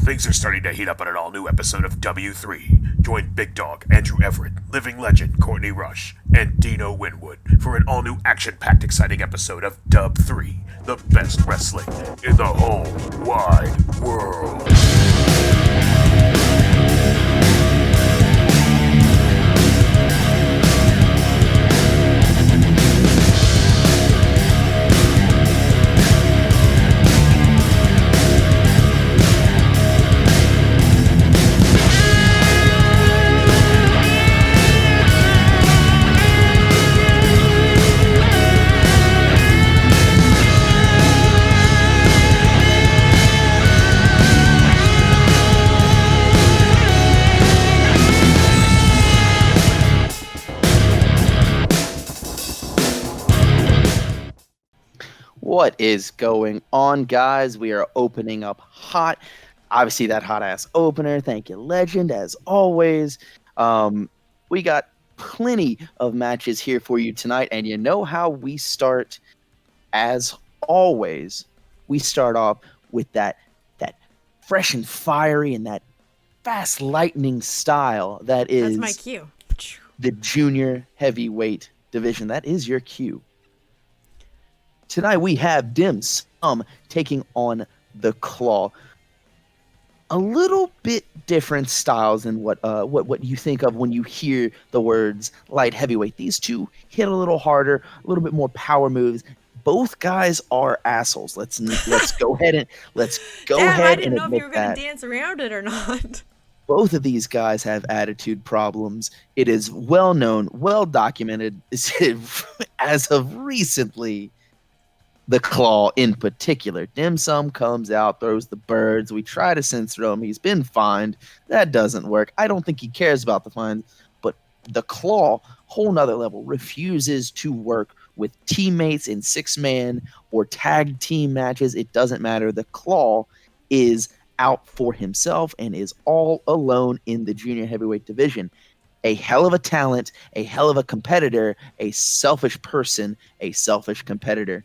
Things are starting to heat up on an all-new episode of W3. Join Big Dog, Andrew Everett, living legend Courtney Rush, and Dino Winwood for an all-new action-packed exciting episode of Dub 3, the best wrestling in the whole wide world. What is going on, guys? We are opening up hot. Obviously, that hot-ass opener. Thank you, Legend, as always. We got plenty of matches here for you tonight, and you know how we start. As always, we start off with that fresh and fiery and that fast lightning style that is That's my cue. The junior heavyweight division. That is your cue. Tonight we have Dim Sum taking on the Claw. A little bit different styles than what you think of when you hear the words light heavyweight. These two hit a little harder, a little bit more power moves. Both guys are assholes. Let's go ahead and I didn't know if you admit were that. gonna dance around it or not. Both of these guys have attitude problems. It is well known, well documented as of recently. The Claw in particular. Dim Sum comes out, throws the birds. We try to censor him. He's been fined. That doesn't work. I don't think he cares about the fines. But the Claw, whole nother level, refuses to work with teammates in six-man or tag team matches. It doesn't matter. The Claw is out for himself and is all alone in the junior heavyweight division. A hell of a talent, a hell of a competitor, a selfish person, a selfish competitor.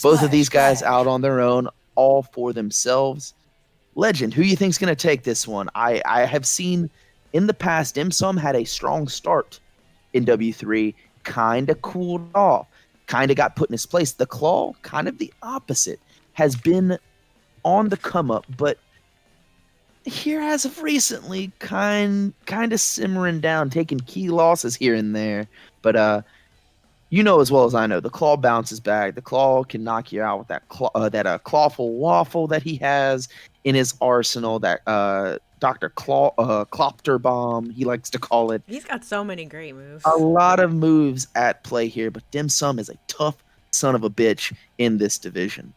Both of these guys out on their own, all for themselves. Legend, who you think's going to take this one? I have seen in the past, Dim Sum had a strong start in W3, kind of cooled off, kind of got put in his place. The Claw, kind of the opposite, has been on the come up, but here as of recently, kind of simmering down, taking key losses here and there. But you know as well as I know, the Claw bounces back. The Claw can knock you out with that clawful waffle that he has in his arsenal. That Dr. Clopter bomb, he likes to call it. He's got so many great moves. A lot of moves at play here, but Dim Sum is a tough son of a bitch in this division.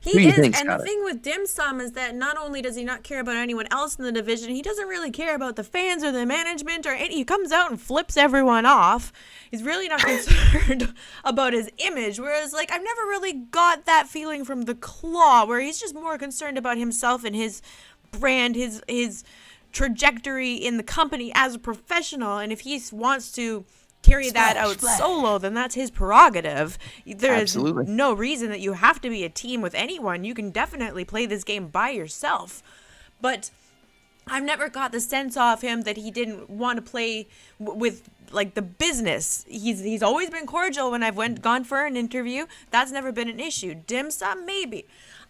He is, and the thing with Dim Sum is that not only does he not care about anyone else in the division, he doesn't really care about the fans or the management or any. He comes out and flips everyone off. He's really not concerned about his image, whereas, like, I've never really got that feeling from the Claw, where he's just more concerned about himself and his brand, his trajectory in the company as a professional, and if he wants to carry that out solo, then that's his prerogative. There is no reason that you have to be a team with anyone. You can definitely play this game by yourself. But I've never got the sense off him that he didn't want to play with like the business. He's always been cordial when I've gone for an interview. That's never been an issue. Dim Sum, maybe.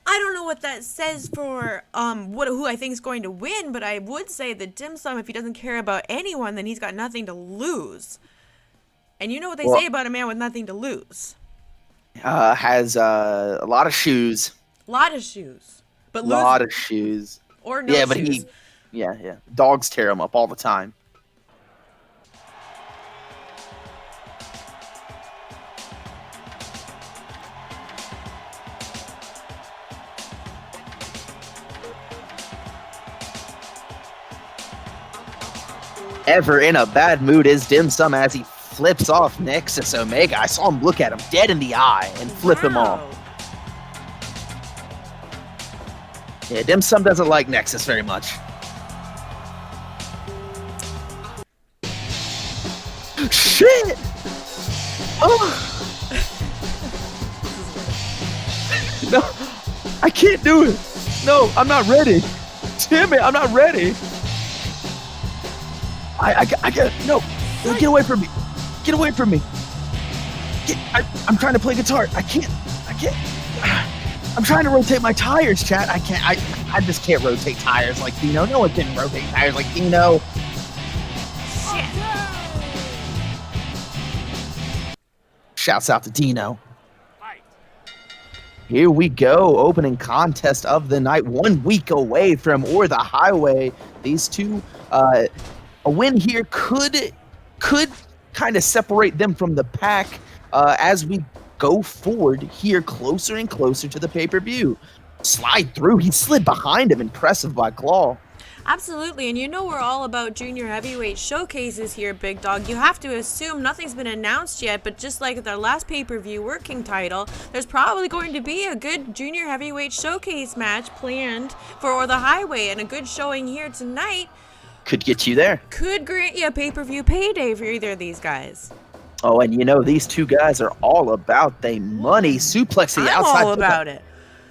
I don't know what that says for who I think is going to win, but I would say that Dim Sum, if he doesn't care about anyone, then he's got nothing to lose. And you know what they say about a man with nothing to lose. Has a lot of shoes. Lot of shoes. But lot of shoes. Or no shoes. But yeah. Dogs tear him up all the time. Ever in a bad mood is Dim Sum as he flips off Nexus Omega. I saw him look at him dead in the eye and flip him off. Yeah, Dim Sum doesn't like Nexus very much. Shit! Oh! No, I can't do it. No, I'm not ready. Damn it, I'm not ready. I got no. Get away from me. Get away from me. I'm trying to play guitar. I can't. I'm trying to rotate my tires, chat. I can't. I just can't rotate tires like Dino. No one can rotate tires like Dino. Shit. Shouts out to Dino. Here we go. Opening contest of the night. 1 week away from Or the Highway. These two, a win here could kind of separate them from the pack as we go forward here closer and closer to the pay-per-view. Slide through. He slid behind him. Impressive by Claw. Absolutely, and you know we're all about junior heavyweight showcases here, Big Dog. You have to assume nothing's been announced yet, but just like their last pay-per-view working title, there's probably going to be a good junior heavyweight showcase match planned for Or the Highway, and a good showing here tonight could get you there. Could grant you a pay-per-view payday for either of these guys. Oh, and you know, these two guys are all about they money. Suplex the outside. I'm all about it.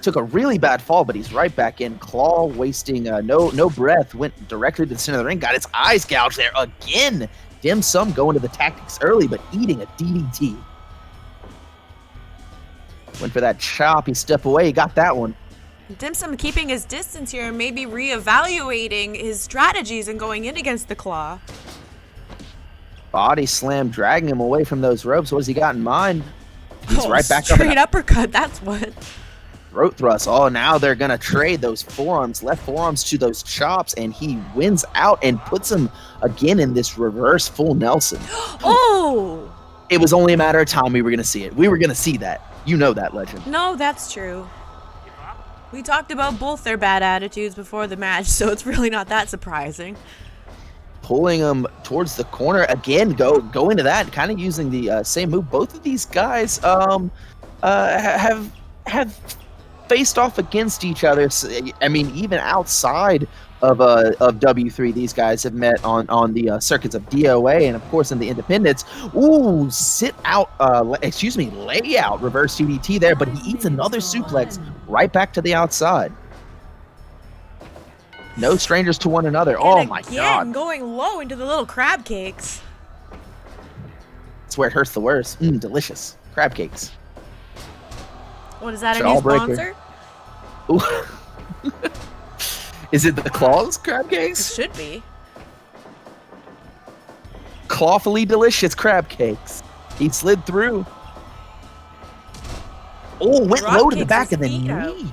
Took a really bad fall, but he's right back in. Claw wasting no breath, went directly to the center of the ring, got his eyes gouged there again. Dim Sum going to the tactics early, but eating a DDT. Went for that chop, he stepped away, he got that one. Dim Sum keeping his distance here and maybe reevaluating his strategies and going in against the Claw. Body slam, dragging him away from those ropes. What has he got in mind? He's right back up. Straight uppercut, that's what. Throat thrust. Oh, now they're going to trade those forearms, left forearms to those chops, and he wins out and puts him again in this reverse full Nelson. Oh! It was only a matter of time we were going to see it. We were going to see that. You know that, Legend. No, that's true. We talked about both their bad attitudes before the match, so it's really not that surprising. Pulling him towards the corner again, go into that, kind of using the same move. Both of these guys have faced off against each other. I mean, even outside of W3, these guys have met on the circuits of DOA and of course in the independents. Ooh, layout, reverse DDT there, but he eats another suplex right back to the outside. No strangers to one another. Oh my God. Going low into the little crab cakes. That's where it hurts the worst. Delicious. Crab cakes. What is that, a new sponsor? Ooh. Is it the Claws crab cakes? It should be. Clawfully delicious crab cakes. He slid through. Oh, went low to the back of the knee.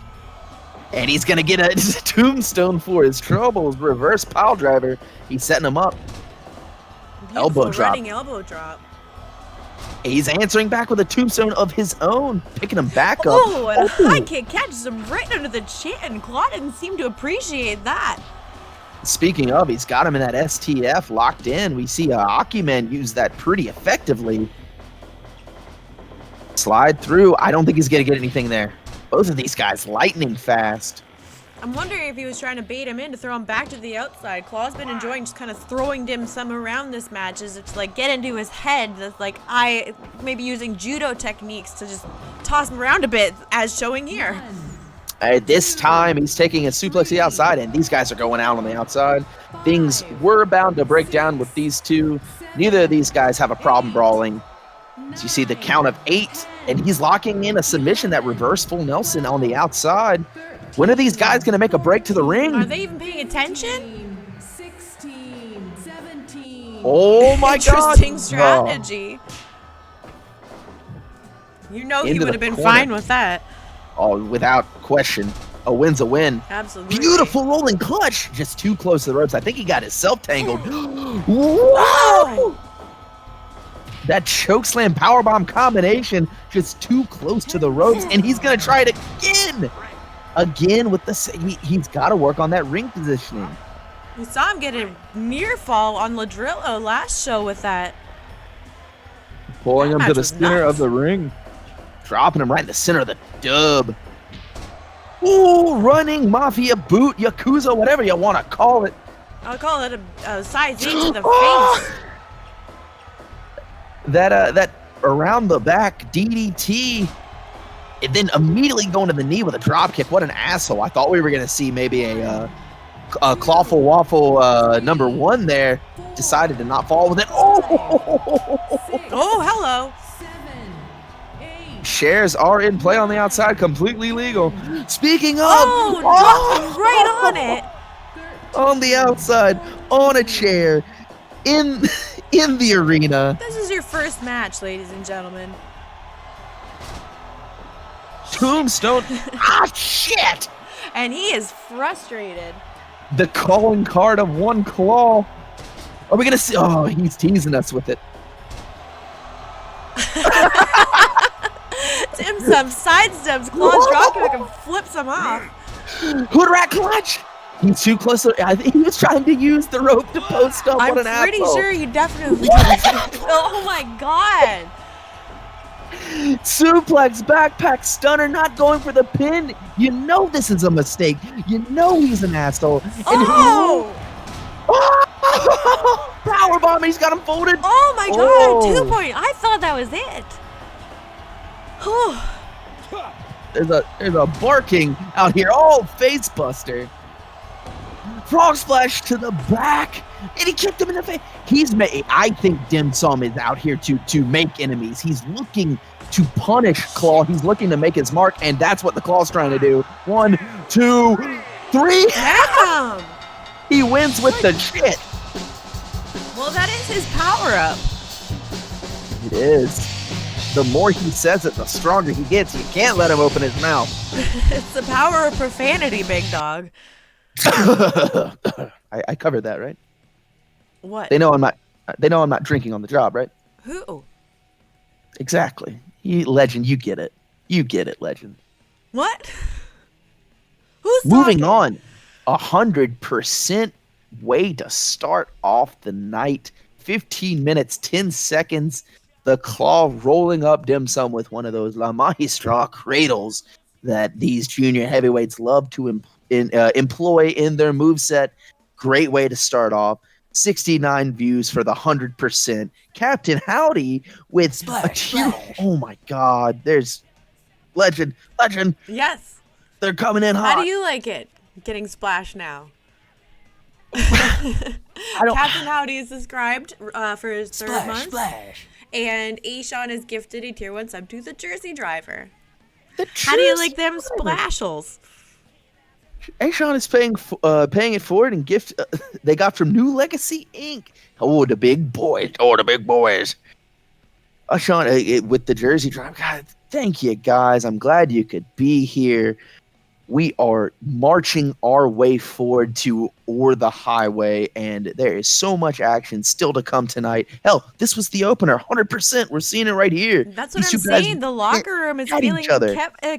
And he's going to get a tombstone for his troubles. Reverse pile driver. He's setting him up. Beautiful elbow drop. Running elbow drop. He's answering back with a tombstone of his own, picking him back up. Oh, and a high kick catches him right under the chin. Claw didn't seem to appreciate that. Speaking of, he's got him in that STF locked in. We see AKI Man use that pretty effectively. Slide through. I don't think he's going to get anything there. Both of these guys lightning fast. I'm wondering if he was trying to bait him in to throw him back to the outside. Claw's been enjoying just kind of throwing Dim Sum around this match as it's like get into his head. That's like maybe using judo techniques to just toss him around a bit as showing here. This time he's taking a suplex to the outside and these guys are going out on the outside. Things were bound to break down with these two. Neither of these guys have a problem brawling. So you see the count of 8 and he's locking in a submission, that reverse full Nelson on the outside. When are these guys going to make a break to the ring? Are they even paying attention? 16, 17. Oh my God. Interesting strategy. You know he would have been fine with that. Oh, without question. A win's a win. Absolutely. Beautiful rolling clutch. Just too close to the ropes. I think he got himself tangled. Whoa! That chokeslam powerbomb combination just too close to the ropes, and he's going to try it again. Again with the he's got to work on that ring positioning. We saw him get a near fall on Ladrillo last show with that. Pulling him to the center of the ring. Dropping him right in the center of the dub. Ooh, running Mafia boot, Yakuza, whatever you want to call it. I'll call it a size 8 to the face. That around the back DDT. And then immediately going to the knee with a drop kick. What an asshole. I thought we were going to see maybe a Clawful Waffle number 1 there decided to not fall with it. Oh, hello. Shares are in play on the outside, completely legal. Speaking of, dropped right on it. On the outside, on a chair, in the arena. This is your first match, ladies and gentlemen. Tombstone. Shit! And he is frustrated. The calling card of one claw. Are we gonna see? Oh, he's teasing us with it. Dim Sum sidesteps, claws drop kick and flips him off. Hood rat clutch. He's too close. I think he was trying to use the rope to post up on an apple. I'm pretty sure he definitely did. Oh my god. Suplex, backpack, stunner, not going for the pin. You know this is a mistake. You know he's an asshole. Oh! Powerbomb, he's got him folded. Oh my god, 2 point. I thought that was it. There's a barking out here. Oh, face buster. Frog splash to the back. And he kicked him in the face. I think Dim Sum is out here to make enemies. He's looking to punish Claw. He's looking to make his mark, and that's what the Claw's trying to do. 1, 2, 3. Damn! He wins with the shit. Well, that is his power-up. It is. The more he says it, the stronger he gets. You can't let him open his mouth. It's the power of profanity, big dog. I covered that, right? What? They know I'm not drinking on the job, right? Who? Exactly. Legend, you get it. You get it, Legend. What? Who's moving talking? on? 100% way to start off the night. 15 minutes, 10 seconds. The Claw rolling up Dim Sum with one of those La Maestra cradles that these junior heavyweights love to employ in their moveset. Great way to start off. 69 views for the 100%. Captain Howdy with Splash. Oh my God! There's Legend. Yes. They're coming in hot. How do you like it? Getting splashed now. Captain Howdy is subscribed for his third month. Splash. And Ashawn is gifted a tier 1 sub to the Jersey Driver. How do you like them splashels? Ashawn is paying it forward and gift they got from New Legacy Inc. Oh, the big boys. Ashawn with the Jersey Drive. God, thank you guys. I'm glad you could be here. We are marching our way forward to the Highway, and there is so much action still to come tonight. Hell, this was the opener, 100%. We're seeing it right here. That's what I'm saying. The locker room is feeling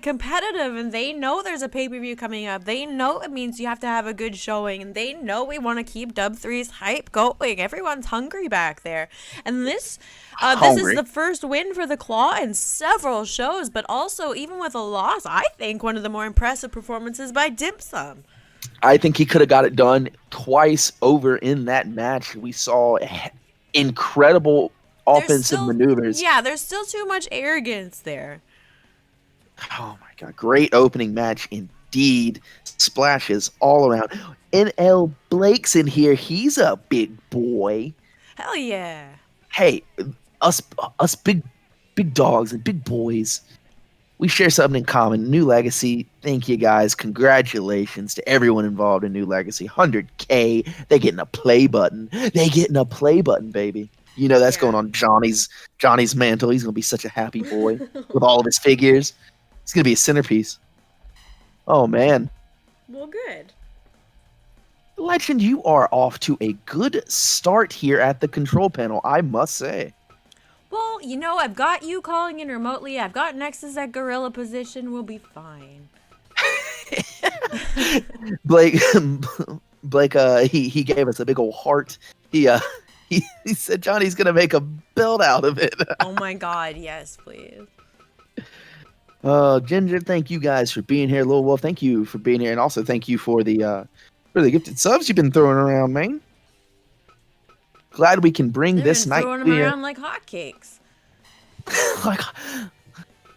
competitive, and they know there's a pay-per-view coming up. They know it means you have to have a good showing, and they know we want to keep Dub 3's hype going. Everyone's hungry back there. And this is the first win for the Claw in several shows, but also, even with a loss, I think one of the more impressive performances by Dim Sum. I think he could have got it done twice over in that match. We saw incredible offensive maneuvers. Yeah, there's still too much arrogance there. Oh my God. Great opening match indeed. Splashes all around. NL Blake's in here. He's a big boy. Hell yeah. Hey, us big dogs and big boys. We share something in common. New Legacy. Thank you guys. Congratulations to everyone involved in New Legacy. 100K. They getting a play button. Baby. You know that's going on Johnny's mantle. He's gonna be such a happy boy with all of his figures. He's gonna be a centerpiece. Oh man. Well, good. Legend, you are off to a good start here at the control panel, I must say. Well, I've got you calling in remotely. I've got Nexus at gorilla position. We'll be fine. Blake, he gave us a big old heart. He said Johnny's gonna make a build out of it. Oh my God, yes, please. Ginger, thank you guys for being here. Lil Wolf, thank you for being here, and also thank you for the gifted subs you've been throwing around, man. Glad we can bring this night. Throwing them around like hotcakes. like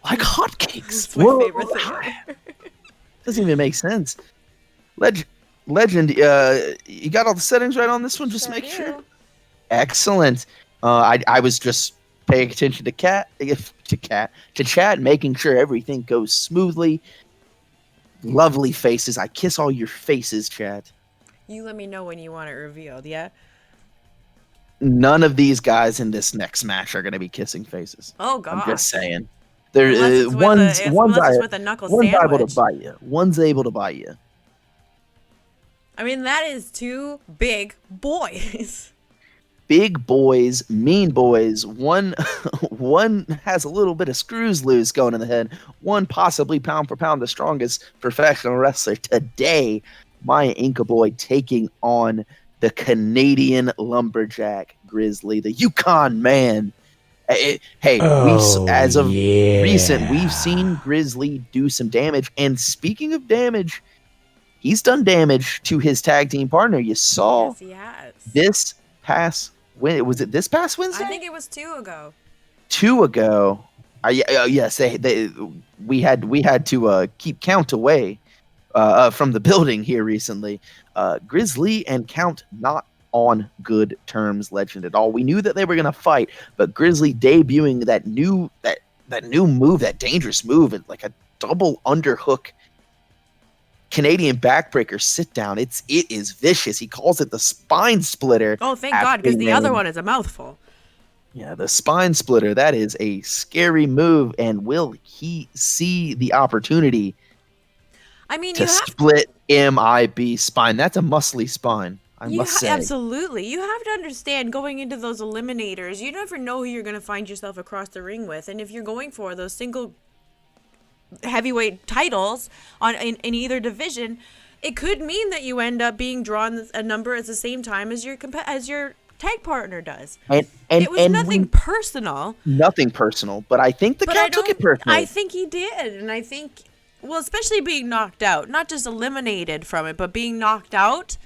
hotcakes. That's my favorite thing. Doesn't even make sense. Legend, Legend, you got all the settings right on this one? Just Sure make do. sure. Excellent. I was just paying attention to chat, making sure everything goes smoothly. Lovely faces. I kiss all your faces, chat. You let me know when you want it revealed, yeah? None of these guys in this next match are going to be kissing faces. Oh, gosh. I'm just saying. There, Unless it's with a knuckle one's sandwich. able to bite you. One's able to bite you. I mean, that is two big boys. Big boys, mean boys. One has a little bit of screws loose going in the head. One possibly pound for pound the strongest professional wrestler today. My Inca boy taking on the Canadian lumberjack Grizzly, the Yukon Man. As of recent, we've seen Grizzly do some damage. And speaking of damage, he's done damage to his tag team partner. You saw this past was it this past Wednesday? I think it was 2 ago. 2 ago. Yes, we had to keep count away from the building here recently. Grizzly and Count not on good terms, Legend, at all. We knew that they were going to fight, but Grizzly debuting that new move, that dangerous move, like a double underhook Canadian backbreaker sit down. It is vicious. He calls it the spine splitter. Oh, thank God, because the other one is a mouthful. Yeah, the spine splitter. That is a scary move. And will he see the opportunity to split MIB spine? That's a muscly spine, I must say. Absolutely. You have to understand, going into those eliminators, you never know who you're going to find yourself across the ring with. And if you're going for those single heavyweight titles in either division, it could mean that you end up being drawn a number at the same time as your tag partner does. And it was nothing personal. Nothing personal, but I think the Count took it personally. I think he did, and I think, well, especially being knocked out, not just eliminated from it, but being knocked out,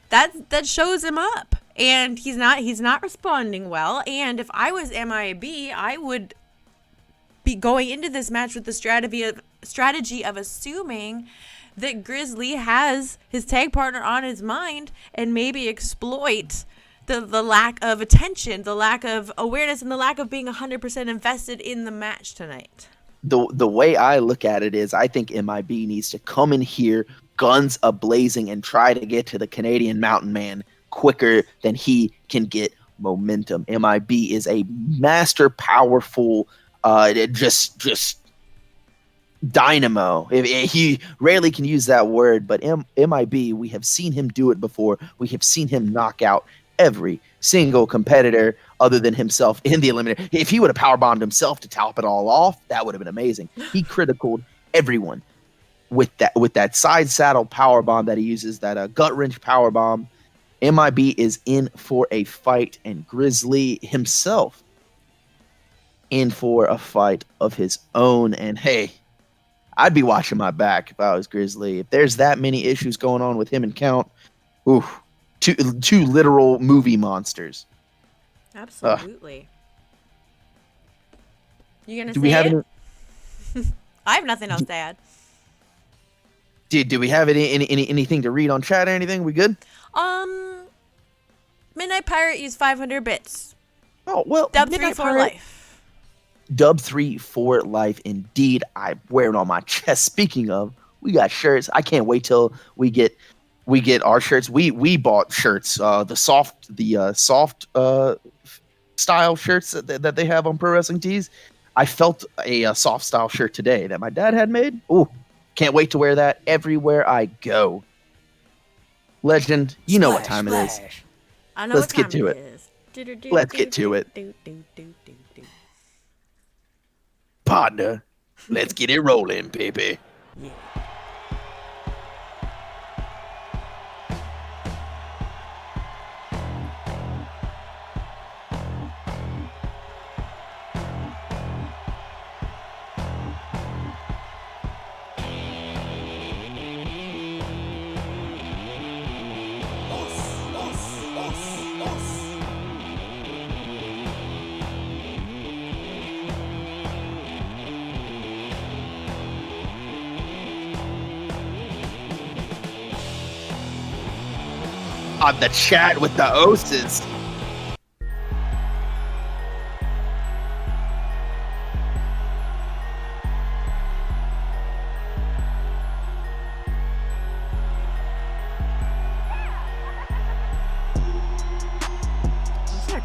that shows him up, and he's not responding well. And if I was MIB, I would be going into this match with the strategy of assuming that Grizzly has his tag partner on his mind and maybe exploit the lack of attention, the lack of awareness, and the lack of being 100% invested in the match tonight. The way I look at it is, I think MIB needs to come in here guns a-blazing and try to get to the Canadian Mountain Man quicker than he can get momentum. MIB is a master powerful just dynamo. He rarely can use that word, but MIB, we have seen him do it before. We have seen him knock out every single competitor other than himself in the eliminator. If he would have powerbombed himself to top it all off, that would have been amazing. He criticaled everyone with that side saddle powerbomb that he uses, that gut wrench powerbomb. MIB is in for a fight, and Grizzly himself in for a fight of his own. And hey, I'd be watching my back if I was Grizzly. If there's that many issues going on with him and Count, two literal movie monsters. Absolutely. You gonna do we have it? I have nothing else to add. Do we have anything to read on chat or anything? We good? Midnight Pirate used 500 bits. Oh, well, Dub 3 for life. Dub 3 for life, indeed. I wear it on my chest. Speaking of, we got shirts. I can't wait till we get our shirts. We bought shirts. The soft style shirts that they have on Pro Wrestling Tees. I felt a soft style shirt today that my dad had made. Ooh, can't wait to wear that everywhere I go. Legend, you know what time it is. I know. Let's get to it. Let's get to it. Partner, let's get it rolling, baby. Yeah. on the chat with the oses.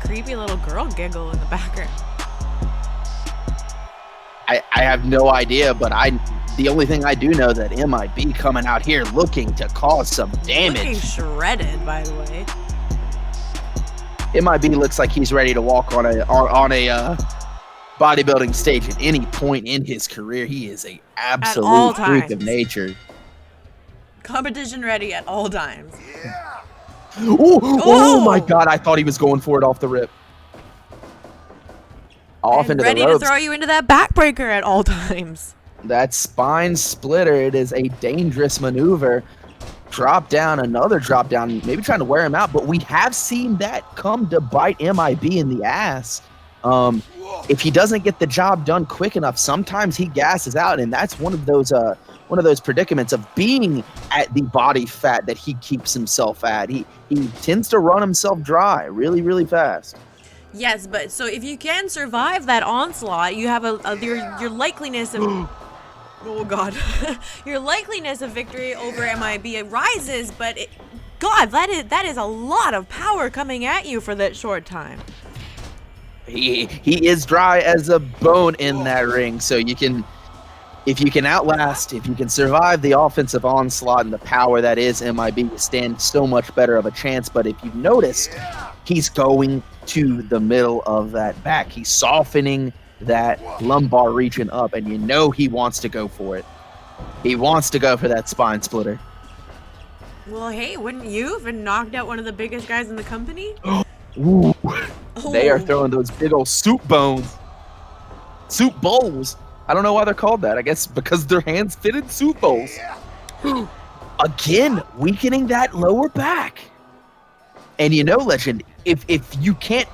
Creepy little girl giggle in the background. I have no idea, but the only thing I do know that MIB coming out here looking to cause some damage. Looking shredded, by the way. MIB looks like he's ready to walk on a bodybuilding stage at any point in his career. He is a absolute freak of nature. Competition ready at all times. Yeah. Oh my God! I thought he was going for it off the rip. Off into the ropes. Ready to throw you into that backbreaker at all times. That spine splitter. It is a dangerous maneuver. Drop down, another drop down. Maybe trying to wear him out, but we have seen that come to bite MIB in the ass. If he doesn't get the job done quick enough, sometimes he gasses out, and that's one of those predicaments of being at the body fat that he keeps himself at. He tends to run himself dry really, really fast. Yes, but so if you can survive that onslaught, you have your likeliness of oh God, your likeliness of victory over MIB rises. But God, that is a lot of power coming at you for that short time. He is dry as a bone in that ring, so if you can survive the offensive onslaught and the power that is MIB, you stand so much better of a chance. But if you've noticed, he's going to the middle of that back. He's softening that lumbar region up, and you know he wants to go for it. He wants to go for that spine splitter. Well, hey, wouldn't you have been knocked out one of the biggest guys in the company? Ooh. They are throwing those big old soup bowls. I don't know why they're called that. I guess because their hands fit in soup bowls. Again, weakening that lower back. And you know, Legend, if you can't,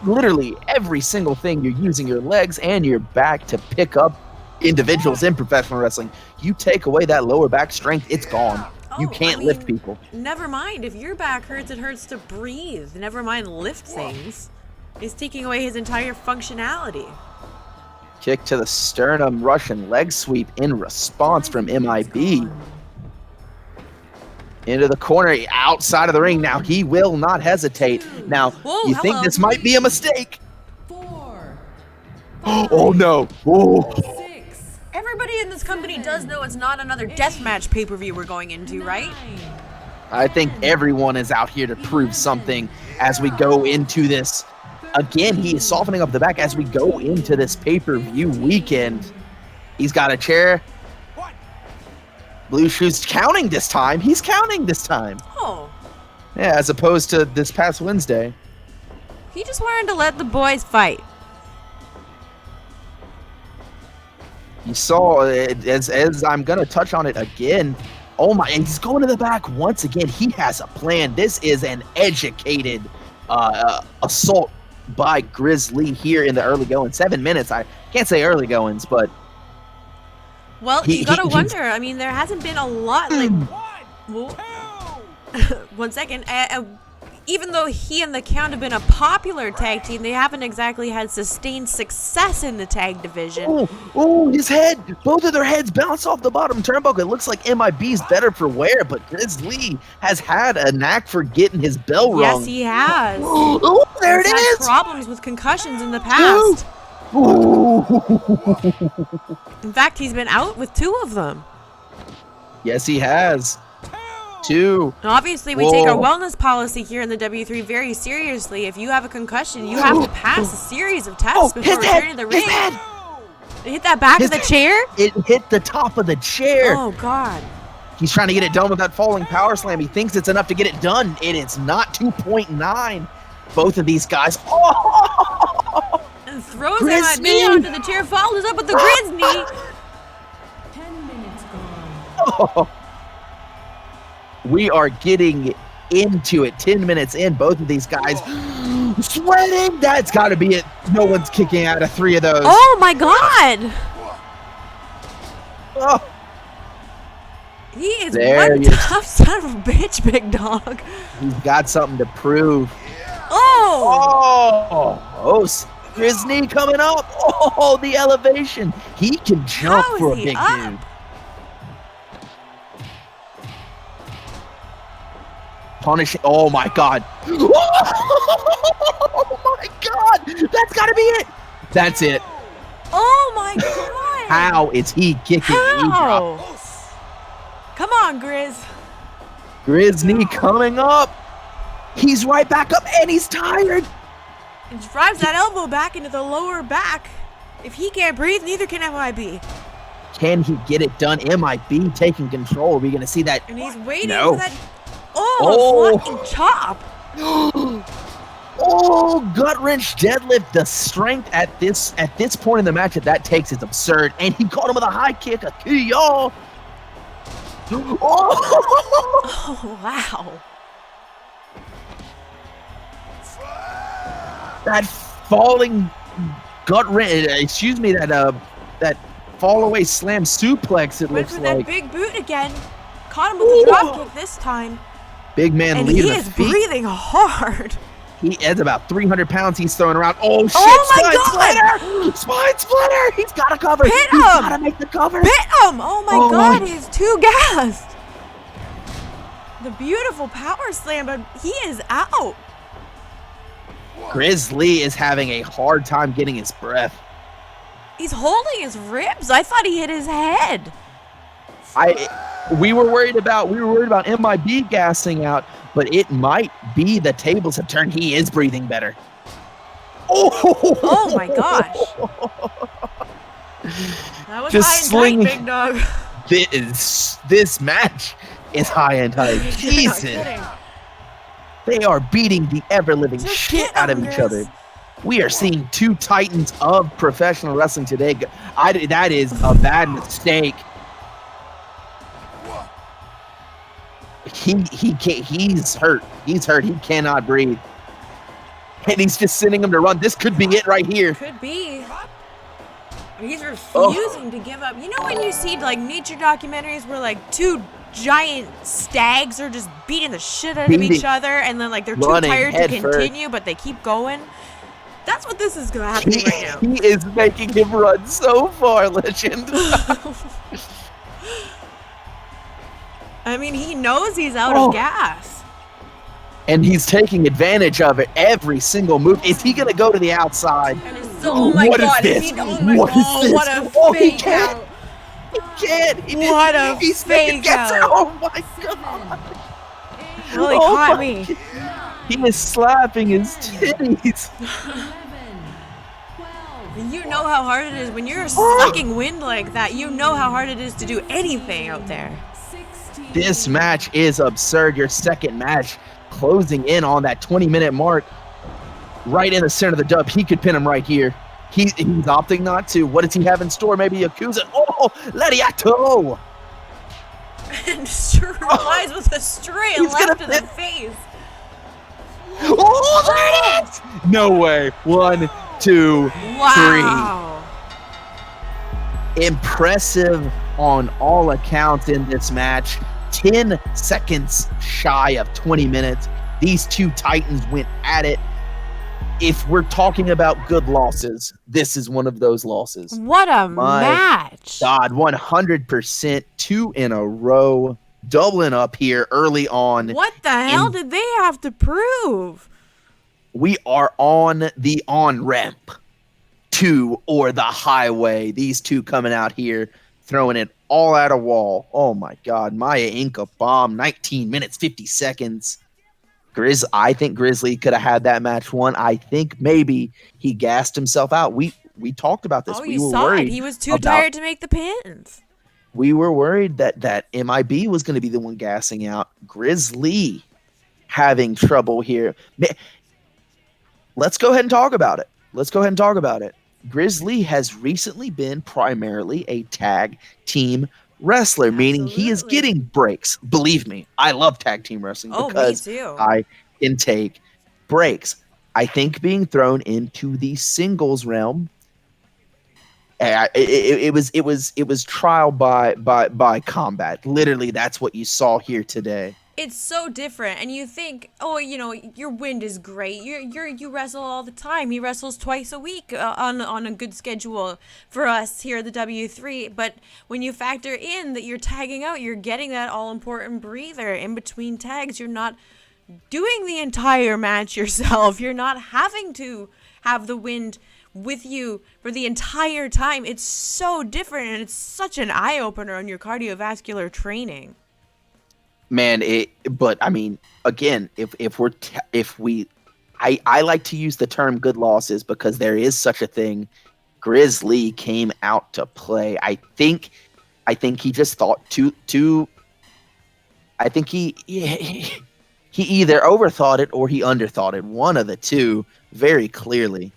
literally every single thing, you're using your legs and your back to pick up individuals in professional wrestling. You take away that lower back strength, it's gone. You can't lift people. Never mind. If your back hurts, it hurts to breathe. Never mind lift things. He's taking away his entire functionality. Kick to the sternum, Russian leg sweep in response from MIB. Into the corner, outside of the ring. Now he will not hesitate. Now, you think this might be a mistake? 4. Oh no. Oh. 6. Everybody in this company does know it's not another deathmatch pay-per-view we're going into, right? I think everyone is out here to prove something as we go into this. Again, he is softening up the back as we go into this pay-per-view weekend. He's got a chair. Blue Shoes counting this time. He's counting this time. Oh. Yeah, as opposed to this past Wednesday. He just wanted to let the boys fight. You saw, as I'm going to touch on it again. Oh my, and he's going to the back once again. He has a plan. This is an educated assault by Grizz here in the early going. 7 minutes. I can't say early goings, but well, you gotta wonder. I mean, there hasn't been a lot. Like, one second. Even though he and the Count have been a popular tag team, they haven't exactly had sustained success in the tag division. Oh, his head. Both of their heads bounce off the bottom turnbuckle. It looks like MIB's better for wear, but Grizz has had a knack for getting his bell rung. Yes, he has. Oh, there it is. Had problems with concussions in the past. In fact, he's been out with 2 of them. Yes, he has. 2. Now, obviously, we take our wellness policy here in the W3 very seriously. If you have a concussion, you have to pass a series of tests before returning to the ring. It hit that back of the chair? It hit the top of the chair. Oh, God. He's trying to get it done with that falling power slam. He thinks it's enough to get it done. It is not 2.9. Both of these guys. And throws MIB onto the chair, follows up with the Grizz knee. 10 minutes gone. We are getting into it. 10 minutes in, both of these guys sweating. That's got to be it. No one's kicking out of 3 of those. Oh, my God. He is one tough son of a bitch, big dog. He's got something to prove. Oh! Grizz knee coming up. Oh, the elevation. He can jump for a big dude. Punishing. Oh, my God. Oh, my God. That's got to be it. That's it. Oh, my God. How is he kicking? How? Come on, Grizz. Grizz knee coming up. He's right back up, and he's tired. And drives that elbow back into the lower back. If he can't breathe, neither can MIB. Can he get it done? MIB taking control. Are we going to see that? And he's waiting for that. Oh, flying chop. Oh, gut wrench deadlift. The strength at this point in the match that takes is absurd. And he caught him with a high kick. A key, y'all. Oh, wow. That falling gut wrench. Excuse me. That fall away slam suplex. It Went looks for like that big boot again. Caught him with a drop kick this time. Big man and leading he is breathing hard. He adds about 300 pounds he's throwing around. Oh, shit. Oh, my Spine God. splitter. Spine splitter. He's got to cover. He's got to make the cover. Hit him. Oh, my God. He's too gassed. The beautiful power slam, but he is out. Grizz Lee is having a hard time getting his breath. He's holding his ribs. I thought he hit his head. We were worried about MIB gassing out, but it might be the tables have turned. He is breathing better. Oh my gosh. That was just high and tight, big dog. This match is high and tight. Jesus. They are beating the ever-living shit out of each other. We are seeing two titans of professional wrestling today. That is a bad mistake. He's hurt. He's hurt. He cannot breathe. And he's just sending him to run. This could be it right here. Could be. He's refusing to give up. You know when you see like nature documentaries where like two giant stags are just beating the shit out of each other and then like they're too tired to continue but they keep going? That's what this is happening right now. He is making him run so far, Legend. I mean, he knows he's out of gas. And he's taking advantage of it every single move. Is he going to go to the outside? Oh my God. Is this? What is this? What a fake out. He can't. What a fake out. Oh my God. Well, he caught me. He is slapping his titties. You know how hard it is when you're sucking wind like that. You know how hard it is to do anything out there. This match is absurd. Your second match closing in on that 20-minute mark. Right in the center of the dub. He could pin him right here. He's opting not to. What does he have in store? Maybe Yakuza. Oh, Lariato. And sure replies with a straight left to the face. Oh, there it is! No way. 1, 2, 3. Impressive on all accounts in this match. 10 seconds shy of 20 minutes. These two titans went at it. If we're talking about good losses, this is one of those losses. What a match. God, 100%, 2 in a row. Doubling up here early on. What the hell did they have to prove? We are on the on-ramp to or the highway. These two coming out here, throwing it all at a wall. Oh my God. Maya Inca bomb, 19 minutes, 50 seconds. I think Grizzly could have had that match won. I think maybe he gassed himself out. We talked about this. We were worried. He was too tired to make the pins. We were worried that MIB was going to be the one gassing out. Grizzly having trouble here. Let's go ahead and talk about it. Grizzly has recently been primarily a tag team wrestler, meaning he is getting breaks. Believe me, I love tag team wrestling because I can take breaks. I think being thrown into the singles realm, It was trial by combat. Literally, that's what you saw here today. It's so different, and you think, oh, your wind is great. You wrestle all the time. He wrestles twice a week on a good schedule for us here at the W3. But when you factor in that you're tagging out, you're getting that all important breather in between tags. You're not doing the entire match yourself. You're not having to have the wind with you for the entire time. It's so different, and it's such an eye opener on your cardiovascular training. Man, but I mean, again, I like to use the term good losses because there is such a thing. Grizz Lee came out to play. I think he just thought I think he either overthought it or he underthought it. One of the two, very clearly.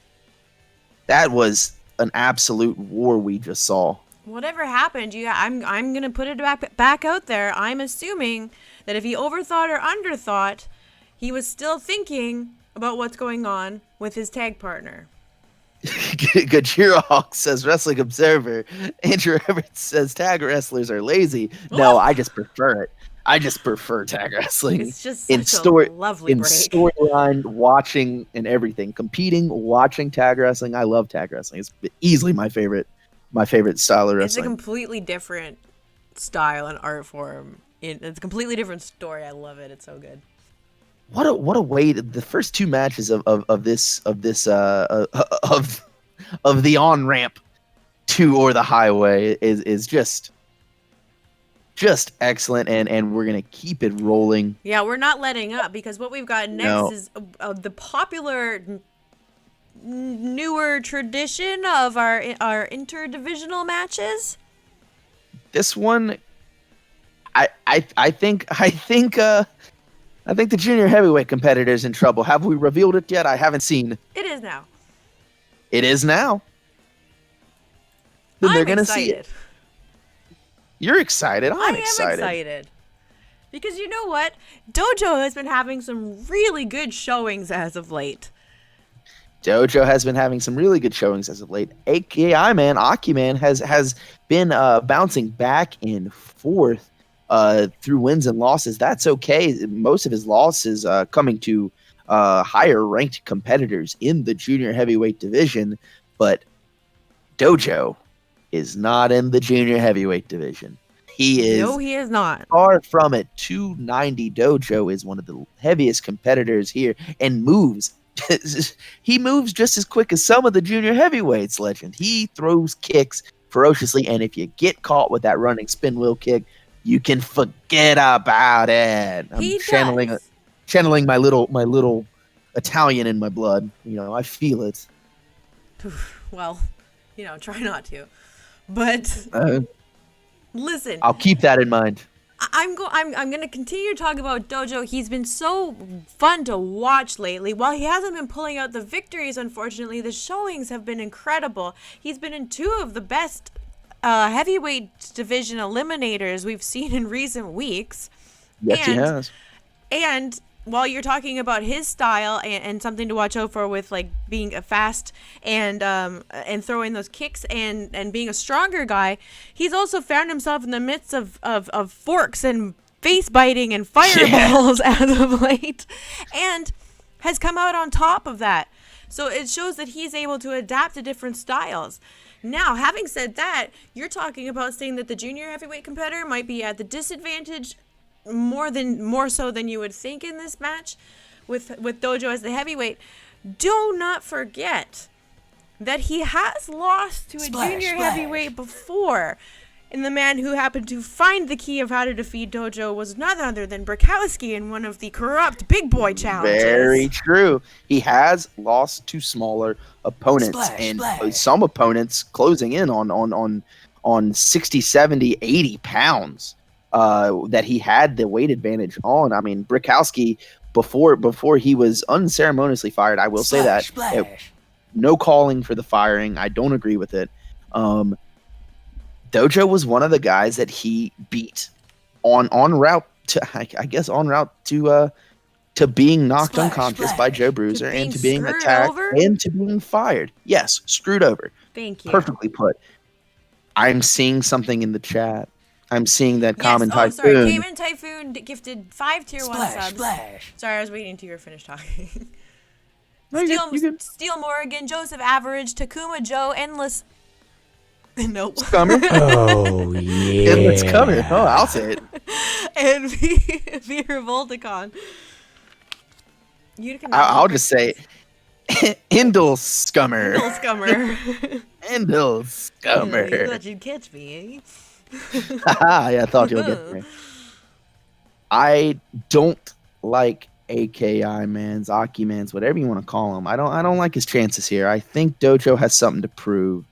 That was an absolute war we just saw. Whatever happened, I'm gonna put it back out there. I'm assuming that if he overthought or underthought, he was still thinking about what's going on with his tag partner. Gajira Hawk says Wrestling Observer. Andrew Everett says tag wrestlers are lazy. No, I just prefer it. I just prefer tag wrestling. It's just such a lovely break. Storyline, watching and everything. Competing, watching tag wrestling. I love tag wrestling. It's easily my favorite style of wrestling. It's a completely different style and art form. It's a completely different story. I love it. It's so good. What a way to, the first two matches of the on ramp to or the highway is just excellent, and we're gonna keep it rolling. Yeah, we're not letting up because what we've got next is the popular newer tradition of our interdivisional matches. This one, I think the junior heavyweight competitor's in trouble. Have we revealed it yet? I haven't seen. It is now. It is now. Then they're gonna excited. see it. You're excited. I'm excited. Because you know what? Dojo has been having some really good showings as of late. Dojo has been having some really good showings as of late. AKI Man has been bouncing back and forth through wins and losses. That's okay. Most of his losses coming to higher ranked competitors in the junior heavyweight division, but Dojo is not in the junior heavyweight division. He is. No, he is not. Far from it. 290 Dojo is one of the heaviest competitors here and moves. He moves just as quick as some of the junior heavyweights, Legend. He throws kicks ferociously, and if you get caught with that running spin wheel kick, you can forget about it. I'm channeling my little Italian in my blood. I feel it. Well, try not to. But listen, I'll keep that in mind. I'm going to continue to talk about Dojo. He's been so fun to watch lately. While he hasn't been pulling out the victories, unfortunately, the showings have been incredible. He's been in two of the best heavyweight division eliminators we've seen in recent weeks. Yes, he has. And while you're talking about his style and something to watch out for with like being a fast and throwing those kicks and being a stronger guy, he's also found himself in the midst of forks and face biting and fireballs as of late, and has come out on top of that. So it shows that he's able to adapt to different styles. Now, having said that, you're talking about saying that the junior heavyweight competitor might be at the disadvantage more so than you would think in this match with Dojo as the heavyweight. Do not forget that he has lost to a junior heavyweight before, and the man who happened to find the key of how to defeat Dojo was none other than Brikowski in one of the corrupt big boy challenges. Very true. He has lost to smaller opponents, some opponents closing in on 60, 70, 80 pounds. That he had the weight advantage on. I mean, Brikowski, before he was unceremoniously fired, I will say that. No calling for the firing. I don't agree with it. Dojo was one of the guys that he beat on route to being knocked unconscious by Joe Bruiser and to being attacked and to being fired. Yes, screwed over. Thank you. Perfectly put. I'm seeing something in the chat. I'm seeing that Common Typhoon. Typhoon. Sorry, Cayman Typhoon gifted 5 tier 1 subs. Splash. Sorry, I was waiting until you were finished talking. No, you can. Steel Morgan, Joseph Average, Takuma Joe, Endless. Nope. Scummer. Oh, yeah. Endless Scummer. Oh, I'll say it. And V Revolticon. I'll just say Endel Scummer. Endel Scummer. Endel Scummer. You thought you'd catch me, eh? Yeah, I thought you'll get me. I don't like AKI Man's, AKI Man's, whatever you want to call him. I don't like his chances here. I think Dojo has something to prove.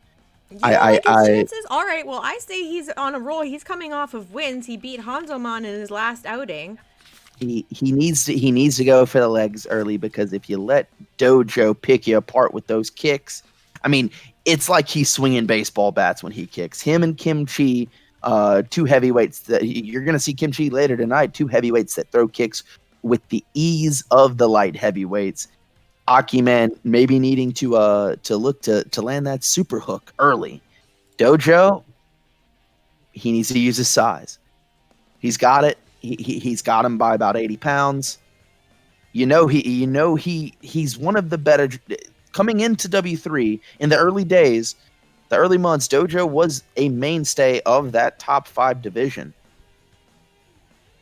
You don't like his chances? All right, well, I say he's on a roll. He's coming off of wins. He beat Hanzomon in his last outing. He needs to go for the legs early, because if you let Dojo pick you apart with those kicks, I mean, it's like he's swinging baseball bats when he kicks. Him and Kim Chi, two heavyweights that you're gonna see Kim Chi later tonight. Two heavyweights that throw kicks with the ease of the light heavyweights. AKI Man maybe needing to look to land that super hook early. Dojo, he needs to use his size. He's got it. He's got him by about 80 pounds. He's one of the better coming into W3 in the early days, the early months. Dojo was a mainstay of that top 5 division.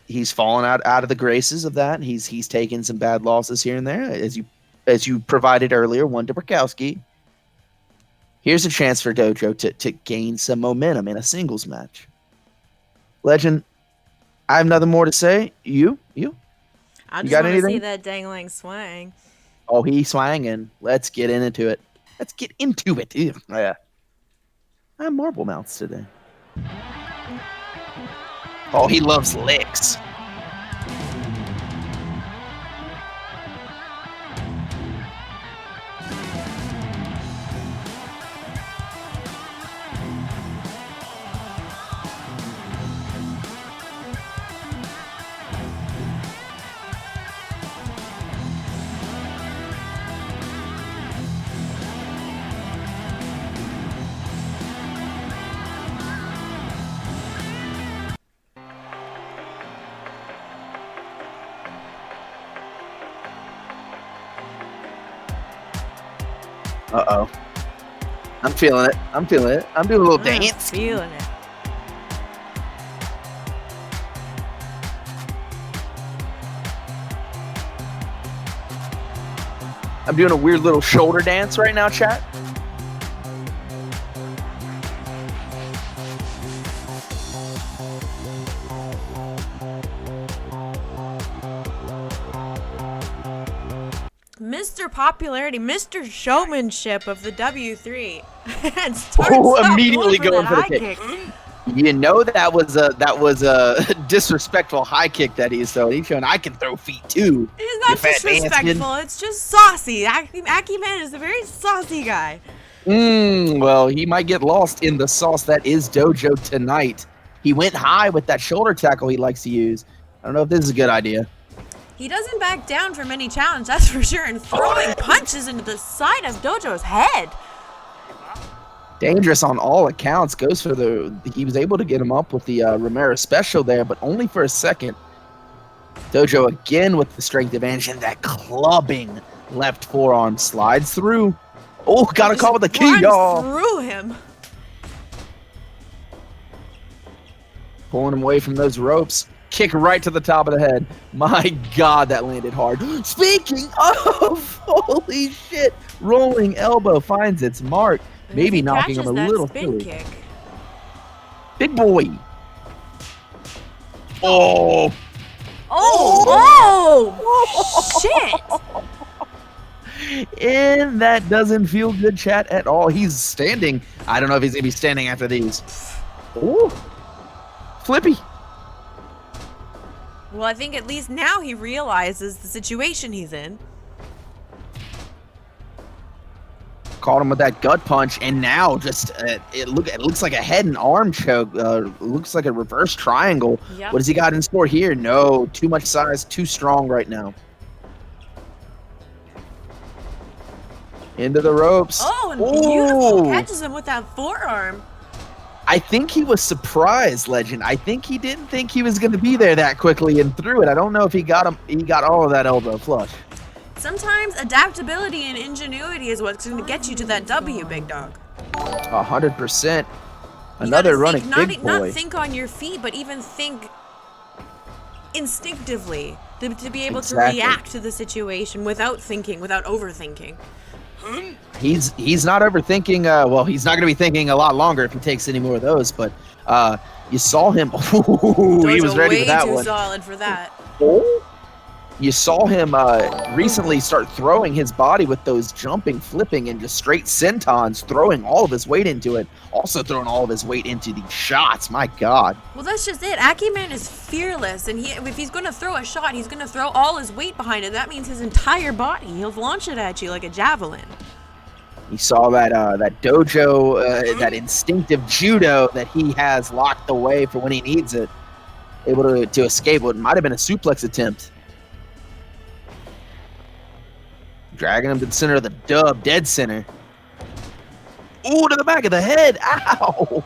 He's fallen out of the graces of that. He's taken some bad losses here and there, as you provided earlier, one to Brakowski. Here's a chance for Dojo to gain some momentum in a singles match. Legend, I have nothing more to say. You? I just got want to anything? see that dangling swang. Oh, he's swanging. Let's get into it. Ew. Yeah. I'm marble mouths today. Oh, he loves licks. Uh-oh. I'm feeling it. I'm doing a little dance. Feeling it. I'm doing a weird little shoulder dance right now, chat. Mr. Popularity, Mr. Showmanship of the W3. Immediately going for the kick. You know that was a disrespectful high kick that he's throwing. He's showing I can throw feet too. It's not disrespectful. It's just saucy. AKI Man is a very saucy guy. Well, he might get lost in the sauce that is Dojo tonight. He went high with that shoulder tackle he likes to use. I don't know if this is a good idea. He doesn't back down from any challenge, that's for sure, and throwing punches into the side of Dojo's head. Dangerous on all accounts. Goes for he was able to get him up with the Romero special there, but only for a second. Dojo again with the strength advantage, and that clubbing left forearm slides through. Oh, got a call with the key, y'all. Through him. Pulling him away from those ropes. Kick right to the top of the head. My God, that landed hard. Speaking of, holy shit. Rolling elbow finds its mark. Maybe knocking him a little silly. Kick. Big boy. Oh. Oh, shit. And that doesn't feel good, chat, at all. He's standing. I don't know if he's going to be standing after these. Ooh. Flippy. Well, I think at least now he realizes the situation he's in. Caught him with that gut punch, and now just it looks like a head and arm choke. Looks like a reverse triangle. Yep. What does he got in store here? No, too much size, too strong right now. Into the ropes. Oh, and beautiful. Ooh. Catches him with that forearm. I think he was surprised, Legend. I think he didn't think he was going to be there that quickly and threw it. I don't know if he got all of that elbow flush. Sometimes adaptability and ingenuity is what's going to get you to that W, big dog. 100%. Another running big boy. Not think on your feet, but even think instinctively to be able to react to the situation without thinking, without overthinking. He's not overthinking. Well, he's not going to be thinking a lot longer if he takes any more of those. But you saw him. Ooh, he was ready for that one. Way too solid for that. Oh, you saw him recently start throwing his body with those jumping, flipping, and just straight sentons, throwing all of his weight into it. Also throwing all of his weight into these shots. My God. Well, that's just it. AKI Man is fearless, and if he's going to throw a shot, he's going to throw all his weight behind it. That means his entire body. He'll launch it at you like a javelin. You saw that dojo, that instinctive judo that he has locked away for when he needs it. Able to escape what might have been a suplex attempt. Dragging him to the center of the dub, dead center. Ooh, to the back of the head. Ow!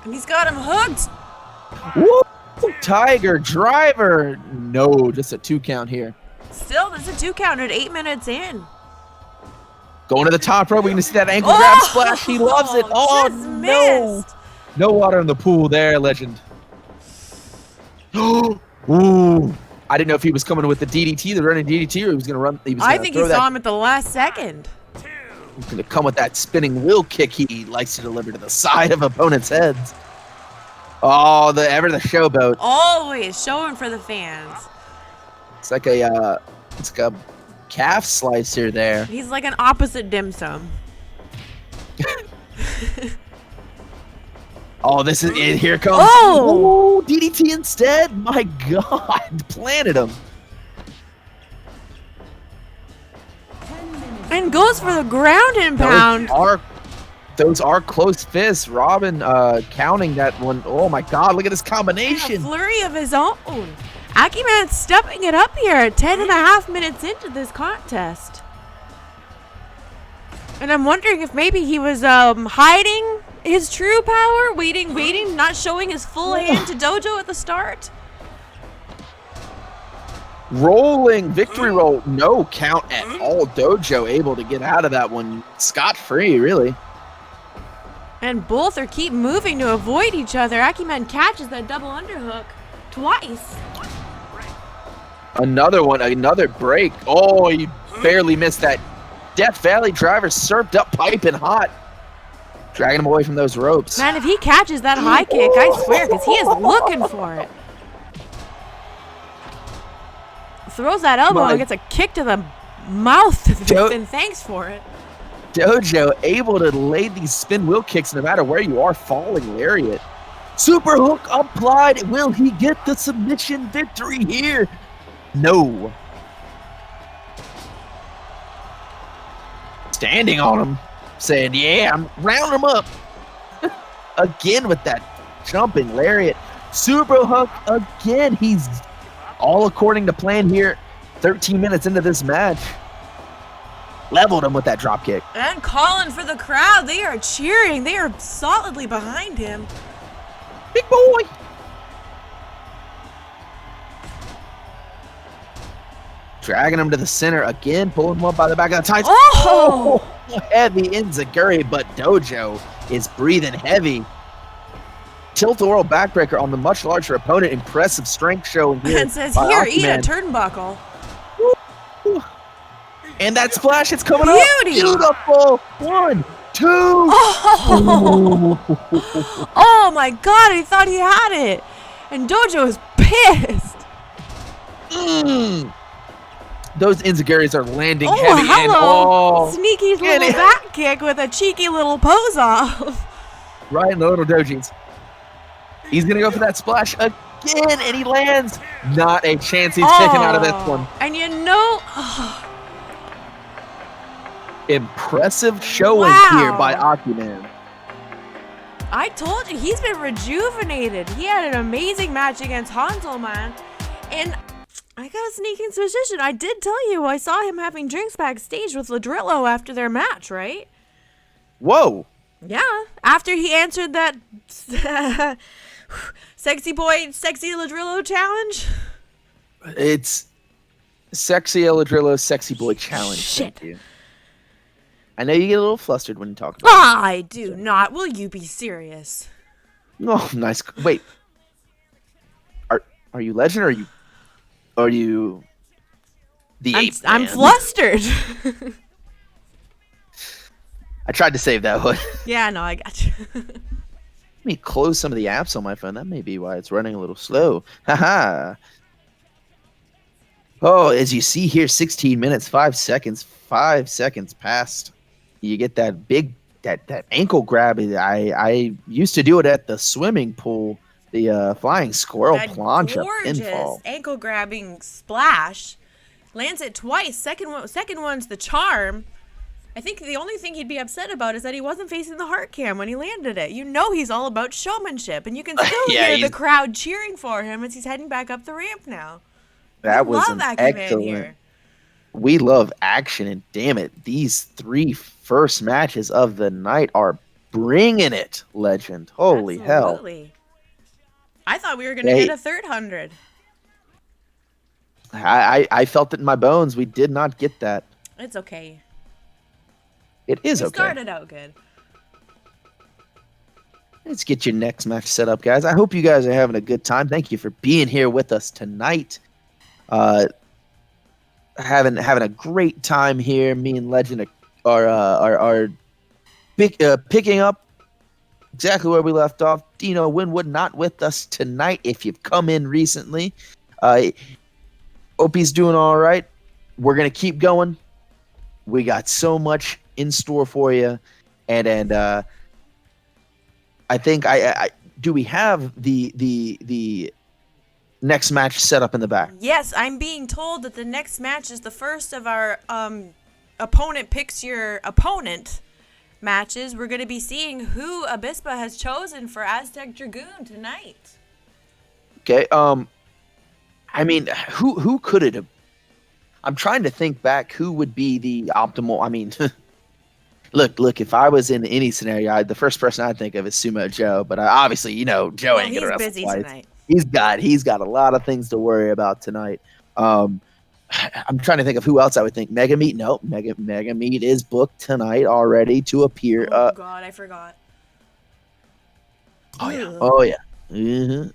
And he's got him hooked. Woo! Tiger driver. No, just a 2 count here. Still, there's a 2 count at 8 minutes in. Going to the top rope. We're going to see that ankle grab splash. He loves it. Oh, no. Missed. No water in the pool there, Legend. Ooh. I didn't know if he was coming with the DDT, the running DDT, or he was going to run. I think he saw him at the last second. He's going to come with that spinning wheel kick he likes to deliver to the side of opponents' heads. Oh, the showboat. Always showing for the fans. It's like a calf slicer there. He's like an opposite dim sum. Oh, this is it. Here comes. Oh! Ooh, DDT instead. My God, planted him. And goes for the ground and pound. Those are close fists. Robin counting that one. Oh my God, look at this combination. A flurry of his own. AKI Man stepping it up here at 10.5 minutes into this contest. And I'm wondering if maybe he was hiding his true power, waiting, not showing his full hand to Dojo at the start. Rolling victory roll, no count at all. Dojo able to get out of that one scot-free, really. And both keep moving to avoid each other. AKI Man catches that double underhook twice. Another one, another break. Oh, he barely missed that. Death Valley driver served up piping hot. Dragging him away from those ropes. Man, if he catches that high kick, I swear, because he is looking for it. Throws that elbow and gets a kick to the mouth, and thanks for it. Dojo able to lay these spin wheel kicks no matter where you are, falling lariat. Super hook applied. Will he get the submission victory here? No. Standing on him, saying, yeah, I'm rounding him up. Again with that jumping lariat. Super hook again. He's all according to plan here. 13 minutes into this match. Leveled him with that drop kick. And calling for the crowd. They are cheering. They are solidly behind him. Big boy. Dragging him to the center again, pulling him up by the back of the tights. Oh! Heavy enziguri, but Dojo is breathing heavy. Tilt-a-whirl backbreaker on the much larger opponent. Impressive strength showing here. And says, here, eat a turnbuckle. Woo. And that splash, it's coming up. Beautiful. 1, 2. Oh. Oh my God, he thought he had it. And Dojo is pissed. Those enziguris are landing heavy. Hello. Sneaky little back kick with a cheeky little pose off. Right in the little dojis. He's going to go for that splash again, and he lands. Not a chance he's taking out of this one. And you know... Impressive showing here by AKI Man. I told you, he's been rejuvenated. He had an amazing match against Hanzo, man. And I got a sneaking suspicion. I did tell you I saw him having drinks backstage with Ladrillo after their match, right? Whoa. Yeah, after he answered that sexy Ladrillo challenge. It's Sexy Ladrillo Sexy Boy Challenge. Shit. Thank you. I know you get a little flustered when you talk about it. I do not. Will you be serious? Oh, nice. Wait. Are you Legend or are you the Ape I'm Man? flustered. I tried to save that one. Yeah, no, I got you. Let me close some of the apps on my phone. That may be why it's running a little slow. Haha. Oh, as you see here, 16 minutes, 5 seconds. 5 seconds past. You get that big that ankle grab. I used to do it at the swimming pool. The flying squirrel That plancha gorgeous pinfall. ankle grabbing splash. Lands it twice. Second one's the charm. I think the only thing he'd be upset about is that he wasn't facing the heart cam when he landed it. You know he's all about showmanship, and you can still hear the crowd cheering for him as he's heading back up the ramp now. That was love an AKI Man excellent. here. We love action, and damn it, these 3 first matches of the night are bringing it, Legend. Holy Absolutely. hell. I thought we were going to get a third 100. I felt it in my bones. We did not get that. It's okay. It is We okay. started out good. Let's get your next match set up, guys. I hope you guys are having a good time. Thank you for being here with us tonight. Having a great time here. Me and Legend are picking up exactly where we left off. Dino Winwood not with us tonight. If you've come in recently, hope he's doing all right. We're gonna keep going. We got so much in store for you, and I think do we have the next match set up in the back? Yes, I'm being told that the next match is the first of our opponent picks your opponent matches. We're going to be seeing who Abispa has chosen for Aztec Dragoon tonight. Okay. I mean, who could it have? I'm trying to think back who would be the optimal. I mean, look. If I was in any scenario, the first person I'd think of is Sumo Joe. But obviously, Joe ain't gonna wrestle busy twice. tonight. He's got a lot of things to worry about tonight. I'm trying to think of who else I would think. Mega Meat, no. Mega Meat is booked tonight already to appear. Oh God, I forgot. Oh yeah. Ugh. Oh yeah. Mm-hmm.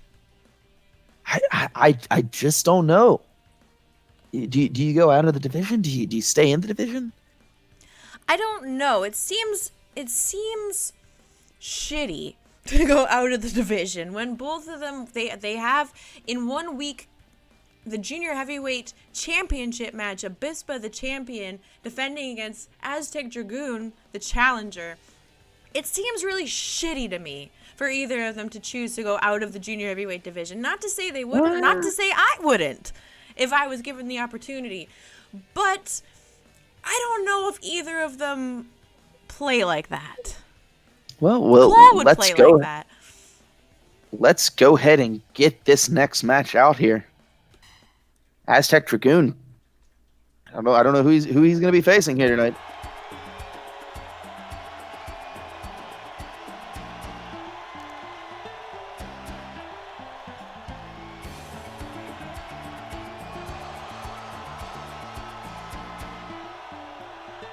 I just don't know. Do you go out of the division? Do you stay in the division? I don't know. It seems shitty to go out of the division when both of them they have in 1 week the junior heavyweight championship match. Abispa, the champion, defending against Aztec Dragoon, the challenger. It seems really shitty to me for either of them to choose to go out of the junior heavyweight division. Not to say they wouldn't, not to say I wouldn't if I was given the opportunity. But I don't know if either of them play like that. Well, Claw would let's play go. like that. Let's go ahead and get this next match out here. Aztec Dragoon. I don't know who he's going to be facing here tonight.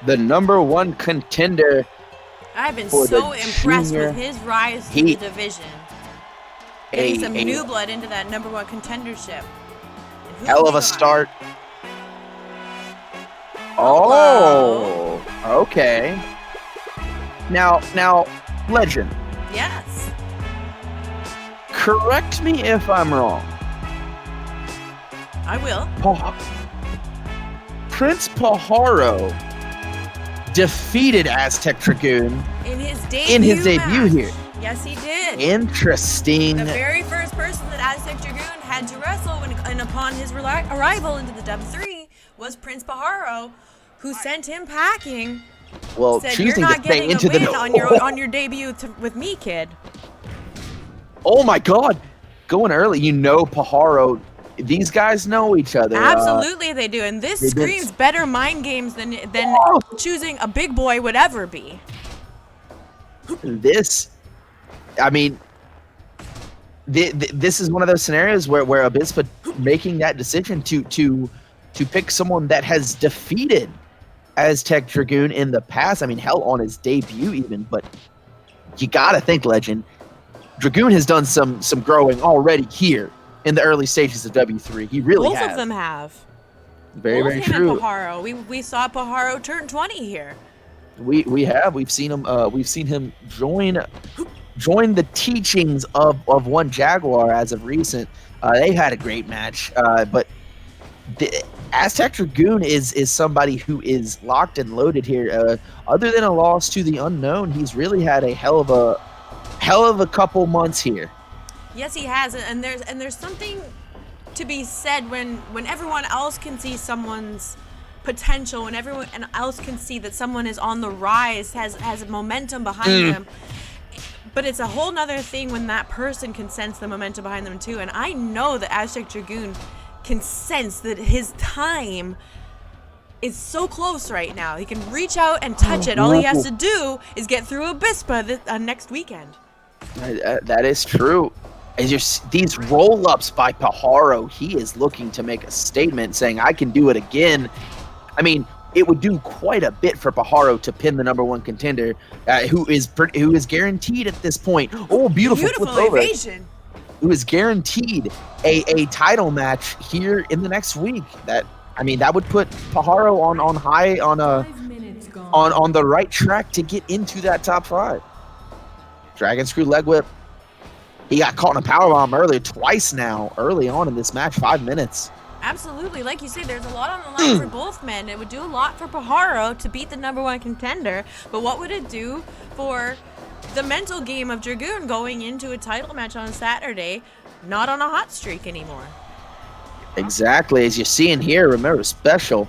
The #1 contender. I've been for so the impressed junior with his rise to the heat. division. Getting some new blood into that #1 contendership. And who Hell do of you a got? start. Hello. Oh, okay. Now, Legend, Yes. correct me if I'm wrong. I will. Prince Pajaro defeated Aztec Dragoon. In his debut match. here. Yes, he did. Interesting. The very first person that Aztec Dragoon had to wrestle and upon his arrival into the W3 was Prince Pajaro, who sent him packing. Well, Said, "You're choosing not to stay getting into a win the on your debut with me, kid." Oh my God, going early. Pajaro these guys know each other. Absolutely, they do, and this screams better mind games than choosing a big boy would ever be. This, I mean, this is one of those scenarios where Abispa making that decision to pick someone that has defeated Aztec Dragoon in the past. I mean, hell, on his debut even. But you gotta think, Legend, Dragoon has done some growing already here in the early stages of W3. He really has. Both of them have. Very, Both very him true. And Pajaro. We saw Pajaro turn 20 here. We've seen him join the teachings of one Jaguar as of recent. They've had a great match, but the Aztec Dragoon is somebody who is locked and loaded here. Other than a loss to the unknown, he's really had a hell of a couple months here. Yes, he has, and there's something to be said when everyone else can see someone's potential, when everyone else can see that someone is on the rise, has momentum behind them. But it's a whole nother thing when that person can sense the momentum behind them too. And I know that Aztec Dragoon can sense that his time is so close right now. He can reach out and touch it. All he has to do is get through Abispa next weekend. That is true. As these roll-ups by Pajaro, he is looking to make a statement saying, I can do it again. I mean, it would do quite a bit for Pajaro to pin the number one contender, who is guaranteed at this point. Oh, beautiful flip over. Evasion. Who is guaranteed a title match here in the next week. That would put Pajaro on high on the right track to get into that top 5. Dragon Screw Leg Whip. He got caught in a powerbomb earlier, twice now, early on in this match, 5 minutes. Absolutely. Like you say, there's a lot on the line for both men. It would do a lot for Pajaro to beat the number one contender, but what would it do for the mental game of Dragoon going into a title match on Saturday, not on a hot streak anymore? Exactly. As you're seeing here, remember, special.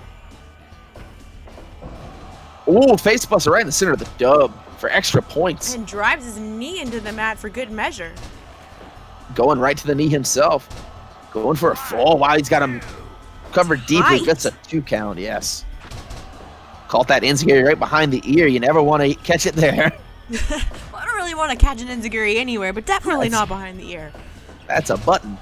Ooh, face buster right in the center of the dub for extra points. And drives his knee into the mat for good measure. Going right to the knee himself. Going for a fall. Wow, he's got him covered deeply. That's a 2 count, yes. Caught that enziguri right behind the ear. You never want to catch it there. Well, I don't really want to catch an enziguri anywhere, but definitely not behind the ear. That's a button.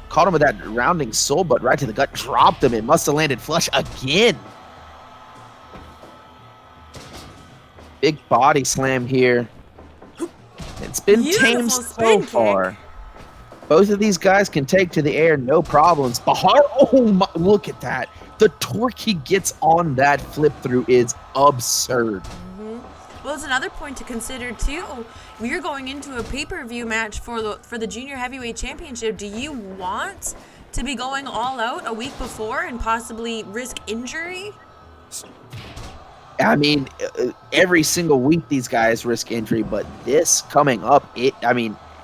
Caught him with that rounding soul butt right to the gut. Dropped him. It must have landed flush again. Big body slam here. It's been tamed so far. Both of these guys can take to the air, no problems. Pajaro, oh my, look at that. The torque he gets on that flip through is absurd. Well, it's another point to consider too. We're going into a pay-per-view match for the Junior Heavyweight Championship. Do you want to be going all out a week before and possibly risk injury? I mean, every single week these guys risk injury, but this coming up,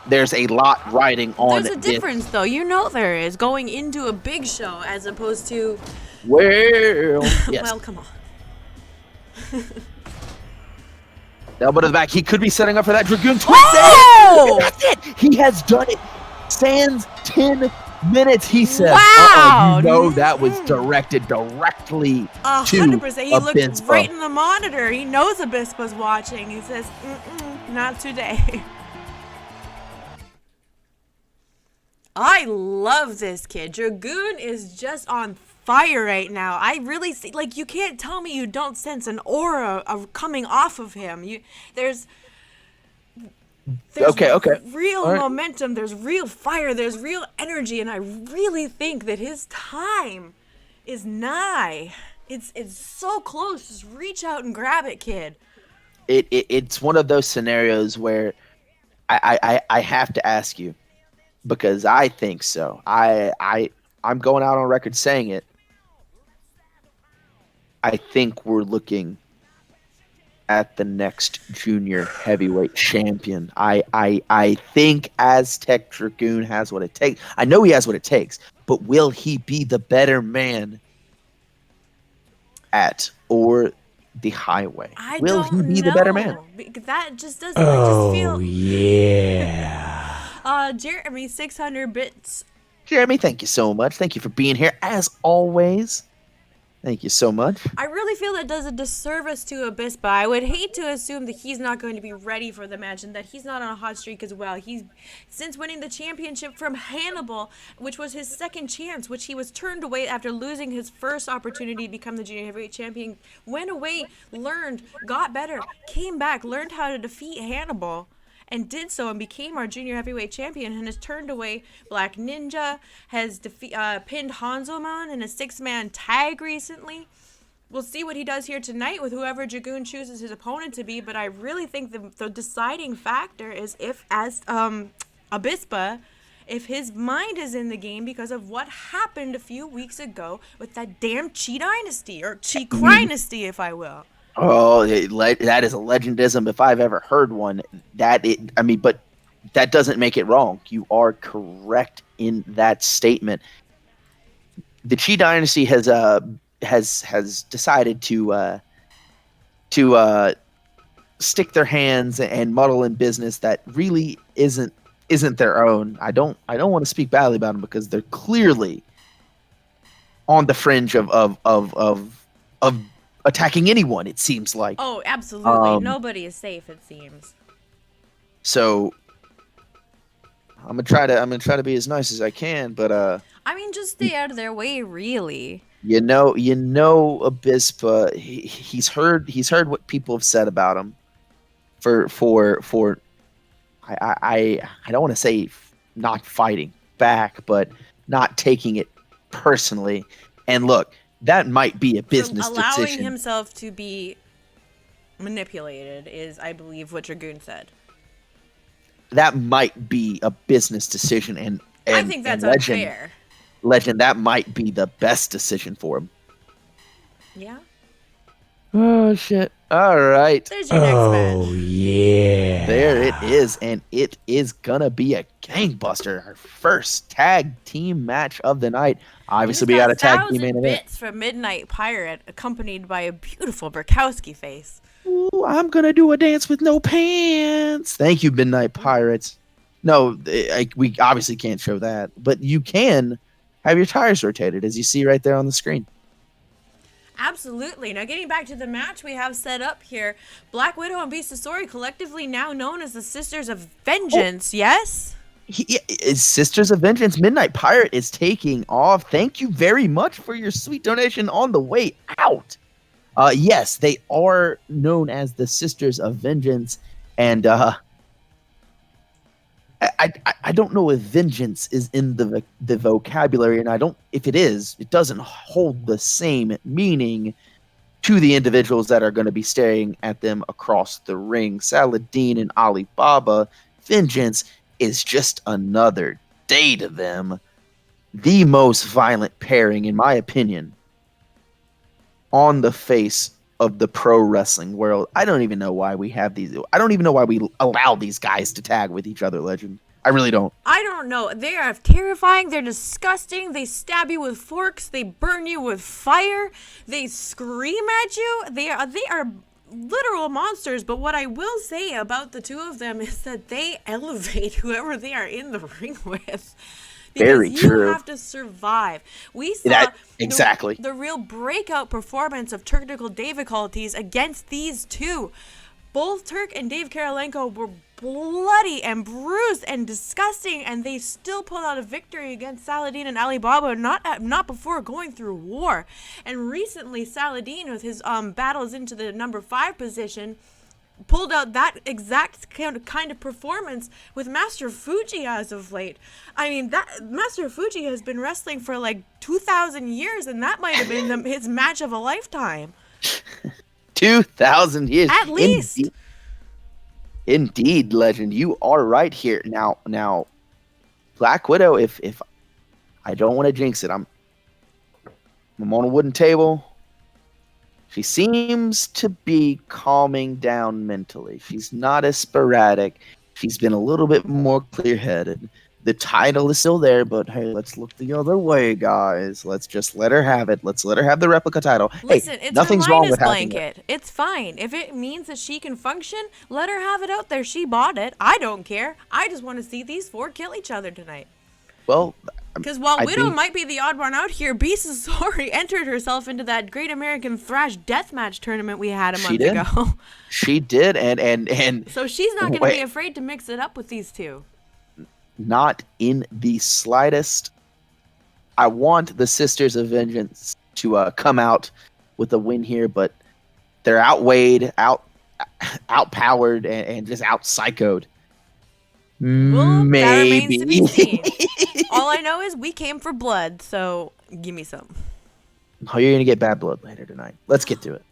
there's a lot riding on. There's a difference, though. You know there is, going into a big show as opposed to... Well, yes. Well, come on. Elbow to the back. He could be setting up for that Dragoon twist. Oh! That's it. He has done it. Sans 10 minutes, he said. Wow. You know that was directed directly to 100%. He looked Abispa. right in the monitor. He knows Abispa's watching. He says, not today. I love this kid. Dragoon is just on fire right now. I really see, you can't tell me you don't sense an aura of coming off of him. There's real momentum, there's real fire, there's real energy, and I really think that his time is nigh. It's so close. Just reach out and grab it, kid. It's one of those scenarios where I have to ask you, because I think so. I'm going out on record saying it. I think we're looking at the next junior heavyweight champion. I think Aztec Dragoon has what it takes. I know he has what it takes, but will he be the better man at or the highway? Will he be the better man? That just doesn't. I just feel. Yeah. Jeremy, 600 bits. Jeremy, thank you so much. Thank you for being here as always. Thank you so much. I really feel that does a disservice to Abispa. I would hate to assume that he's not going to be ready for the match and that he's not on a hot streak as well. He's since winning the championship from Hannibal, which was his second chance, which he was turned away after losing his first opportunity to become the junior heavyweight champion. Went away, learned, got better, came back, learned how to defeat Hannibal, and did so and became our junior heavyweight champion and has turned away Black Ninja, has pinned Hanzoman in a 6-man tag recently. We'll see what he does here tonight with whoever Dragoon chooses his opponent to be, but I really think the deciding factor is if, as Abispa, if his mind is in the game because of what happened a few weeks ago with that damn Chee Dynasty, or Chee Dynasty, if I will. Oh, that is a legendism if I've ever heard one. But that doesn't make it wrong. You are correct in that statement. The Chee Dynasty has decided to stick their hands and muddle in business that really isn't their own. I don't want to speak badly about them because they're clearly on the fringe of attacking anyone, it seems like. Oh, absolutely. Nobody is safe, it seems. So I'm gonna try to be as nice as I can, but I mean, just stay out of their way, really. You know, Abispa, he's heard what people have said about him I don't want to say not fighting back, but not taking it personally. And look, that might be a business allowing decision. Himself to be manipulated is, I believe, what Dragoon said. That might be a business decision, and I think that's unfair. Legend, that might be the best decision for him. Yeah. Oh shit! All right. There's your next match. Oh yeah. There it is, and it is gonna be a gangbuster. Our first tag team match of the night. Obviously, we got a tag team in it. Bits from Midnight Pirate, accompanied by a beautiful Burkowski face. Ooh, I'm gonna do a dance with no pants. Thank you, Midnight Pirates. No, we obviously can't show that, but you can have your tires rotated, as you see right there on the screen. Absolutely. Now, getting back to the match we have set up here, Black Widow and Beast of Story, collectively now known as the Sisters of Vengeance, yes? It's Sisters of Vengeance. Midnight Pirate is taking off. Thank you very much for your sweet donation on the way out. Yes, they are known as the Sisters of Vengeance, and I don't know if vengeance is in the vocabulary, and if it is, it doesn't hold the same meaning to the individuals that are going to be staring at them across the ring. Saladin Ali Baba, vengeance is just another day to them. The most violent pairing, in my opinion, on the face of the pro wrestling world. I don't even know why we have these. I don't even know why we allow these guys to tag with each other, Legend. I really don't. I don't know. They are terrifying. They're disgusting. They stab you with forks. They burn you with fire. They scream at you. They are literal monsters. But what I will say about the two of them is that they elevate whoever they are in the ring with. Very true. You have to survive. We saw that, exactly the real breakout performance of technical difficulties against these two. Both Turk and Dave Karolenko were bloody and bruised and disgusting, and they still pulled out a victory against Saladin and Ali Baba, not before going through war. And recently, Saladin, with his battles into the number 5 position, pulled out that exact kind of performance with Master Fuji as of late. I mean, that Master Fuji has been wrestling for like 2,000 years, and that might have been his match of a lifetime. 2,000 years. At least. Indeed, Legend. You are right here. Now, Black Widow, if I don't want to jinx it, I'm on a wooden table. She seems to be calming down mentally. She's not as sporadic. She's been a little bit more clear-headed. The title is still there, but hey, let's look the other way, guys. Let's just let her have it. Let's let her have the replica title. Listen, hey, it's nothing's her wrong minus with having blanket. it. It's fine. If it means that she can function, let her have it out there. She bought it. I don't care. I just want to see these four kill each other tonight. Well, because while Widow might be the odd one out here, Beast already entered herself into that Great American Thrash Deathmatch tournament we had a month ago. She did, and so she's not going to be afraid to mix it up with these two. Not in the slightest. I want the Sisters of Vengeance to come out with a win here, but they're outweighed, outpowered, and just out-psychoed. Well, maybe. That remains to be seen. All I know is we came for blood, so give me some. Oh, you're gonna get bad blood later tonight. Let's get to it.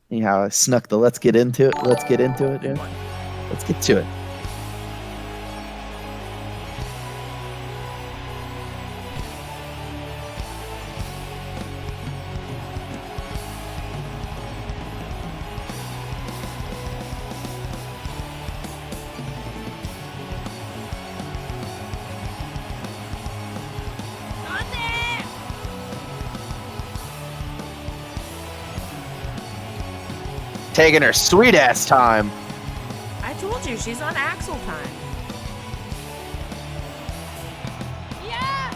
Anyhow, I snuck the let's get into it. Let's get into it, dude. Let's get to it. Taking her sweet ass time. I told you, she's on Axel time. Yeah.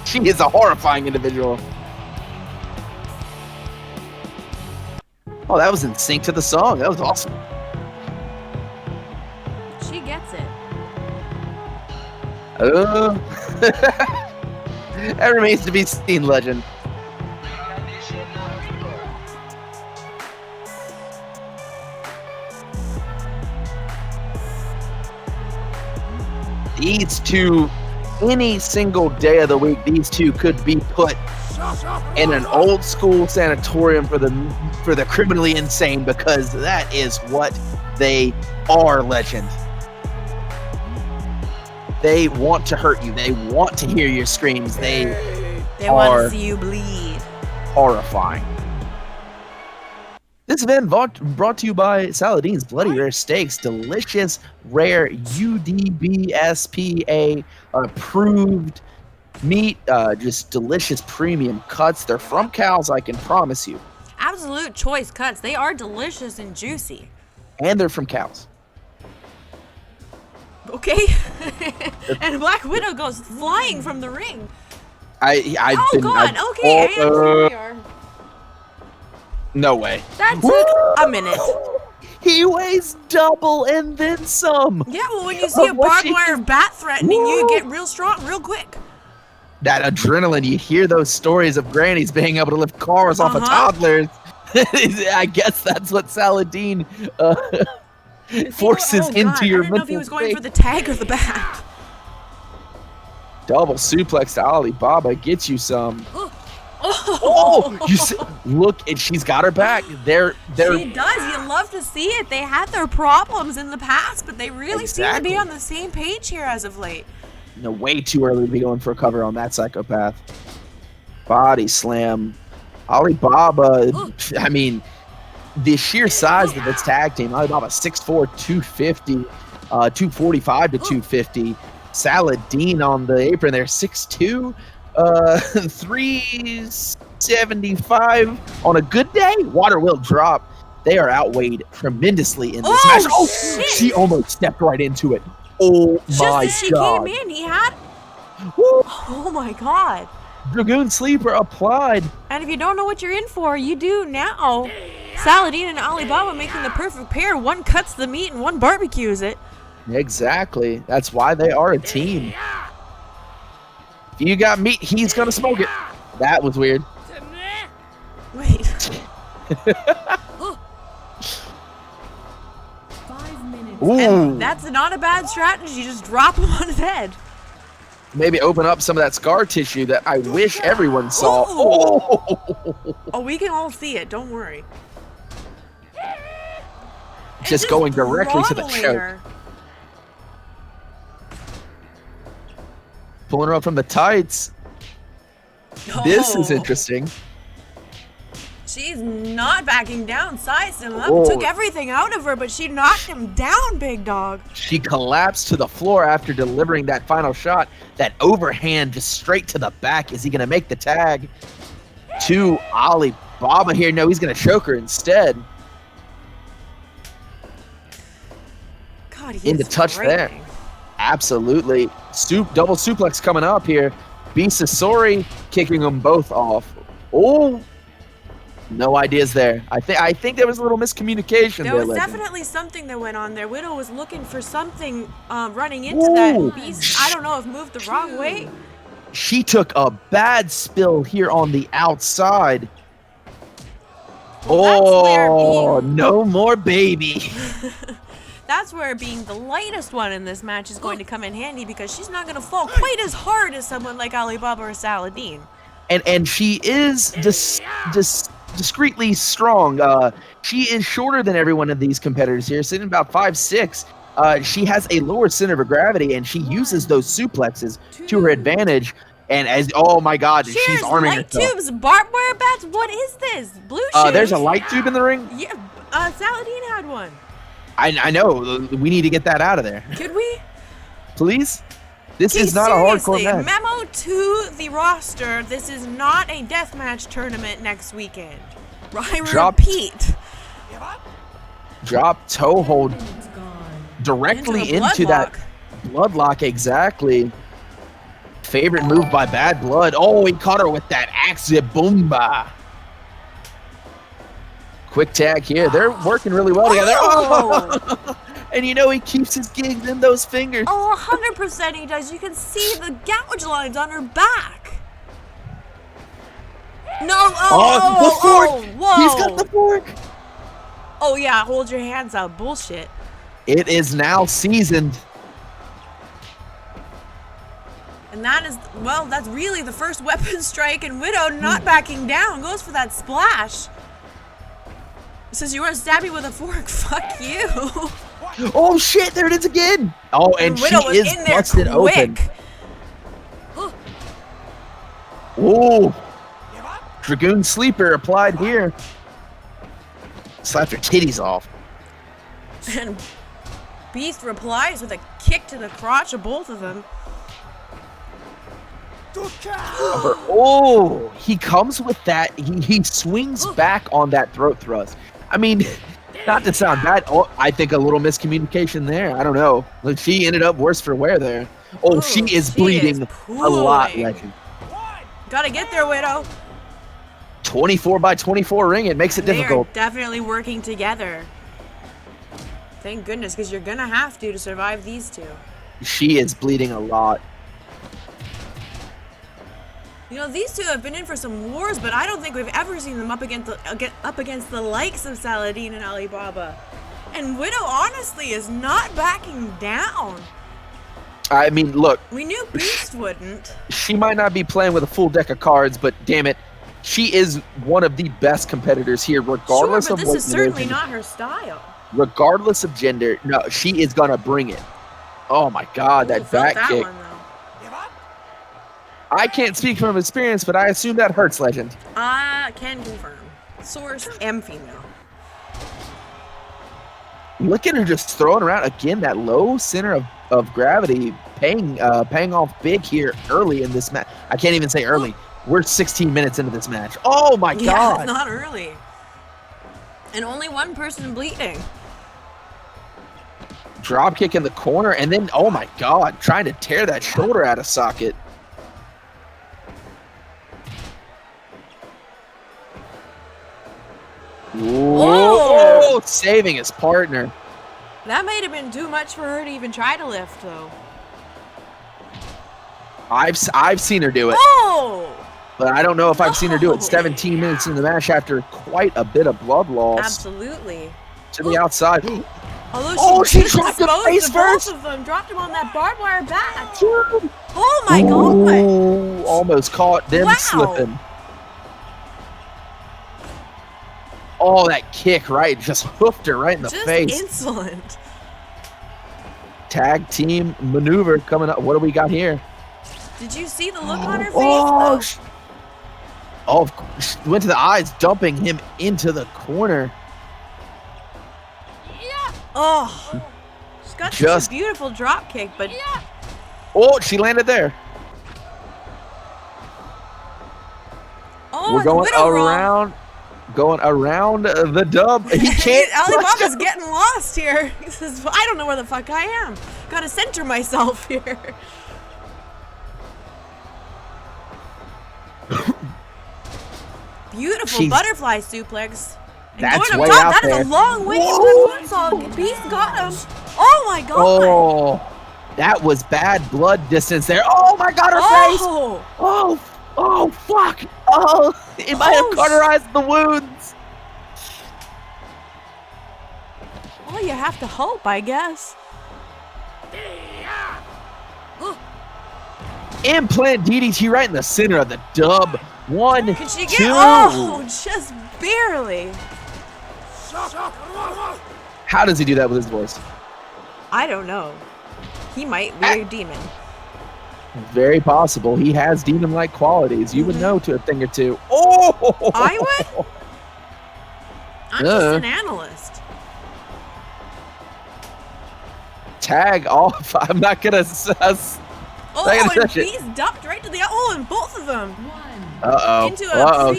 She is a horrifying individual. Oh, that was in sync to the song. That was awesome. She gets it. That remains to be seen, legend. These two, any single day of the week, these two could be put in an old school sanatorium for the criminally insane, because that is what they are, legend. They want to hurt you. They want to hear your screams. They want to see you bleed. Horrifying. This event brought to you by Saladin's Bloody Rare Steaks. Delicious, rare, UDBSPA approved meat. Just delicious premium cuts. They're from cows, I can promise you. Absolute choice cuts. They are delicious and juicy. And they're from cows. Okay. And Black Widow goes flying from the ring. Okay. Here we are. No way. That took a minute. He weighs double and then some. Yeah, well, when you see a barbed wire bat threatening you, get real strong real quick. That adrenaline, you hear those stories of grannies being able to lift cars off of toddlers. I guess that's what Saladin forces into your mental. I didn't know if he was going for the tag or the back. Double suplex to Ali Baba gets you some. Oh, you see, look, and she's got her back. They're She does. You love to see it. They had their problems in the past, but they really seem to be on the same page here as of late. No, way too early to be going for a cover on that psychopath. Body slam. Ali Baba, I mean, the sheer size of this tag team. Ali Baba 6'4", 250, 245 to 250. Saladin on the apron there, 6'2", 375 on a good day. Water will drop. They are outweighed tremendously in this match. Oh, shit. She almost stepped right into it. Oh my God. Just as she came in, he had... Woo. Oh my God. Dragoon Sleeper applied. And if you don't know what you're in for, you do now. Saladin and Ali Baba making the perfect pair. One cuts the meat and one barbecues it. Exactly. That's why they are a team. If you got meat, he's gonna smoke it. That was weird. Wait. 5 minutes. Ooh. And that's not a bad strategy. Just drop him on his head. Maybe open up some of that scar tissue that I wish everyone saw. Oh, we can all see it. Don't worry. just going directly to the throttling choke. her. Pulling her up from the tights. This is Oh. interesting. She's not backing down, sized him up, Oh. took everything out of her, but she knocked him down, big dog. She collapsed to the floor after delivering that final shot. That overhand just straight to the back. Is he going to make the tag to Ali Baba here? No, he's going to choke her instead. God, he In the is touch there. frightening. Absolutely. Double suplex coming up here. Bisasori kicking them both off. Oh, no ideas there. I think there was a little miscommunication There there. was Legend. definitely something that went on there. Widow was looking for something running into Ooh. that beast. I don't know if moved the wrong way. She took a bad spill here on the outside. Well, that's where Oh, being- no more baby. That's where being the lightest one in this match is going to come in handy because she's not going to fall quite as hard as someone like Ali Baba or Saladin. And she is discreetly strong. She is shorter than every one of these competitors here, sitting about 5'6". She has a lower center of gravity, and she uses those suplexes to her advantage. And as oh my God, Cheers, she's arming light herself. tubes, barbed wire bats. What is this? Blue shoes. There's a light tube in the ring. Yeah, Saladin had one. I know. We need to get that out of there, Could we? please. This is not a hardcore Seriously, match. memo to the roster. This is not a deathmatch tournament next weekend. I Drop- repeat. Drop toe hold It's gone. directly the into that bloodlock. bloodlock. Exactly. Favorite move by Bad Blood. Oh, he caught her with that axe boomba. Quick tag here. They're working really well together. Oh! And you know he keeps his gigs in those fingers. Oh, 100% he does. You can see the gouge lines on her back. No, the fork! whoa. He's got the fork. Oh, yeah, hold your hands out. Bullshit. It is now seasoned. And that is, well, that's really the first weapon strike, and Widow not backing down. Goes for that splash. Says you want to stab me with a fork. Fuck you. Oh shit! There it is again. Oh, and she Widow was is in there busted open. quick. Ooh. Dragoon sleeper applied here. Slapped her titties off. And Beast replies with a kick to the crotch of both of them. Oh, he comes with that. He swings back on that throat thrust. I mean, not to sound bad. Oh, I think a little miscommunication there. I don't know. Like she ended up worse for wear there. Oh, she is bleeding a lot, pooling. Legend. Gotta get there, Widow. 24 by 24 ring. It makes it They difficult. are definitely working together. Thank goodness, because you're gonna have to survive these two. She is bleeding a lot. You know, these two have been in for some wars, but I don't think we've ever seen them up against the likes of Saladin and Ali Baba. And Widow, honestly, is not backing down. I mean, look, We knew Beast wouldn't. she might not be playing with a full deck of cards, but damn it, she is one of the best competitors here, regardless Sure, but of this what is certainly division. not her style. Regardless of gender, no, she is gonna bring it. Oh my God, that Ooh, felt back that kick! one, though. I can't speak from experience, but I assume that hurts, Legend. Can confirm. Source M female. Look at her just throwing around again. That low center of gravity, paying off big here early in this match. I can't even say early. We're 16 minutes into this match. Oh my Yeah, God! it's not early. And only one person bleeding. Drop kick in the corner, and then oh my God, trying to tear that shoulder out of socket. Whoa! Saving his partner. That might have been too much for her to even try to lift, though. I've seen her do it, Oh! but I don't know if I've seen her do it 17 minutes in the match after quite a bit of blood loss Absolutely. to the outside. Although She just dropped him disposed face of first. both of them, dropped him on that barbed wire bat. Oh my God! Ooh, almost caught them Wow. slipping. Oh, that kick, right? Just hoofed her right in the face. Just insolent. Tag team maneuver coming up. What do we got here? Did you see the look on her face? Oh, of course. She went to the eyes, dumping him into the corner. Oh, she's got such a beautiful drop kick, but oh, she landed there. Oh, we're going around the dub. He can't. Ali Baba's getting lost here. He says, I don't know where the fuck I am. Gotta center myself here. Beautiful butterfly suplex. And that's going way up top, out that there. is a long way into the moonsault. Beast got him. Oh my god. Oh, that was bad blood distance there. Oh my god, her face. Oh, fuck. Oh, it might have cauterized the wounds. Well, you have to hope, I guess. Implant DDT right in the center of the dub. 1, Can she get 2. Oh, just barely. How does he do that with his voice? I don't know. He might be a demon. Very possible. He has demon-like qualities. You would know to a thing or two. Oh! I would? I'm just an analyst. Tag off. I'm not gonna sus. Oh, and he's dumped right to the and both of them. Into a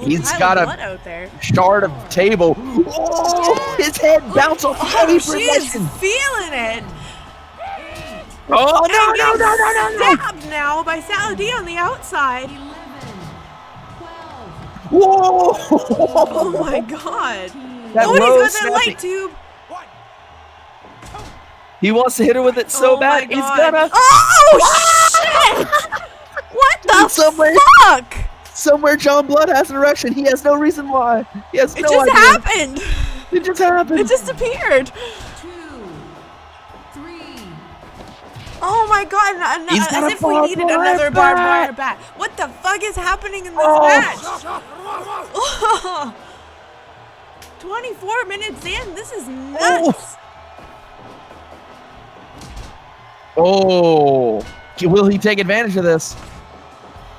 he's got blood out there. Shard of table. Oh, his head bounced off the heavy progression. She's feeling it. Oh, no. Stabbed now by Saladin on the outside. 11, 12. Whoa! Oh my god. He's got that light tube. He wants to hit her with it so bad. He's gonna. Oh, shit! What the fuck? Somewhere John Blood has an erection. He has no reason why. He has no idea. It just happened. It just happened. It just appeared. 2, 3. Oh my god, as if we needed another barbed wire bat. What the fuck is happening in this match? Oh. 24 minutes in, this is nuts. Oh, will he take advantage of this?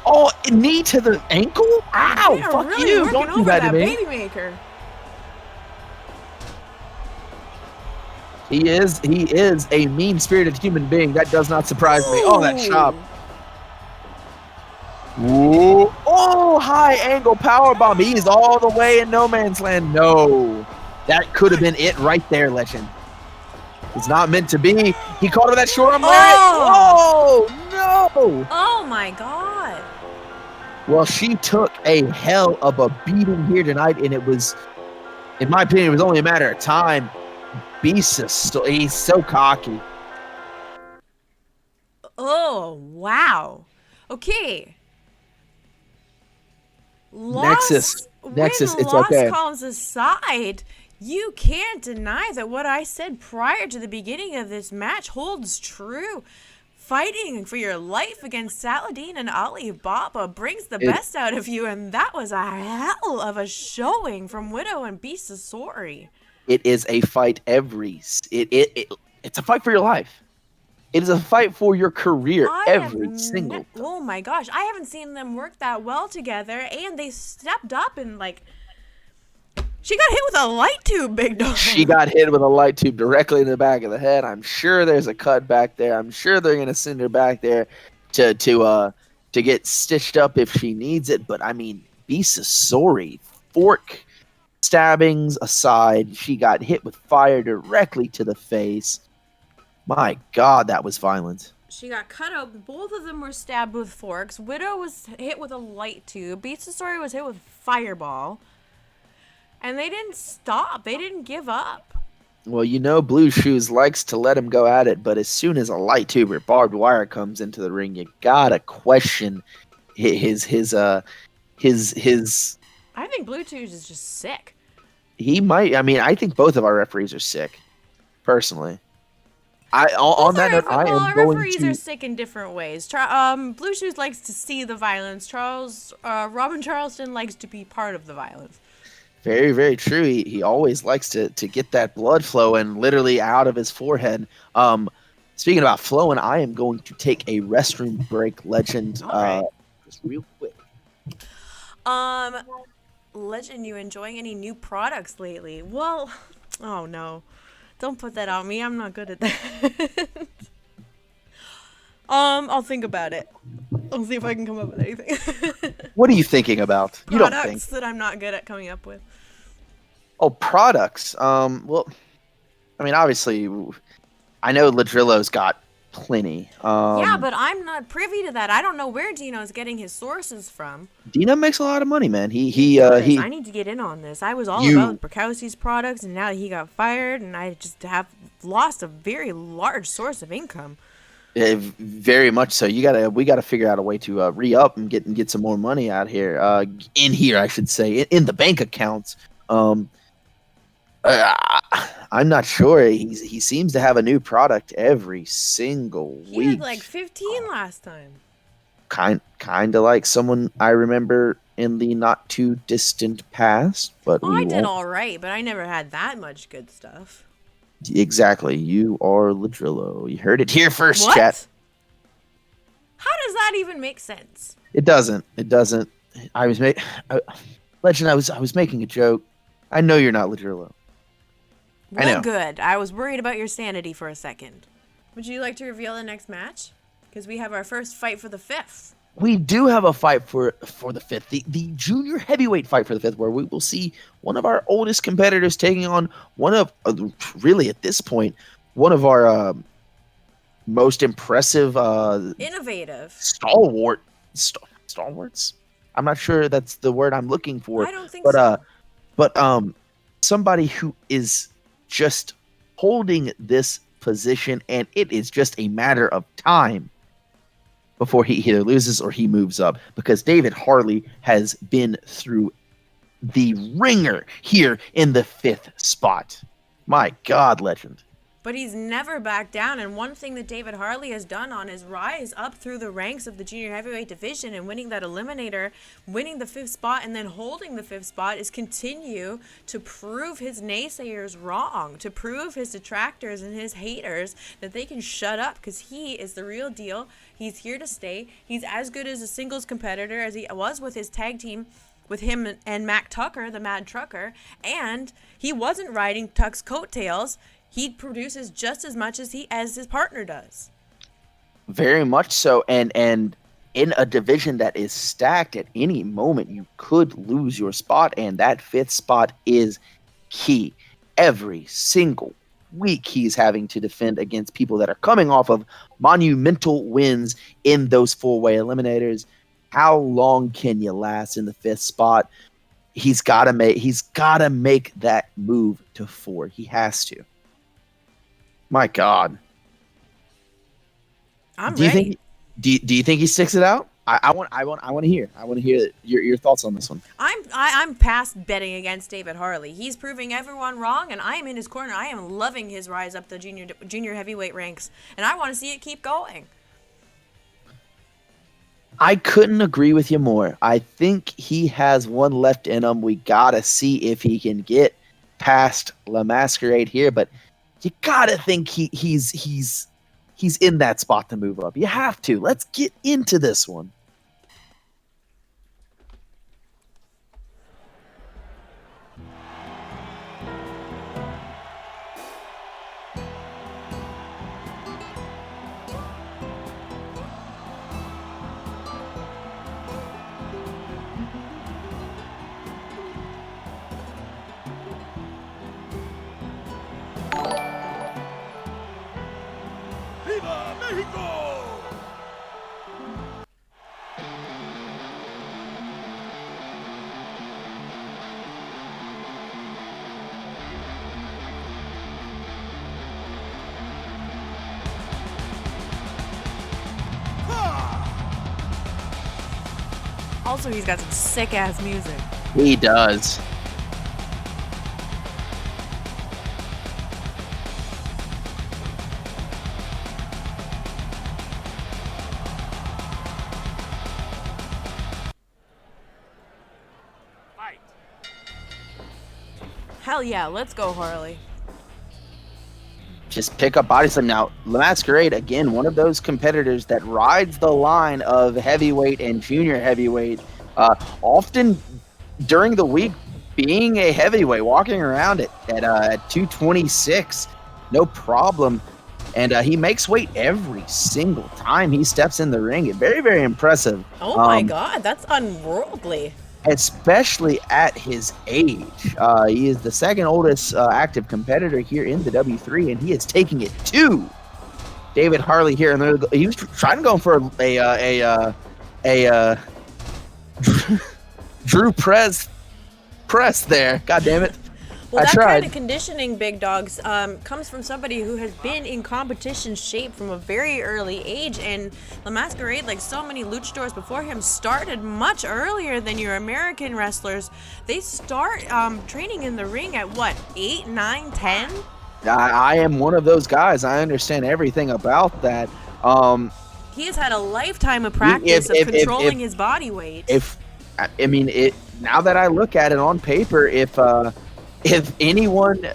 Oh, knee to the ankle? Ow, fuck really you, don't do that to me. Baby maker. He is a mean-spirited human being. That does not surprise me. Oh, that chop. Ooh. Oh, high angle power bomb. He's all the way in no man's land. No, that could have been it right there, legend. It's not meant to be. He caught her that short arm lariat. Oh no! Oh my god. Well, she took a hell of a beating here tonight, and it was, in my opinion, it was only a matter of time. Beast is he's so cocky. Oh wow. Okay. Nexus, it's Lost okay. Collins aside, you can't deny that what I said prior to the beginning of this match holds true. Fighting for your life against Saladin and Ali Baba brings the best out of you, and that was a hell of a showing from Widow and Beast Sorry. It is a fight it's a fight for your life. It is a fight for your career every single time. Oh my gosh, I haven't seen them work that well together, and they stepped up and she got hit with a light tube, big dog. She got hit with a light tube directly in the back of the head. I'm sure there's a cut back there. I'm sure they're gonna send her back there to get stitched up if she needs it. But I mean, Beast is sorry. Fork stabbings aside, she got hit with fire directly to the face. My God, that was violent. She got cut out. Both of them were stabbed with forks. Widow was hit with a light tube. Beast of Story was hit with fireball. And they didn't stop. They didn't give up. Well, you know, Blue Shoes likes to let him go at it, but as soon as a light tube or barbed wire comes into the ring, you gotta question his. I think Blue Shoes is just sick. He might. I mean, I think both of our referees are sick. Personally, on that note, I am going referees to. Are sick in different ways. Blue Shoes likes to see the violence. Robin Charleston likes to be part of the violence. Very, very true. He always likes to get that blood flowing literally out of his forehead. Speaking about flowing, I am going to take a restroom break, Legend. All right. Just real quick. Legend, you enjoying any new products lately? Well, oh no. Don't put that on me. I'm not good at that. I'll think about it. I'll see if I can come up with anything. What are you thinking about? You don't think. Products that I'm not good at coming up with. Oh, products. Well, I mean, obviously, I know Ladrillo's got plenty. Yeah, but I'm not privy to that. I don't know where Dino's getting his sources from. Dino makes a lot of money, man. I need to get in on this. I was all about Brukowski's products, and now he got fired, and I just have lost a very large source of income. Very much so. We gotta figure out a way to re-up and get some more money out here. In here, I should say, in the bank accounts. I'm not sure. He seems to have a new product every single week. He had like 15 last time. Kind of like someone I remember in the not too distant past. But I did all right, but I never had that much good stuff. Exactly. You are Ladrillo. You heard it here first, what? Chat. How does that even make sense? It doesn't. Legend, I was making a joke. I know you're not Ladrillo. Well, I know. Good. I was worried about your sanity for a second. Would you like to reveal the next match? Because we have our first fight for the 5th. We do have a fight for the 5th. The junior heavyweight fight for the 5th, where we will see one of our oldest competitors taking on one of, really at this point, one of our most impressive... innovative. Stalwarts? I'm not sure that's the word I'm looking for. I don't think so. But somebody who is just holding this position, and it is just a matter of time before he either loses or he moves up, because David Harley has been through the ringer here in the 5th spot. My God, Legend. But he's never backed down, and one thing that David Harley has done on his rise up through the ranks of the junior heavyweight division and winning that eliminator, winning the 5th spot, and then holding the 5th spot is continue to prove his naysayers wrong, to prove his detractors and his haters that they can shut up, because he is the real deal. He's here to stay. He's as good as a singles competitor as he was with his tag team with him and Mac Tucker, the Mad Trucker, and he wasn't riding Tuck's coattails. He produces just as much as his partner does. Very much so, and in a division that is stacked, at any moment you could lose your spot, and that 5th spot is key. Every single week he's having to defend against people that are coming off of monumental wins in those 4-way eliminators. How long can you last in the 5th spot? He's gotta make that move to 4. He has to. My God. I'm ready. Do you think he sticks it out? I want to hear. I want to hear your thoughts on this one. I'm past betting against David Harley. He's proving everyone wrong, and I am in his corner. I am loving his rise up the junior heavyweight ranks, and I want to see it keep going. I couldn't agree with you more. I think he has one left in him. We gotta see if he can get past La Masquerade here, but you gotta think he's in that spot to move up. You have to. Let's get into this one. Also, he's got some sick-ass music. He does. Hell yeah, let's go, Harley. Just pick up body slam. Now, La Masquerade, again, one of those competitors that rides the line of heavyweight and junior heavyweight, often during the week being a heavyweight, walking around at 226, no problem. And he makes weight every single time he steps in the ring. It's very, very impressive. Oh my God, that's unworldly. Especially at his age. He is the second oldest active competitor here in the W3, and he is taking it to David Harley here. And he was trying to go for a Drew press there. God damn it. Well, that tried. kind of conditioning, big dogs, comes from somebody who has been in competition shape from a very early age. And La Masquerade, like so many luchadors before him, started much earlier than your American wrestlers. They start training in the ring at what, 8, 9, 10? I am one of those guys. I understand everything about that. He has had a lifetime of practice of controlling his body weight. Now that I look at it on paper, if anyone,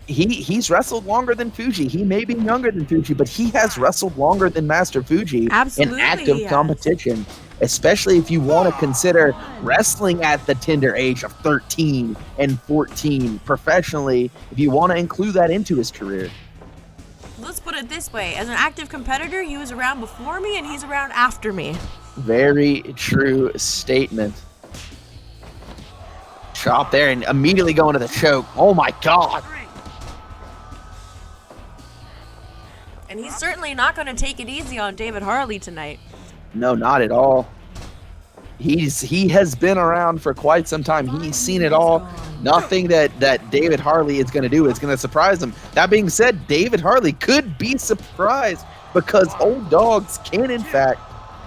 he's wrestled longer than Fuji. He may be younger than Fuji, but he has wrestled longer than Master Fuji in active competition, especially if you want to consider wrestling at the tender age of 13 and 14 professionally, if you want to include that into his career. Let's put it this way. As an active competitor, he was around before me and he's around after me. Very true statement. Chop there and immediately go into the choke. Oh my God. And he's certainly not going to take it easy on David Harley tonight. No, not at all. He has been around for quite some time. He's seen it all. Nothing that David Harley is going to do is going to surprise him. That being said, David Harley could be surprised because old dogs can, in fact,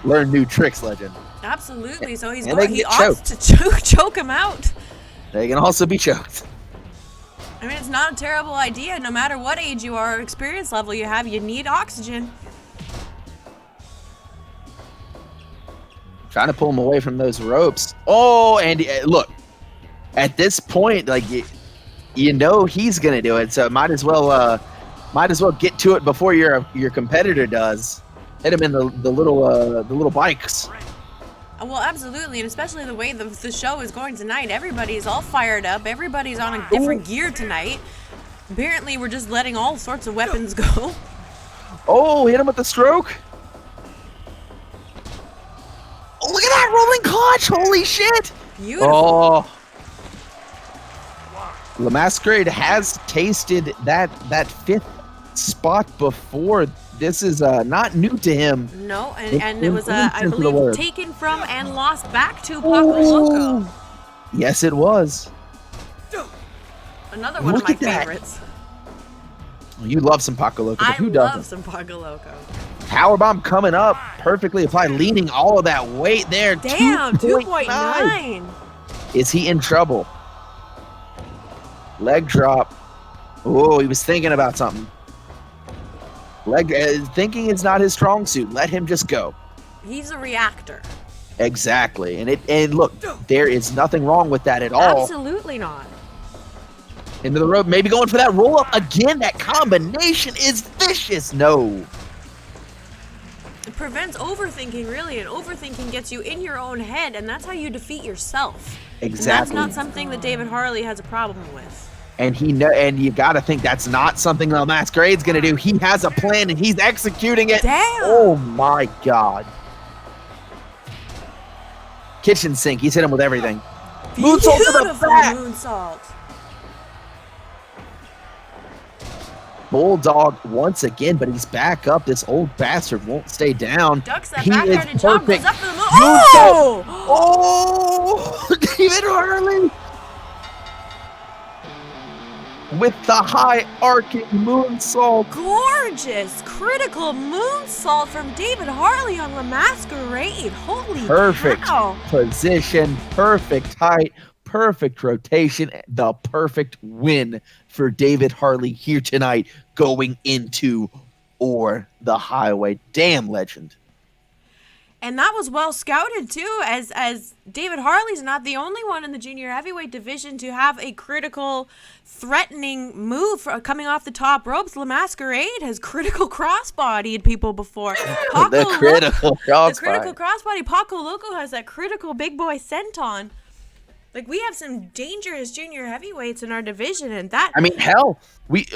learn new tricks, Legend. Absolutely. So he opts to choke him out. They can also be choked. I mean, it's not a terrible idea. No matter what age you are or experience level you have, you need oxygen. Trying to pull him away from those ropes. Oh, and look, at this point, like you know he's gonna do it, so might as well get to it before your competitor does. Hit him in the little bikes. Well, absolutely, and especially the way the show is going tonight. Everybody's all fired up. Everybody's on a different gear tonight. Apparently, we're just letting all sorts of weapons go. Oh, hit him with the stroke. Oh, look at that rolling clutch. Holy shit. Beautiful. Oh. La Masquerade has tasted that fifth spot before. This is not new to him. No, and it was, I believe, taken from and lost back to Paco Loco. Yes, it was. Another one of my favorites. You love some Paco Loco, but who doesn't? I love some Paco Loco. Powerbomb coming up, perfectly applied, leaning all of that weight there. Damn, 2.9. Is he in trouble? Leg drop. Oh, he was thinking about something. Thinking is not his strong suit. Let him just go. He's a reactor. Exactly. And look, there is nothing wrong with that at all. Absolutely not. Into the rope, maybe going for that roll up again. That combination is vicious. No. It prevents overthinking, really, and overthinking gets you in your own head, and that's how you defeat yourself. Exactly. And that's not something that David Harley has a problem with. And you got to think that's not something the Masquerade's going to do. He has a plan and he's executing it. Damn. Oh my God. Kitchen sink. He's hit him with everything. Moonsault to the back. Moonsault. Bulldog once again, but he's back up. This old bastard won't stay down. Ducks that he backhanded jump, goes up for the moonsault. Oh! David Harley with the high arcing moonsault. Gorgeous, critical moonsault from David Harley on La Masquerade. Holy perfect cow. Position, perfect height, perfect rotation, the perfect win for David Harley here tonight going into Or the Highway. Damn, Legend. And that was well scouted too, as David Harley's not the only one in the junior heavyweight division to have a critical, threatening move coming off the top ropes. La Masquerade has critical crossbodied people before. The critical crossbody. Paco Loco has that critical big boy senton. Like, we have some dangerous junior heavyweights in our division, and that... I mean, hell,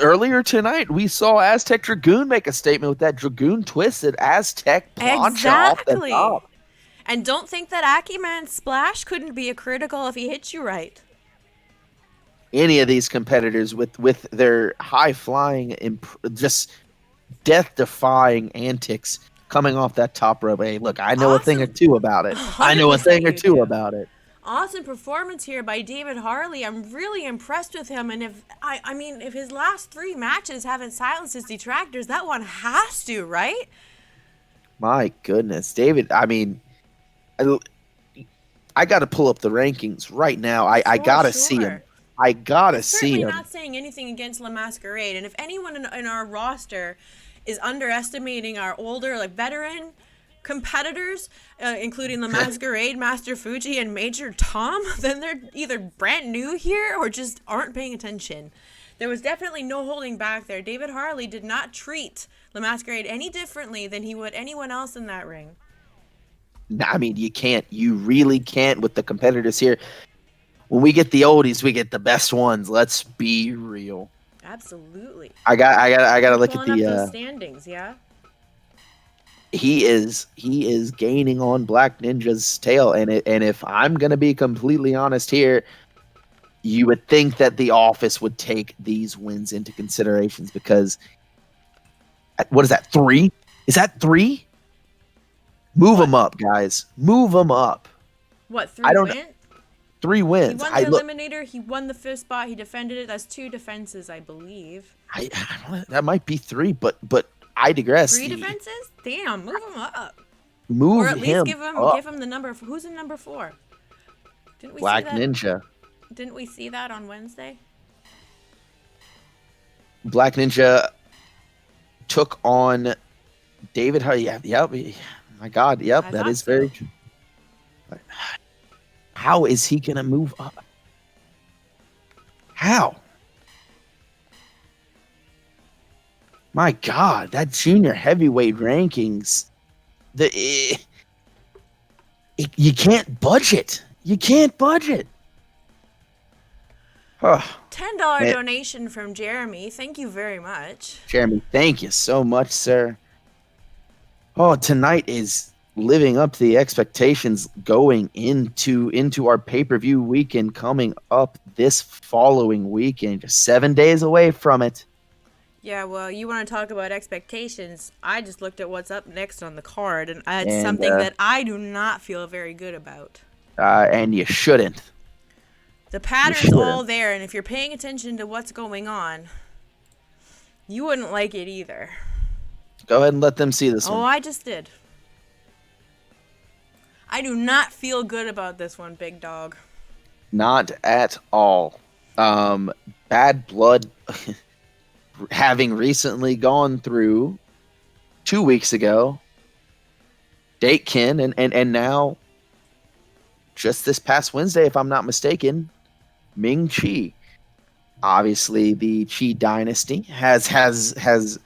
earlier tonight, we saw Aztec Dragoon make a statement with that Dragoon twisted Aztec plancha off the top. And don't think that AKI Man splash couldn't be a critical if he hits you right. Any of these competitors with their high-flying, just death-defying antics coming off that top rope. Hey, look, I know a thing or two about it. Awesome performance here by David Harley. I'm really impressed with him, and if his last 3 matches haven't silenced his detractors, that one has to, right? My goodness, David. I mean, I got to pull up the rankings right now. I gotta see him. I gotta see him. Certainly not saying anything against La Masquerade, and if anyone in our roster is underestimating our older, like, veteran competitors, including the Masquerade, Master Fuji, and Major Tom, then they're either brand new here or just aren't paying attention. There was definitely no holding back there. David Harley did not treat the Masquerade any differently than he would anyone else in that ring. I mean, you can't. You really can't with the competitors here. When we get the oldies, we get the best ones. Let's be real. Absolutely. I gotta look at the standings. Yeah. He is gaining on Black Ninja's tail, and if I'm gonna be completely honest here, you would think that the office would take these wins into considerations because what is that, 3? Is that 3? Move them up, guys. Move them up. What, 3 wins? 3 wins. He won the Eliminator. He won the 5th spot. He defended it. That's 2 defenses, I believe. That might be 3, but I digress. 3 defenses? Damn, move him up. Or at least give him the number. Who's in number 4? Didn't we Black see that? Ninja. Didn't we see that on Wednesday? Black Ninja took on David Harley. Yep. My God. Yep. That is very true. How is he gonna move up? How? My God, that junior heavyweight rankings, you can't budget. You can't budget. $10 donation from Jeremy. Thank you very much. Jeremy, thank you so much, sir. Oh, tonight is living up to the expectations going into our pay-per-view weekend coming up this following weekend. Just 7 days away from it. Yeah, well, you want to talk about expectations. I just looked at what's up next on the card, and it's something that I do not feel very good about. And you shouldn't. The pattern's all there, and if you're paying attention to what's going on, you wouldn't like it either. Go ahead and let them see this one. Oh, I just did. I do not feel good about this one, big dog. Not at all. Bad Blood, having recently gone through 2 weeks ago, Datekin, and now, just this past Wednesday, if I'm not mistaken, Ming Chi. Obviously, the Chee Dynasty has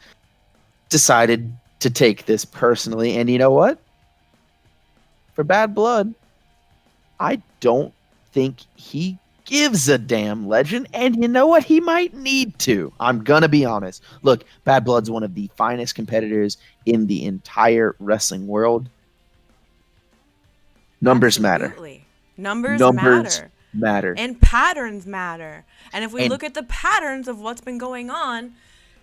decided to take this personally, and you know what? For Bad Blood, I don't think he gives a damn, Legend, and you know what? He might need to. I'm gonna be honest. Look, Bad Blood's one of the finest competitors in the entire wrestling world. Numbers Absolutely. matter. Numbers matter. And patterns matter. And if we look at the patterns of what's been going on,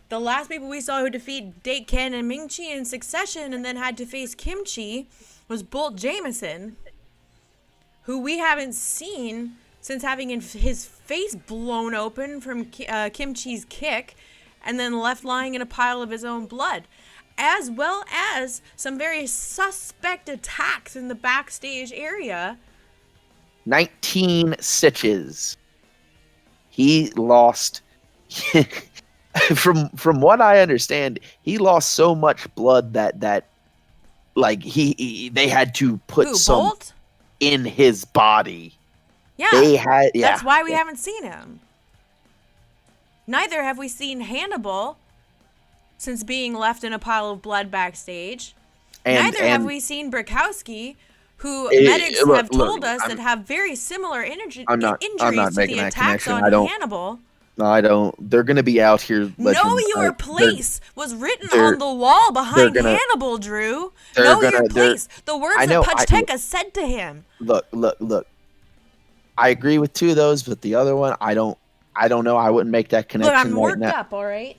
the last people we saw who defeat Datekin and Ming Chi in succession and then had to face Kimchi was Bolt Jameson, who we haven't seen since having his face blown open from Kimchi's kick and then left lying in a pile of his own blood, as well as some very suspect attacks in the backstage area. 19 stitches. He lost, from what I understand, he lost so much blood that like they had to put some Bolt? in his body. Yeah, that's why we haven't seen him. Neither have we seen Hannibal since being left in a pile of blood backstage. Neither have we seen Brikowski, who medics have told us that have very similar injuries to the attacks on Hannibal. No, I don't. They're going to be out here. Know your place was written on the wall behind Hannibal, Drew. Know your place. The words that Pacheka said to him. Look. I agree with 2 of those, but the other one, I don't know. I wouldn't make that connection. Look, I'm worked up, all right?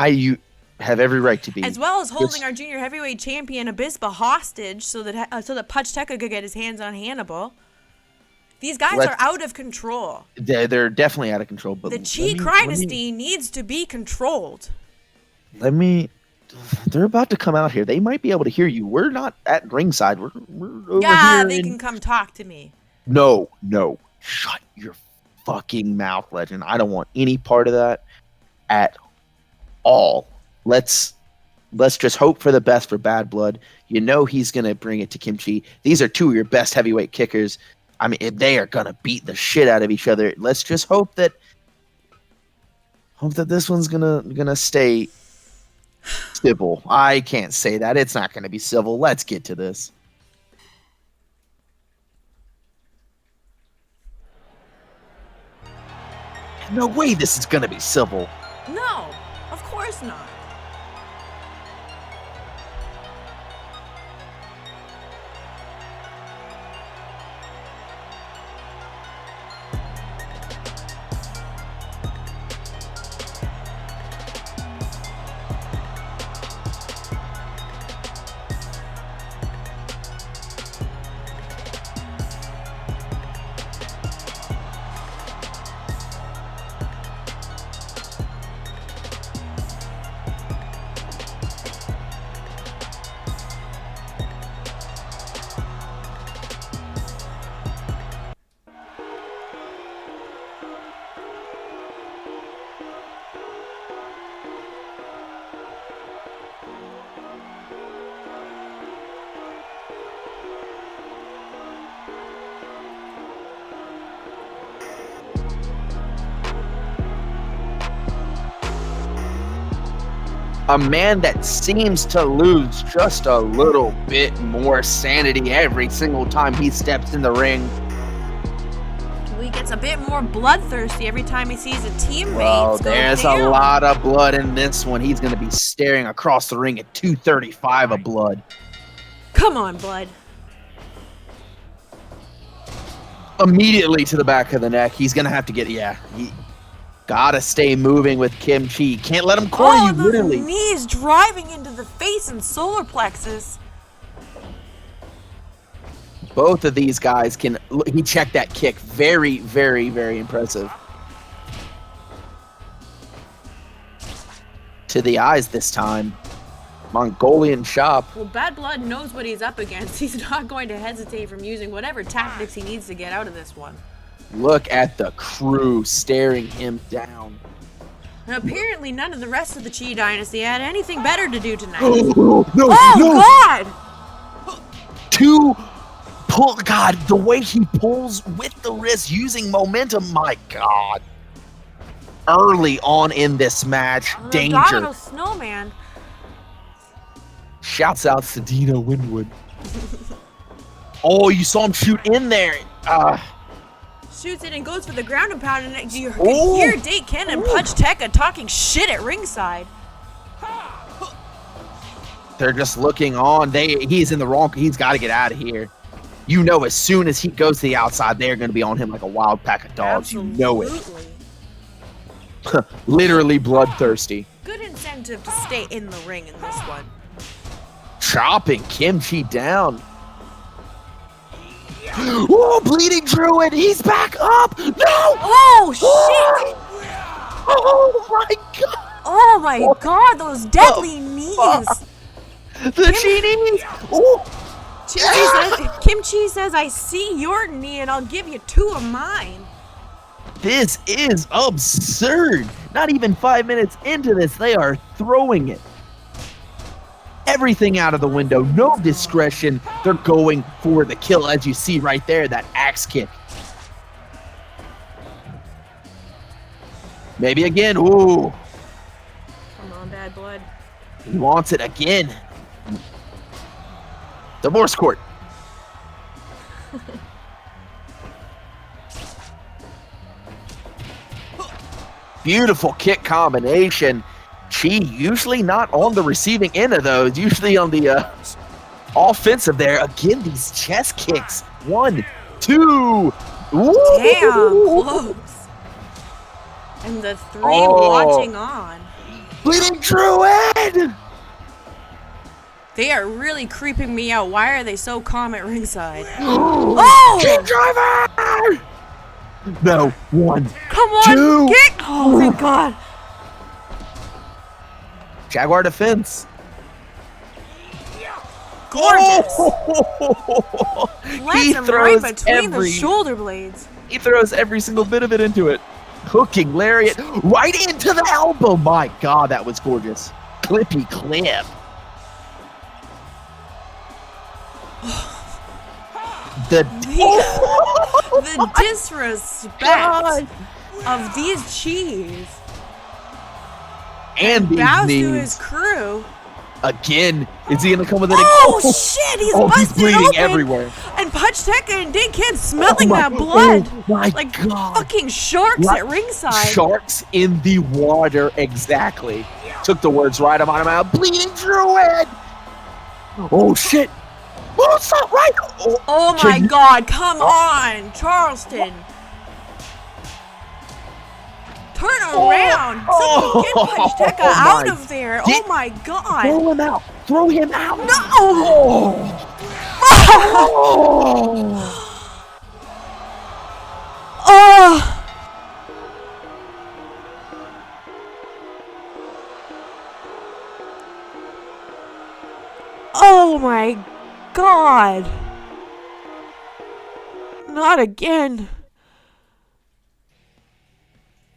You have every right to be. As well as holding our junior heavyweight champion Abispa hostage so that Pacheka could get his hands on Hannibal. These guys are out of control. They're definitely out of control. But the Chee Dynasty needs to be controlled. They're about to come out here. They might be able to hear you. We're not at ringside. We're over here. They can come talk to me. No. Shut your fucking mouth, legend. I don't want any part of that at all. Let's just hope for the best for Bad Blood. You know he's going to bring it to Kim Chee. These are 2 of your best heavyweight kickers. I mean, they are going to beat the shit out of each other. Let's just hope that this one's gonna stay civil. I can't say that. It's not going to be civil. Let's get to this. No way this is going to be civil. No, of course not. A man that seems to lose just a little bit more sanity every single time he steps in the ring. He gets a bit more bloodthirsty every time he sees a teammate. Well, there's a lot of blood in this one. He's going to be staring across the ring at 235 of blood. Come on, blood. Immediately to the back of the neck. He's going to have to get, he gotta stay moving with Kim Chee. Can't let him corner you, literally. Knees driving into the face and solar plexus. Both of these guys he checked that kick. Very, very, very impressive. To the eyes this time. Mongolian chop. Well, Bad Blood knows what he's up against. He's not going to hesitate from using whatever tactics he needs to get out of this one. Look at the crew staring him down. And apparently none of the rest of the Chee Dynasty had anything better to do tonight. God! God, the way he pulls with the wrist using momentum, my God. Early on in this match, danger. Domino Snowman. Shouts out to Dino Winwood. Oh, you saw him shoot in there. Shoots it and goes for the ground and pound, and you can hear Date Ken and Pacheka talking shit at ringside. They're just looking on. He's in the wrong. He's got to get out of here. You know, as soon as he goes to the outside, they're going to be on him like a wild pack of dogs. Absolutely. You know it. Literally bloodthirsty. Good incentive to stay in the ring in this one. Chopping Kim Chee down. Oh, bleeding Druid. He's back up. No. Oh, shit. Oh, my God. Oh, my God. Those deadly knees. The Chee knees. Oh. Kim Chee says, I see your knee and I'll give you 2 of mine. This is absurd. Not even 5 minutes into this, they are throwing it. everything out of the window. No discretion. They're going for the kill, as you see right there, that axe kick. Maybe again. Ooh. Come on, Bad Blood. He wants it again. Divorce court. Beautiful kick combination. Chee usually not on the receiving end of those, usually on the offensive there. Again, these chest kicks. 1, 2. Ooh. Damn, close. And the 3 watching on. Bleeding Druid! They are really creeping me out. Why are they so calm at ringside? Oh! King driver! No, 1. Come on, 2. kick! Oh, thank God. Jaguar defense. Gorgeous. Oh! Lands him right between the shoulder blades. He throws every single bit of it into it. Hooking lariat right into the elbow. My God, that was gorgeous. Clippy clip. The disrespect of these Chees. And these bows knees. to his crew. Again, is he gonna come with it? Oh shit! He's busted he's bleeding open. everywhere. And Punch Tekka and Dig Kid smelling that blood. Oh my like God. fucking sharks at ringside. Sharks in the water, exactly. Took the words right out of my mouth. Bleeding Druid. Oh shit! Oh, stop right! Oh my God! Come on, Charleston. Turn around! Somebody get Punch Tekka out of there! Oh my God! Throw him out! Throw him out! No! Oh! Oh my God! Not again!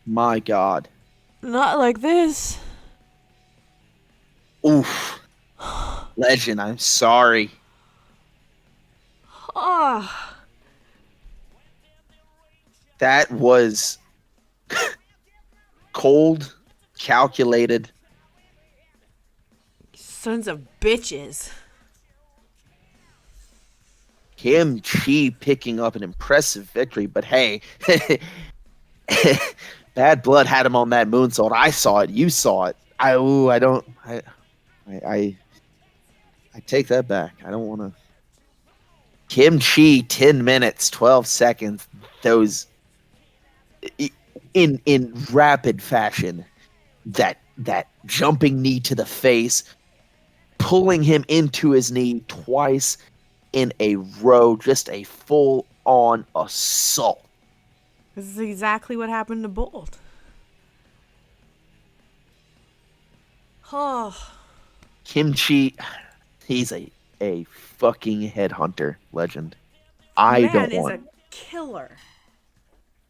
My God. Not like this. Oof. Legend, I'm sorry. Ah. That was cold, calculated. Sons of bitches. Him, Chee picking up an impressive victory, but hey, Bad Blood had him on that moonsault. I saw it. You saw it. I take that back. I don't want to. Kim Chee, 10 minutes, 12 seconds. Those in rapid fashion. That jumping knee to the face, pulling him into his knee twice in a row. Just a full-on assault. This is exactly what happened to Bolt. Oh. Kim Chee, he's a fucking headhunter legend. I don't want. Man is a killer.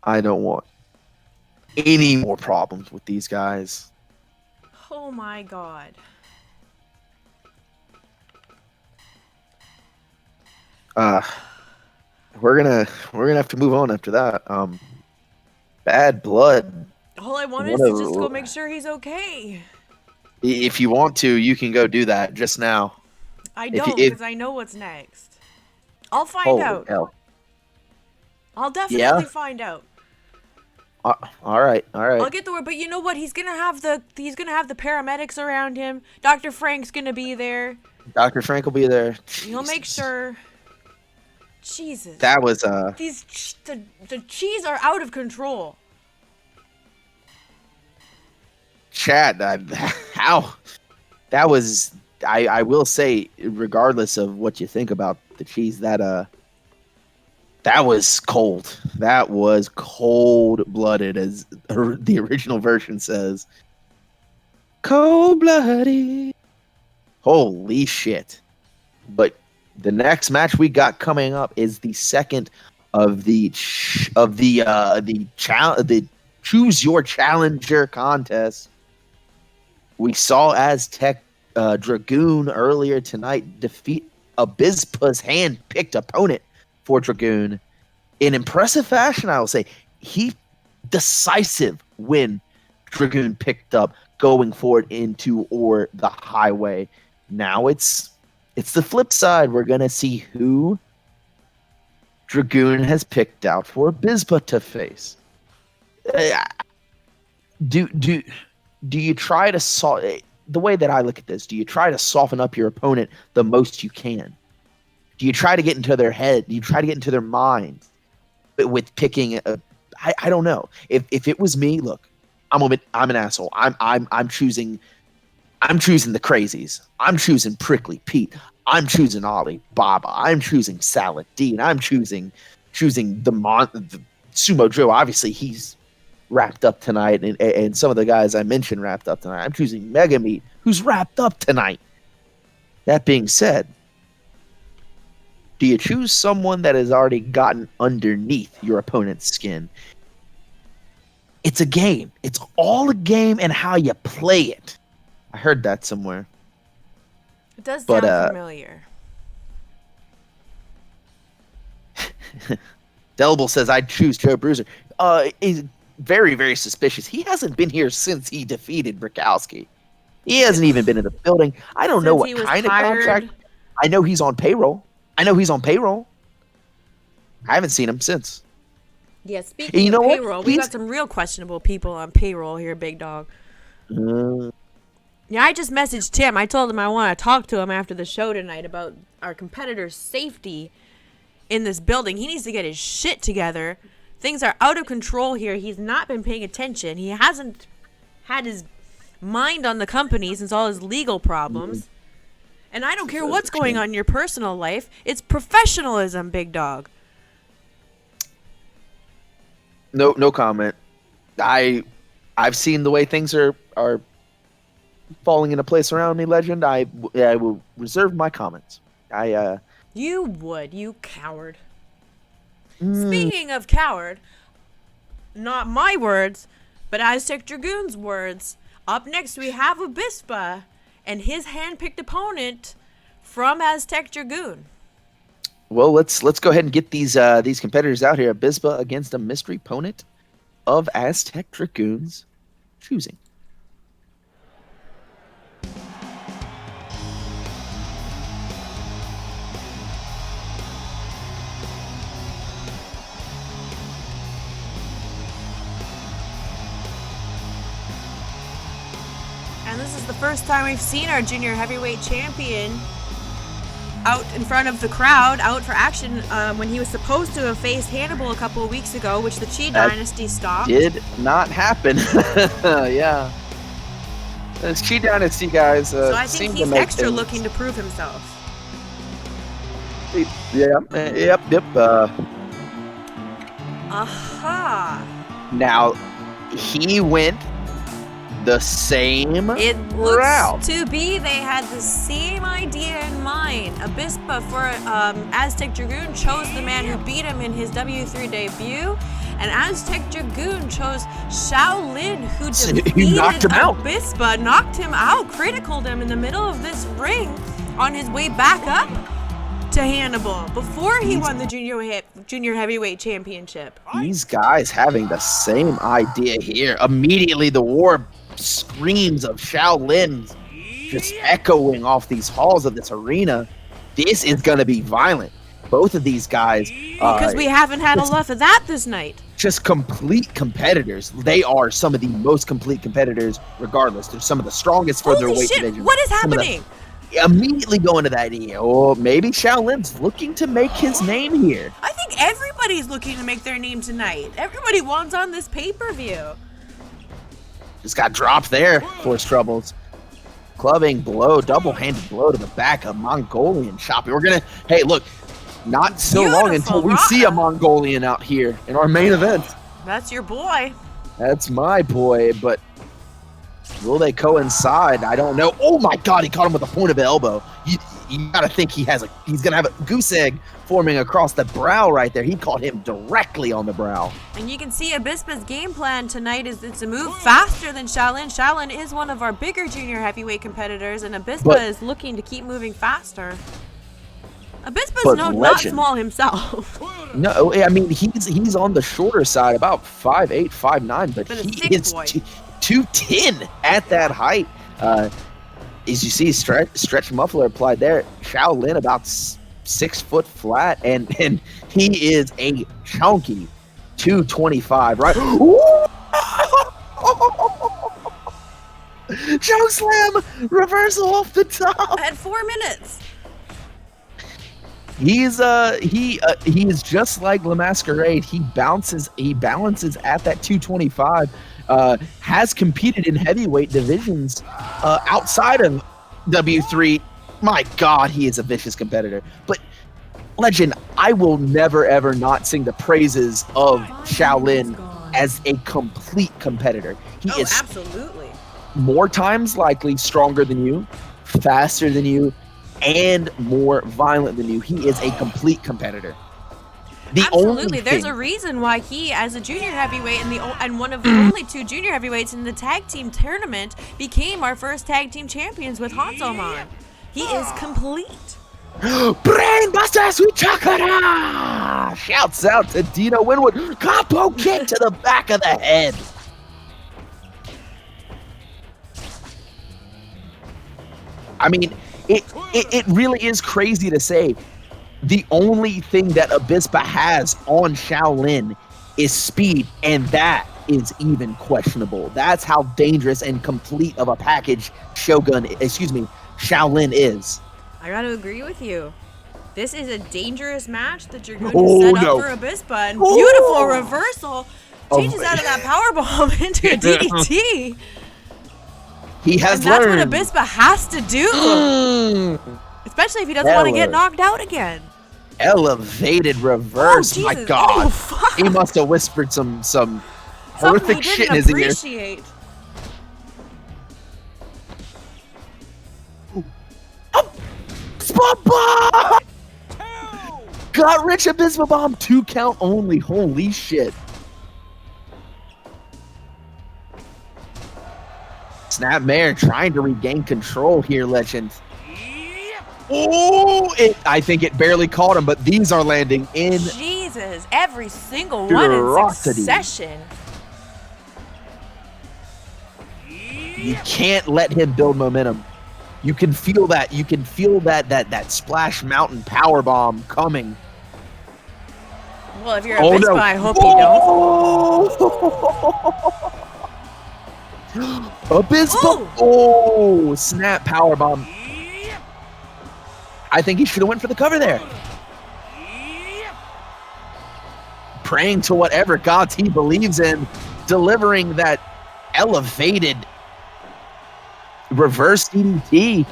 I don't want any more problems with these guys. Oh my God. We're gonna have to move on after that. Bad Blood. All I want is to just go make sure he's okay. If you want to, you can go do that just now. I don't, because I know what's next. I'll find out. Hell. I'll definitely find out. All right. I'll get the word, but you know what? He's gonna have the paramedics around him. Dr. Frank's gonna be there. Dr. Frank will be there. He'll make sure. Jesus. That was the Chees are out of control. Chat. How? That was. I will say, regardless of what you think about the Chees, that was cold. That was cold-blooded, as the original version says. Cold-blooded. Holy shit! But the next match we got coming up is the second of the Choose Your Challenger contest. We saw Aztec Dragoon earlier tonight defeat Abispa's hand-picked opponent for Dragoon in impressive fashion, I will say. He decisive win Dragoon picked up going forward into the highway. Now it's the flip side. We're gonna see who Dragoon has picked out for Abispa to face. Do you try to the way that I look at this? Do you try to soften up your opponent the most you can? Do you try to get into their head? Do you try to get into their mind with picking I don't know. If it was me, look, I'm an asshole. I'm choosing the crazies. I'm choosing Prickly Pete. I'm choosing Ali Baba. I'm choosing Saladin. I'm choosing the Sumo Joe. Obviously, he's wrapped up tonight, and some of the guys I mentioned wrapped up tonight. I'm choosing Mega Meat, who's wrapped up tonight. That being said, do you choose someone that has already gotten underneath your opponent's skin? It's a game. It's all a game and how you play it. I heard that somewhere. It does sound familiar. Delable says, I'd choose Joe Bruiser. He's very, very suspicious. He hasn't been here since he defeated Brikowski. He hasn't even been in the building. I don't know what kind of contract. I know he's on payroll. I haven't seen him since. Yeah, speaking of payroll, we got some real questionable people on payroll here, Big Dog. Yeah, I just messaged Tim. I told him I want to talk to him after the show tonight about our competitor's safety in this building. He needs to get his shit together. Things are out of control here. He's not been paying attention. He hasn't had his mind on the company since all his legal problems. And I don't care what's going on in your personal life. It's professionalism, Big Dog. No comment. I've seen the way things are falling into place around me, Legend. I will reserve my comments. You would, you coward. Speaking of coward, not my words, but Aztec Dragoon's words. Up next, we have Abispa and his hand-picked opponent from Aztec Dragoon. Well, let's go ahead and get these competitors out here. Abispa against a mystery opponent of Aztec Dragoon's choosing. And this is the first time we've seen our junior heavyweight champion out in front of the crowd, out for action, when he was supposed to have faced Hannibal a couple of weeks ago, which the Chee Dynasty stopped. Did not happen. Yeah. It's Chee Dynasty, guys. So I think he's extra looking to prove himself. Yep. Aha. Now, he went the same It route. looks to be they had the same idea in mind. Abispa for Aztec Dragoon chose the man who beat him in his W3 debut, and Aztec Dragoon chose Shaolin, who defeated Abispa, knocked him out, criticaled him in the middle of this ring on his way back up to Hannibal before he won the junior heavyweight championship. These guys having the same idea here. Immediately the war screams of Shaolin just echoing off these halls of this arena. This is going to be violent. Both of these guys, because we haven't had enough of that this night. Just complete competitors. They are some of the most complete competitors regardless. They're some of the strongest for their weight division. What is happening? Immediately going to that idea. Or maybe Shaolin's looking to make his name here. I think everybody's looking to make their name tonight. Everybody wants on this pay-per-view. Just got dropped there. Force troubles. Clubbing blow, double-handed blow to the back of Mongolian chopping. We're gonna, hey, look, not so long until we see a Mongolian out here in our main event. That's your boy. That's my boy, but will they coincide? I don't know. Oh my God, he caught him with a point of the elbow. you gotta think he's gonna have a goose egg forming across the brow right there. He caught him directly on the brow. And you can see Abispa's game plan tonight is to move faster than Shaolin. Shaolin is one of our bigger junior heavyweight competitors, and Abispa is looking to keep moving faster. Abispa's not small himself. No, I mean he's on the shorter side, about 5'8", 5'9", but he is 210 at that height. As you see, stretch muffler applied there. Shaolin about 6 foot flat, and he is a chunky 225, right? Choke slam, reversal off the top. At 4 minutes. He is just like La Masquerade. He balances at that 225. Has competed in heavyweight divisions outside of W3. My God, he is a vicious competitor. But Legend, I will never ever not sing the praises of Shaolin as a complete competitor. He is absolutely more times likely stronger than you, faster than you, and more violent than you. He is a complete competitor. Absolutely. There's a reason why he, as a junior heavyweight and one of the only 2 junior heavyweights in the tag team tournament, became our first tag team champions with Hanzo Man. He is complete. Brainbuster, sweet chakra! Shouts out to Dino Winwood. Capo kick to the back of the head. I mean, it really is crazy to say. The only thing that Abispa has on Shaolin is speed, and is even questionable. That's how dangerous and complete of a package Shaolin is. I gotta agree with you. This is a dangerous match that you're going to set up for Abispa. And beautiful reversal. Changes out of that powerbomb into a DDT. He has learned. That's what Abispa has to do. Especially if he doesn't want to get knocked out again. Elevated reverse. Oh, my God. He must have whispered some horrific shit in his ear. Abispa! Got rich Abispa bomb. 2 count only. Holy shit. Snapmare trying to regain control here, Legend. Oh, I think it barely caught him, but these are landing in. Jesus, every single one in succession. You can't let him build momentum. You can feel that. You can feel that Splash Mountain power bomb coming. Well, if you're Abispa, I hope you don't. Abispa! Snap power bomb. I think he should have went for the cover there. Praying to whatever gods he believes in, delivering that elevated reverse DDT.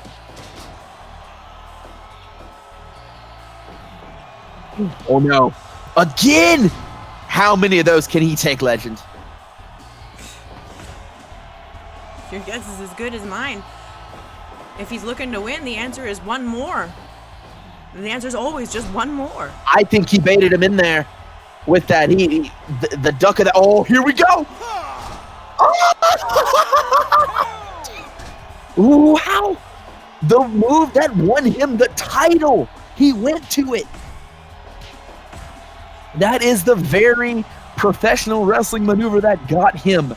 Oh no. Again! How many of those can he take, Legend? Your guess is as good as mine. If he's looking to win, the answer is 1 more. And the answer is always just 1 more. I think he baited him in there with that. The duck of the. Oh, here we go. Wow. The move that won him the title. He went to it. That is the very professional wrestling maneuver that got him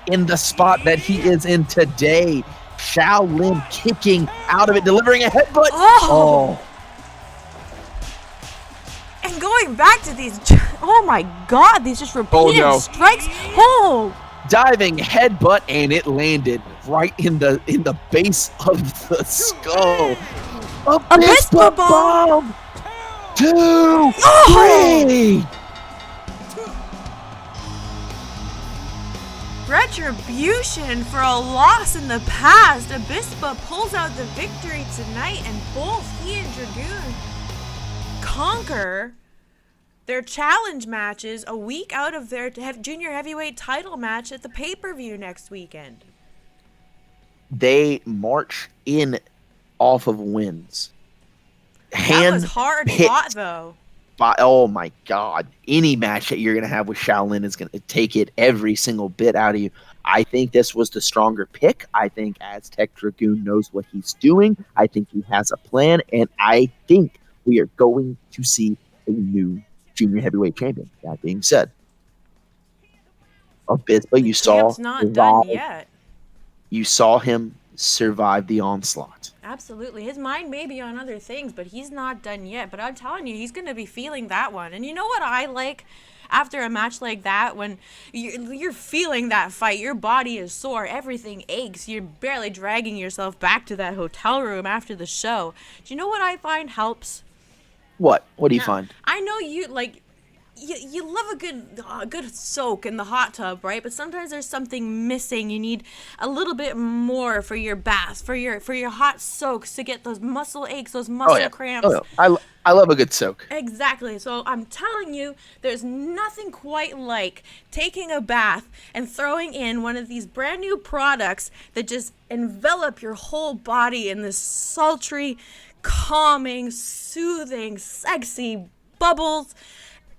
in the spot that he is in today. Shaolin kicking out of it, delivering a headbutt. Oh. And going back to these, oh my God, these just repeated strikes. Oh. Diving headbutt, and it landed right in the base of the skull. Abispa bomb. 2, 3. Retribution for a loss in the past. Abispa pulls out the victory tonight, and both he and Dragoon conquer their challenge matches a week out of their junior heavyweight title match at the pay-per-view next weekend. They march in off of wins. That was hard fought, though. Oh my God. Any match that you're going to have with Shaolin is going to take it every single bit out of you. I think this was the stronger pick. I think Aztec Dragoon knows what he's doing. I think he has a plan. And I think we are going to see a new junior heavyweight champion. That being said, Abispa, you saw not done yet. You saw him survive the onslaught. Absolutely. His mind may be on other things, but he's not done yet. But I'm telling you, he's going to be feeling that one. And you know what I like after a match like that? When you're feeling that fight, your body is sore, everything aches, you're barely dragging yourself back to that hotel room after the show. Do you know what I find helps? What? What do you find? I know you, like... You love a good soak in the hot tub, right? But sometimes there's something missing. You need a little bit more for your bath, for your hot soaks to get those muscle aches, those muscle cramps. Oh, yeah. I love a good soak. Exactly. So I'm telling you, there's nothing quite like taking a bath and throwing in one of these brand new products that just envelop your whole body in this sultry, calming, soothing, sexy bubbles.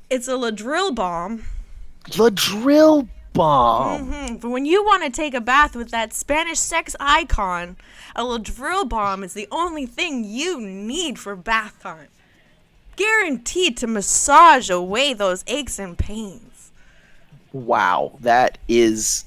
It's a Ladrill Balm. Ladrill Balm. Mm-hmm. But when you want to take a bath with that Spanish sex icon, a Ladrill Balm is the only thing you need for bath time. Guaranteed to massage away those aches and pains. Wow, that is...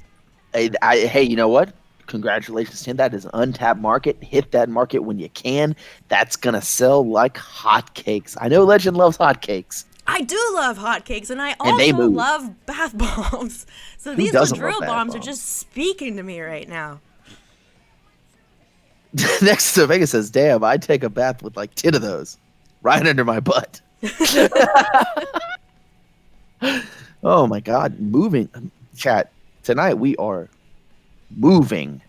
hey, you know what? Congratulations, Tim. That is an untapped market. Hit that market when you can. That's going to sell like hotcakes. I know Legend loves hotcakes. I do love hotcakes, and I also love bath bombs. So these Ladrill bombs are just speaking to me right now. Next to Vega says, damn, I'd take a bath with like 10 of those right under my butt. Oh my God. Moving. Chat, tonight we are moving.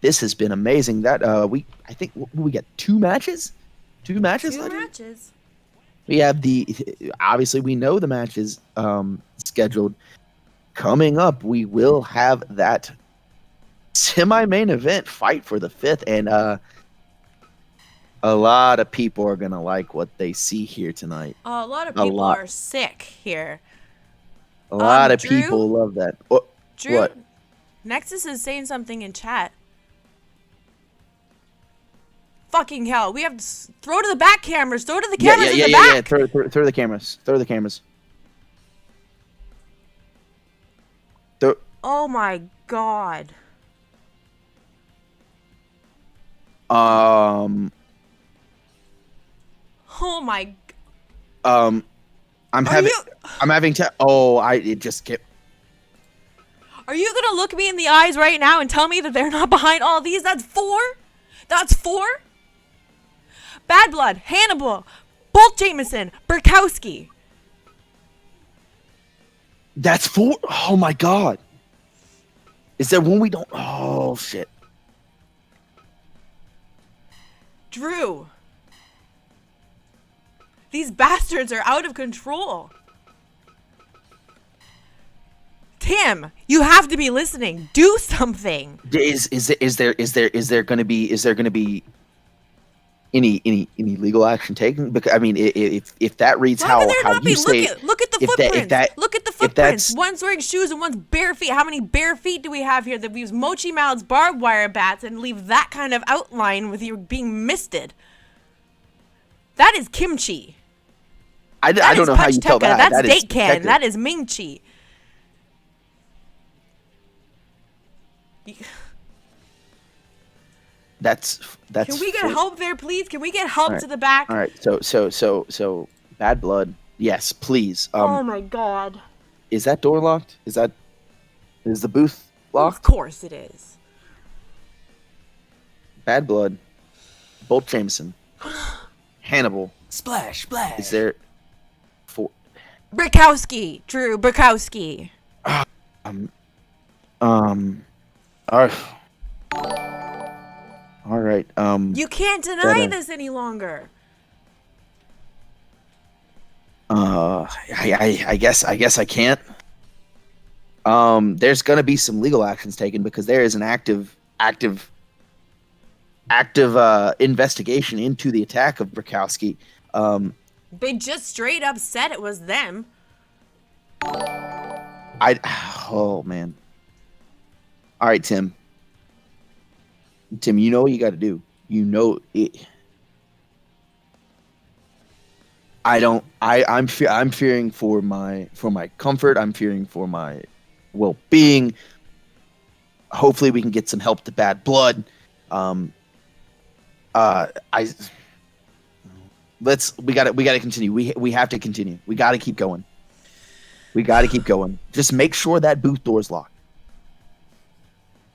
This has been amazing. I think we got 2 matches? 2 matches? 2 matches. We have obviously we know the matches scheduled. Coming up, we will have that semi-main event fight for the 5th, and a lot of people are going to like what they see here tonight. A lot of people are sick here. A lot of people love that. Drew, what? Nexus is saying something in chat. Fucking hell. We have to throw to the back cameras. Throw to the cameras in the back. Yeah. Throw the cameras. Throw the cameras. Oh my God. Oh my. I'm having to. It just kept. Are you gonna look me in the eyes right now and tell me that they're not behind all these? That's 4. That's 4. Bad Blood, Hannibal, Bolt Jameson, Burkowski. That's 4. Oh my God. Is there one we don't? Oh shit. Drew. These bastards are out of control. Tim, you have to be listening. Do something. Is there going to be any legal action taken? Because I mean, if that reads how you say, look at the footprints. Look at the footprints. One's wearing shoes and one's bare feet. How many bare feet do we have here that we use Mochi Mouth's barbed wire bats and leave that kind of outline with you being misted? That is kimchi. I don't know how you tell that. That's date can. That is Ming Chi. That's. Can we get help there, please? Can we get help to the back? All right. So Bad Blood. Yes, please. Oh my God. Is that door locked? Is the booth locked? Of course it is. Bad Blood. Bolt Jameson. Hannibal. Splash. Is there 4? Burkowski. Drew Burkowski. All right. You can't deny this any longer. I guess I can't. There's gonna be some legal actions taken because there is an active investigation into the attack of Burkowski. They just straight up said it was them. Oh man. All right, Tim. Tim, you know what you got to do. You know it. I'm fearing for my comfort. I'm fearing for my well-being. Hopefully we can get some help to Bad Blood. We got to continue. We have to continue. We got to keep going. Just make sure that booth door's locked.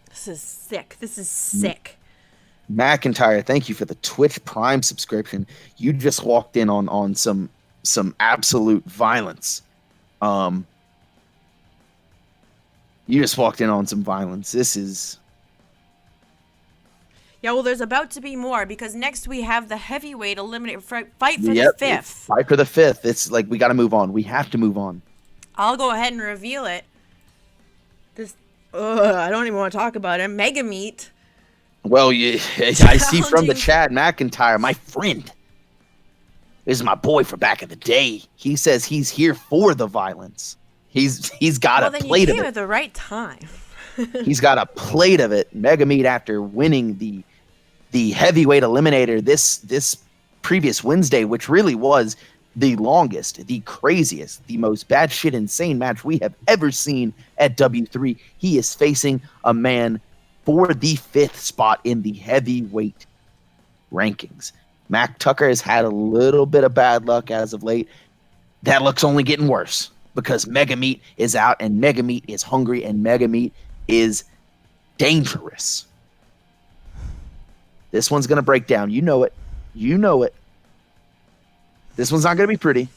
This is sick. McIntyre, thank you for the Twitch Prime subscription. You just walked in on some absolute violence. You just walked in on some violence. This is... Yeah, well, there's about to be more because next we have the heavyweight eliminator fight for the 5th. Fight for the 5th. It's like we got to move on. We have to move on. I'll go ahead and reveal it. I don't even want to talk about it. Mega Meat. Well, I see from the chat, McIntyre, my friend. This is my boy from back in the day. He says he's here for the violence. He's got a plate of it. At the right time. He's got a plate of it. Mega Meat, after winning the heavyweight eliminator this previous Wednesday, which really was the longest, the craziest, the most batshit insane match we have ever seen at W3. He is facing a man for the 5th spot in the heavyweight rankings. Mac Tucker has had a little bit of bad luck as of late. That luck's only getting worse because Mega Meat is out and Mega Meat is hungry and Mega Meat is dangerous. This one's going to break down. You know it. This one's not going to be pretty.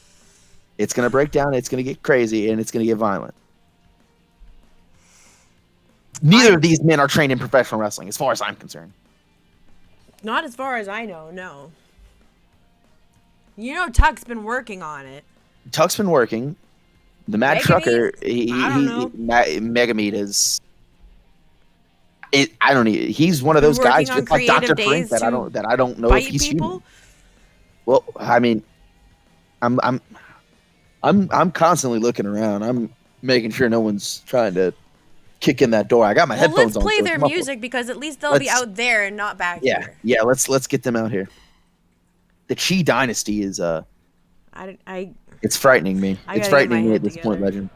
It's going to break down. It's going to get crazy and it's going to get violent. Neither of these men are trained in professional wrestling, as far as I'm concerned. Not as far as I know, no. You know Tuck's been working on it. Tuck's been working. The Mad Trucker, Mega Meat is... he's one of those guys, just like Dr. Frank, that I don't know if he's human. Well, I mean, I'm constantly looking around. I'm making sure no one's trying to kick in that door. I got my headphones on. Let's play their music because at least they'll be out there and not back here. Yeah, let's get them out here. The Chee Dynasty is it's frightening me. It's frightening me at this point, Legend.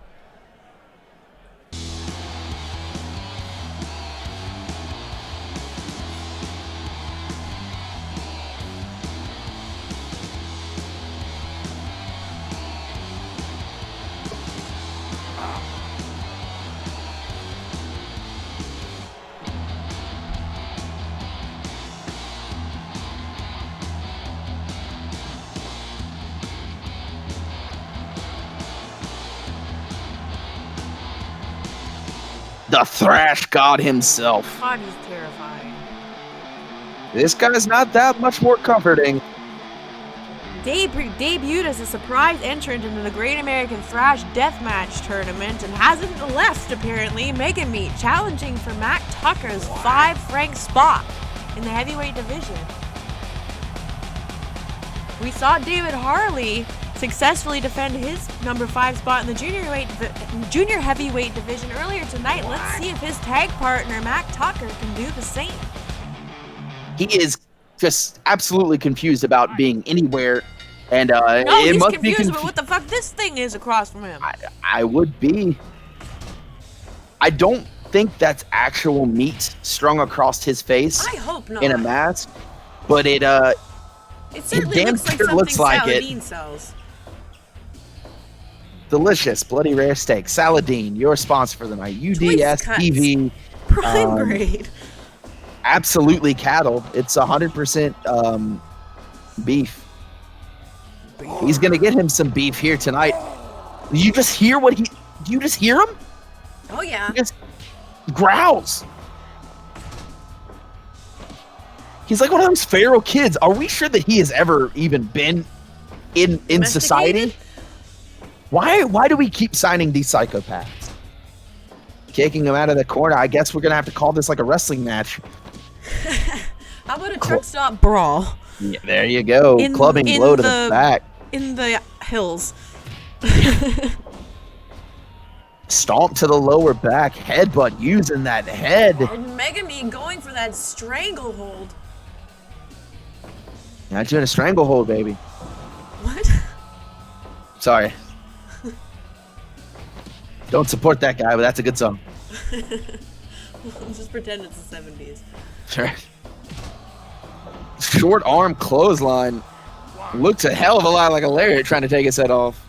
The Thrash God himself. God, he's terrifying. This guy's not that much more comforting. Debuted as a surprise entrant into the Great American Thrash Deathmatch Tournament and hasn't left, apparently. Mega Meat challenging for Mac Tucker's 5-ranked spot in the heavyweight division. We saw David Harley successfully defend his number 5 spot in the junior heavyweight division earlier tonight. Let's see if his tag partner Mac Tucker can do the same. He is just absolutely confused about being anywhere, and he's confused about what the fuck this thing is across from him. I would be. I don't think that's actual meat strung across his face. I hope not. In a mask, but it certainly looks like something Saladin sells. Delicious, bloody rare steak. Saladin, your sponsor for the night. UDS TV. Prime grade. Absolutely cattle. It's 100% beef. He's going to get him some beef here tonight. You just hear do you just hear him? Oh, yeah. He just growls. He's like one of those feral kids. Are we sure that he has ever even been in society? Why do we keep signing these psychopaths? Kicking him out of the corner. I guess we're going to have to call this like a wrestling match. How about a truck stop brawl? Yeah, there you go. Clubbing blow to the back. In the hills. Stomp to the lower back. Headbutt using that head. And Megami going for that stranglehold. Not doing a stranglehold, baby. What? Sorry. Don't support that guy, but that's a good song. Just pretend it's the 70s. Sure. Short arm clothesline. Looks a hell of a lot like a lariat trying to take his head off.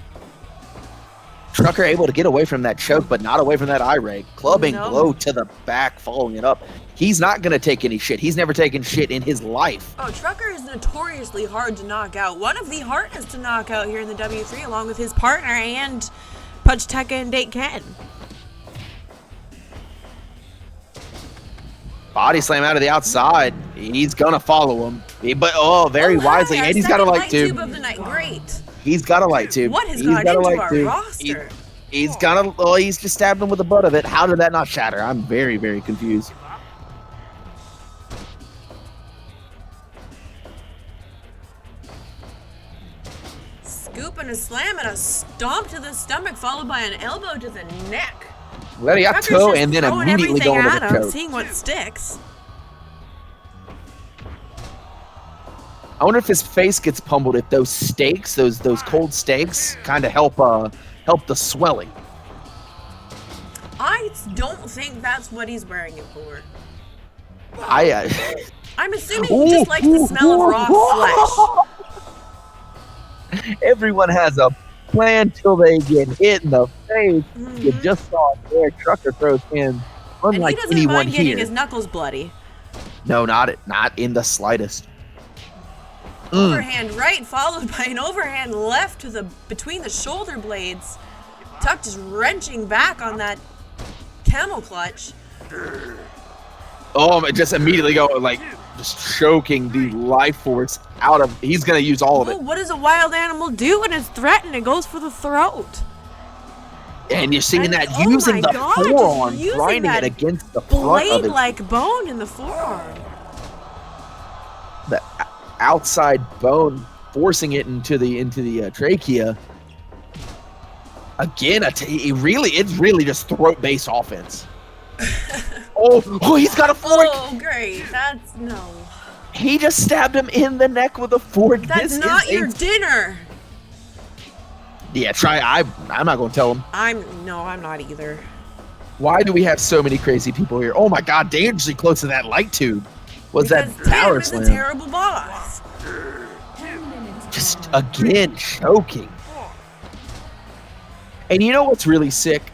Trucker able to get away from that choke, but not away from that eye rake. Clubbing blow to the back, following it up. He's not going to take any shit. He's never taken shit in his life. Oh, Trucker is notoriously hard to knock out. One of the hardest to knock out here in the W3, along with his partner and Punch Tekka and Date Ken. Body slam out of the outside. He's going to follow him. But, very wisely. And he's got a light tube. Of the night. Great. He's got a light tube. What has gone into our roster? He's just stabbed him with the butt of it. How did that not shatter? I'm very, very confused. Scoop and a slam and a stomp to the stomach, followed by an elbow to the neck. Lariato and then immediately going to the choke. Seeing what sticks. I wonder if his face gets pummeled, if those steaks, those cold steaks, kind of help the swelling. I don't think that's what he's wearing it for. I'm assuming he just likes the smell of raw flesh. Everyone has a plan till they get hit in the face. Mm-hmm. You just saw their Trucker throws hands, unlike anyone here. And he doesn't mind getting his knuckles bloody. No, not in the slightest. Overhand right, followed by an overhand left to between the shoulder blades. Tuck just wrenching back on that camel clutch. Just immediately just choking the life force out of. He's gonna use all of it. What does a wild animal do when it's threatened? It goes for the throat. And you're seeing that using the forearm, grinding it against the front of it. Blade-like bone in the forearm. The outside bone forcing it into the trachea. Again, it's really just throat-based offense. He's got a fork. Oh, great. No. He just stabbed him in the neck with a fork. That's not your dinner. Yeah, try. I'm not going to tell him. I'm not either. Why do we have so many crazy people here? Oh my God, dangerously close to that light tube. Was that power slam? Tim is a terrible boss. Just again choking. And you know what's really sick?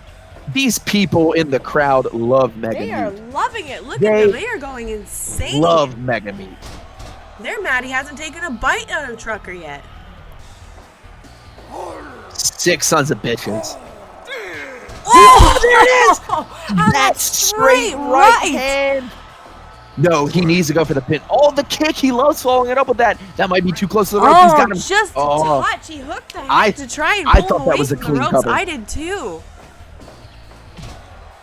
These people in the crowd love Mega Meat. They are loving it. Look at them. They are going insane. Love Mega Meat. They're mad he hasn't taken a bite out of Trucker yet. Sick sons of bitches. Oh, there it is! That straight right hand. No, he needs to go for the pin. The kick. He loves following it up with that. That might be too close to the rope. He's got him. Just a touch. He hooked the head to try and pull him away from the ropes. Cover. I did too.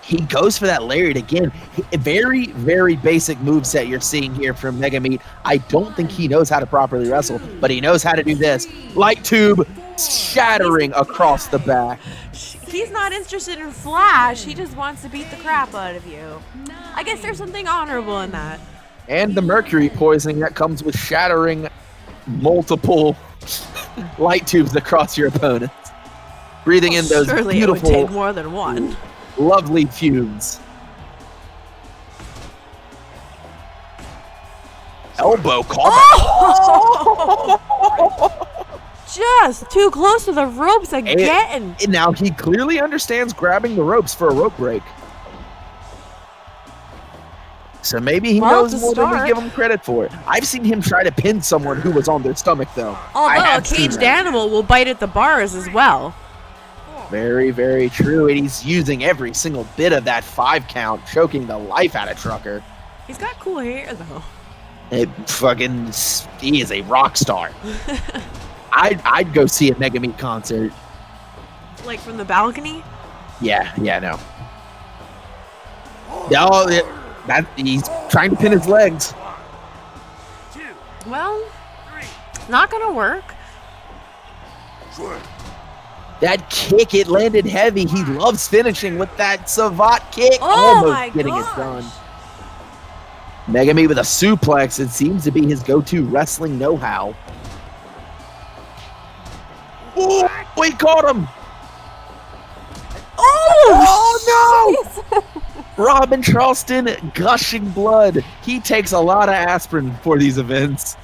He goes for that lariat again. Very, very basic moveset you're seeing here from Mega Meat. I don't think he knows how to properly wrestle, but he knows how to do this. Light tube shattering across the back. He's not interested in flash. He just wants to beat the crap out of you. I guess there's something honorable in that. And the mercury poisoning that comes with shattering multiple light tubes across your opponent. Breathing in those surely beautiful, it would take more than one. Lovely fumes. Elbow caught. Just too close to the ropes again. And now he clearly understands grabbing the ropes for a rope break. So maybe he knows more than we give him credit for it. I've seen him try to pin someone who was on their stomach, though. Although a caged animal will bite at the bars as well. Very, very true. And he's using every single bit of that 5 count, choking the life out of Trucker. He's got cool hair, though. He is a rock star. I'd go see a Mega Meat concert. Like from the balcony? Yeah, no. He's trying to pin his legs. Well, Not gonna work. That kick, it landed heavy. He loves finishing with that savate kick. Oh my Almost getting it gosh. done. Megami with a suplex. It seems to be his go-to wrestling know-how. Oh, we caught him. Oh no! Robin Charleston gushing blood. He takes a lot of aspirin for these events.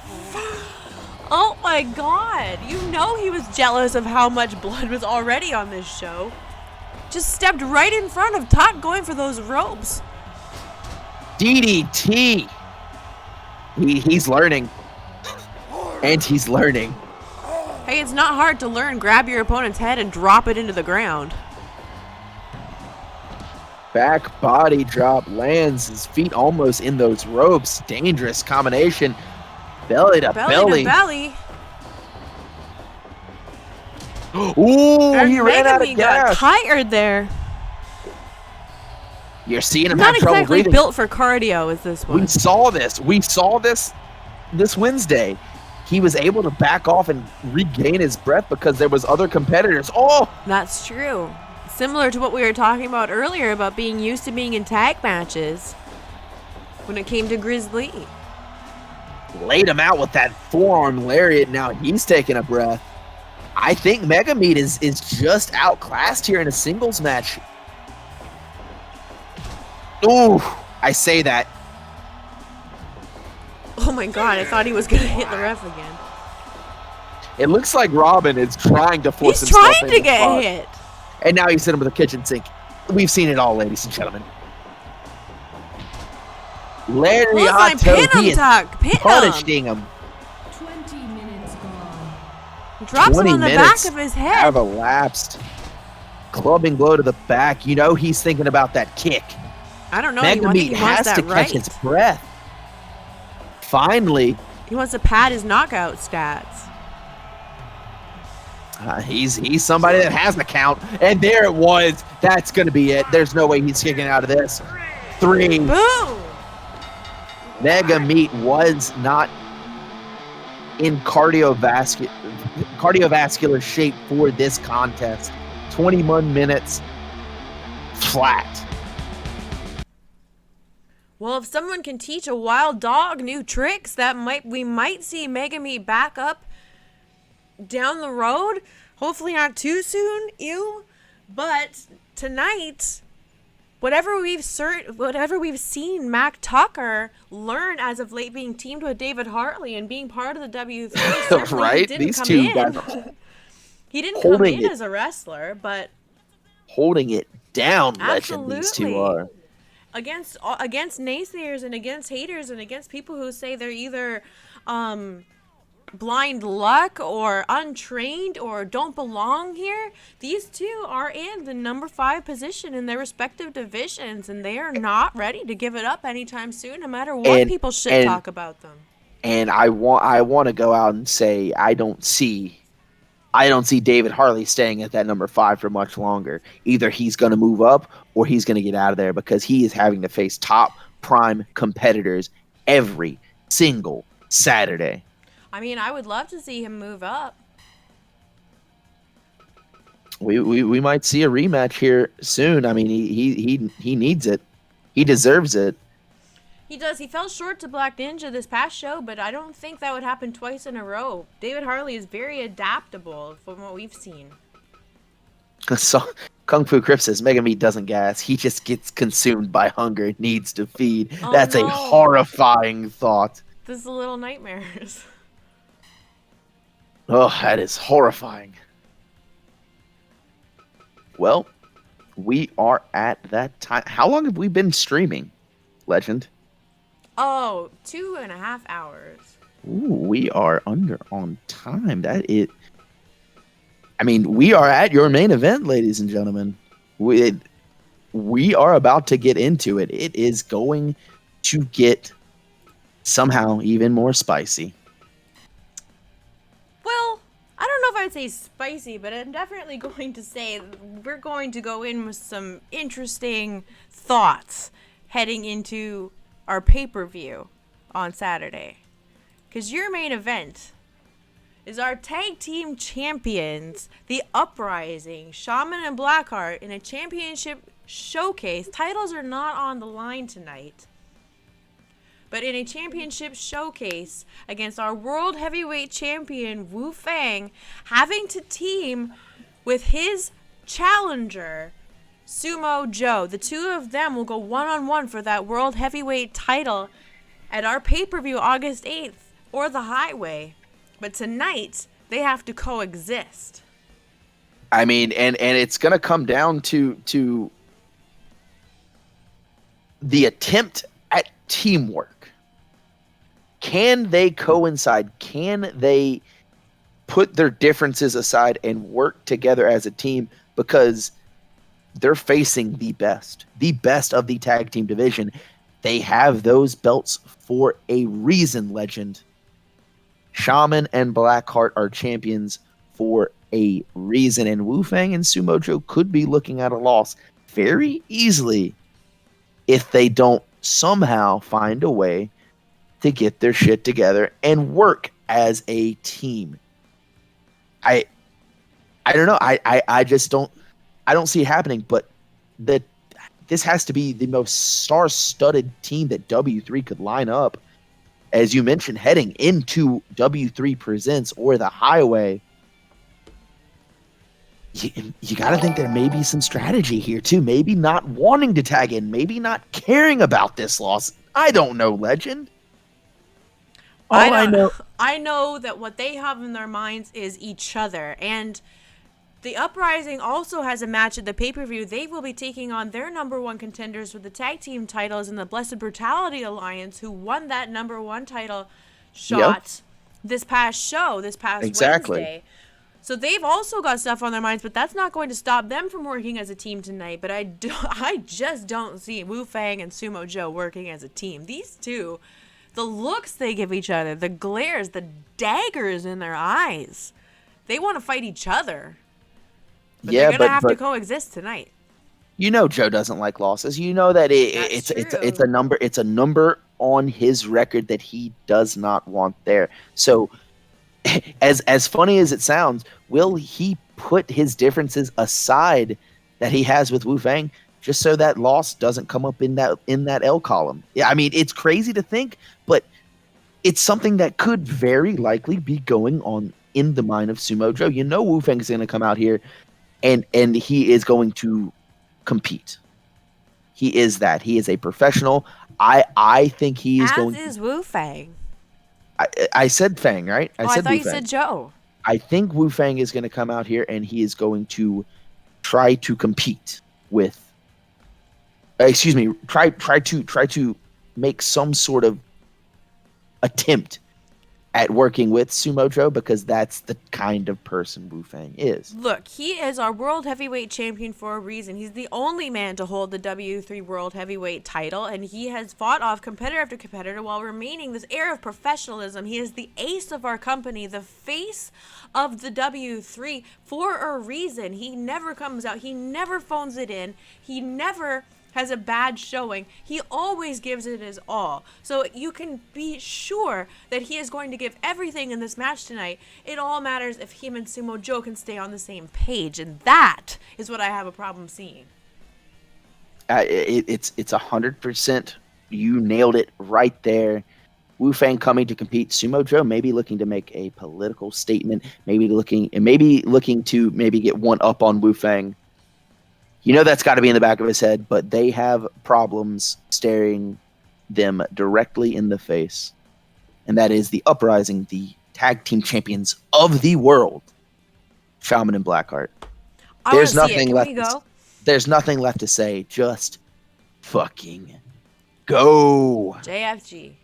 Oh my god. You know he was jealous of how much blood was already on this show. Just stepped right in front of Tot going for those ropes. DDT. He's learning. And he's learning. Hey, it's not hard to learn. Grab your opponent's head and drop it into the ground. Back body drop, lands his feet almost in those ropes. Dangerous combination. Belly to belly. Belly. Ooh, he ran out of gas. Got tired there. You're seeing him Not have trouble exactly breathing. built for cardio is this one. We saw this this Wednesday. He was able to back off and regain his breath because there was other competitors. Oh, That's true. Similar to what we were talking about earlier about being used to being in tag matches when it came to Grizz. laid him out with that forearm lariat. Now he's taking a breath. I think Megameat is just outclassed here in a singles match. Ooh, I say that. Oh my god, I thought he was going to hit the ref again. It looks like Robin is trying to force He's himself trying to into get spot. hit. And now he's hit him with a kitchen sink. We've seen it all, ladies and gentlemen. Bullseye, pin him, Tuck. Pin him. punishing him. 20 minutes gone. Drops him 20 on the minutes back of his have head. elapsed. Clubbing blow to the back. You know he's thinking about that kick. I don't know. He Megameat wants has that to right. catch his breath. Finally, He wants to pad his knockout stats. he's somebody that has the count. And there it was. That's going to be it. There's no way he's kicking out of this. 3. Boom! Megameat was not in cardiovascular shape for this contest. 21 minutes flat. Well, if someone can teach a wild dog new tricks, we might see Megameat back up down the road. Hopefully not too soon, but tonight, whatever we've seen Mac Tucker learn as of late, being teamed with David Harley and being part of the W3, right? These two guys he didn't come in as a wrestler, but holding it down. Absolutely. Legend, these two are. Against naysayers and against haters and against people who say they're either blind luck or untrained or don't belong here, these two are in the number 5 position in their respective divisions, and they are not ready to give it up anytime soon, no matter what people should talk about them. And I want to go out and say I don't see David Harley staying at that number 5 for much longer. Either he's going to move up or he's going to get out of there, because he is having to face top prime competitors every single Saturday. I mean, I would love to see him move up. We might see a rematch here soon. I mean, he needs it. He deserves it. He does. He fell short to Black Ninja this past show, but I don't think that would happen twice in a row. David Harley is very adaptable from what we've seen. So, Kung Fu Crip says Megameat doesn't gas. He just gets consumed by hunger and needs to feed. Oh, That's no. a horrifying thought. This is a little nightmares. Oh, that is horrifying. Well, we are at that time. How long have we been streaming, Legend? Oh, 2.5 hours. Ooh, we are under on time. We are at your main event, ladies and gentlemen. We are about to get into it. It is going to get somehow even more spicy. Well, I don't know if I'd say spicy, but I'm definitely going to say we're going to go in with some interesting thoughts heading into our pay-per-view on Saturday. Because your main event is our tag team champions, the Uprising, Shaman and Blackheart, in a championship showcase. Titles are not on the line tonight. But in a championship showcase against our world heavyweight champion, Wu-Fang, having to team with his challenger, Sumo Jo. The two of them will go one-on-one for that world heavyweight title at our pay-per-view August 8th, or the Highway. But tonight, they have to coexist. I mean, and it's going to come down to the attempt at teamwork. Can they coincide? Can they put their differences aside and work together as a team? Because they're facing the best of the tag team division. They have those belts for a reason, legend. Shaman and Blackheart are champions for a reason, and Wu-Fang and Sumo Jo could be looking at a loss very easily if they don't somehow find a way to get their shit together and work as a team. I don't know. I just don't see it happening, but this has to be the most star-studded team that W3 could line up. As you mentioned, heading into W3 Presents or the Highway, you got to think there may be some strategy here too. Maybe not wanting to tag in, maybe not caring about this loss. I don't know, legend. I know that what they have in their minds is each other. And the Uprising also has a match at the pay-per-view. They will be taking on their number one contenders for the tag team titles in the Blessed Brutality Alliance, who won that number one title shot this past Wednesday. So they've also got stuff on their minds, but that's not going to stop them from working as a team tonight. But I just don't see Wu-Fang and Sumo Jo working as a team. These two, the looks they give each other, the glares, the daggers in their eyes, they want to fight each other. But they're going to have to coexist tonight. You know Joe doesn't like losses. You know that it's a number on his record that he does not want there. So as funny as it sounds, will he put his differences aside that he has with Wu-Fang just so that loss doesn't come up in that L column? Yeah, I mean, it's crazy to think, but it's something that could very likely be going on in the mind of Sumo Jo. You know Wu-Fang is going to come out here and he is going to compete. He is that. He is a professional. I think he is going. As is Wu-Fang. I said Fang, right? I thought you said Joe. I think Wu-Fang is going to come out here and he is going to try to compete with. Try to make some sort of attempt at working with Sumo Jo, because that's the kind of person Wu-Fang is. Look, he is our world heavyweight champion for a reason. He's the only man to hold the W3 world heavyweight title, and he has fought off competitor after competitor while remaining this air of professionalism. He is the ace of our company, the face of the W3 for a reason. He never comes out. He never phones it in. He never has a bad showing. He always gives it his all. So you can be sure that he is going to give everything in this match tonight. It all matters if him and Sumo Jo can stay on the same page, and that is what I have a problem seeing. It's 100%. You nailed it right there. Wu-Fang coming to compete. Sumo Jo maybe looking to make a political statement. Maybe looking to get one up on Wu-Fang. You know that's got to be in the back of his head, but they have problems staring them directly in the face. And that is the Uprising, the tag team champions of the world, Shaman and Blackheart. There's nothing left to say. Just fucking go. JFG.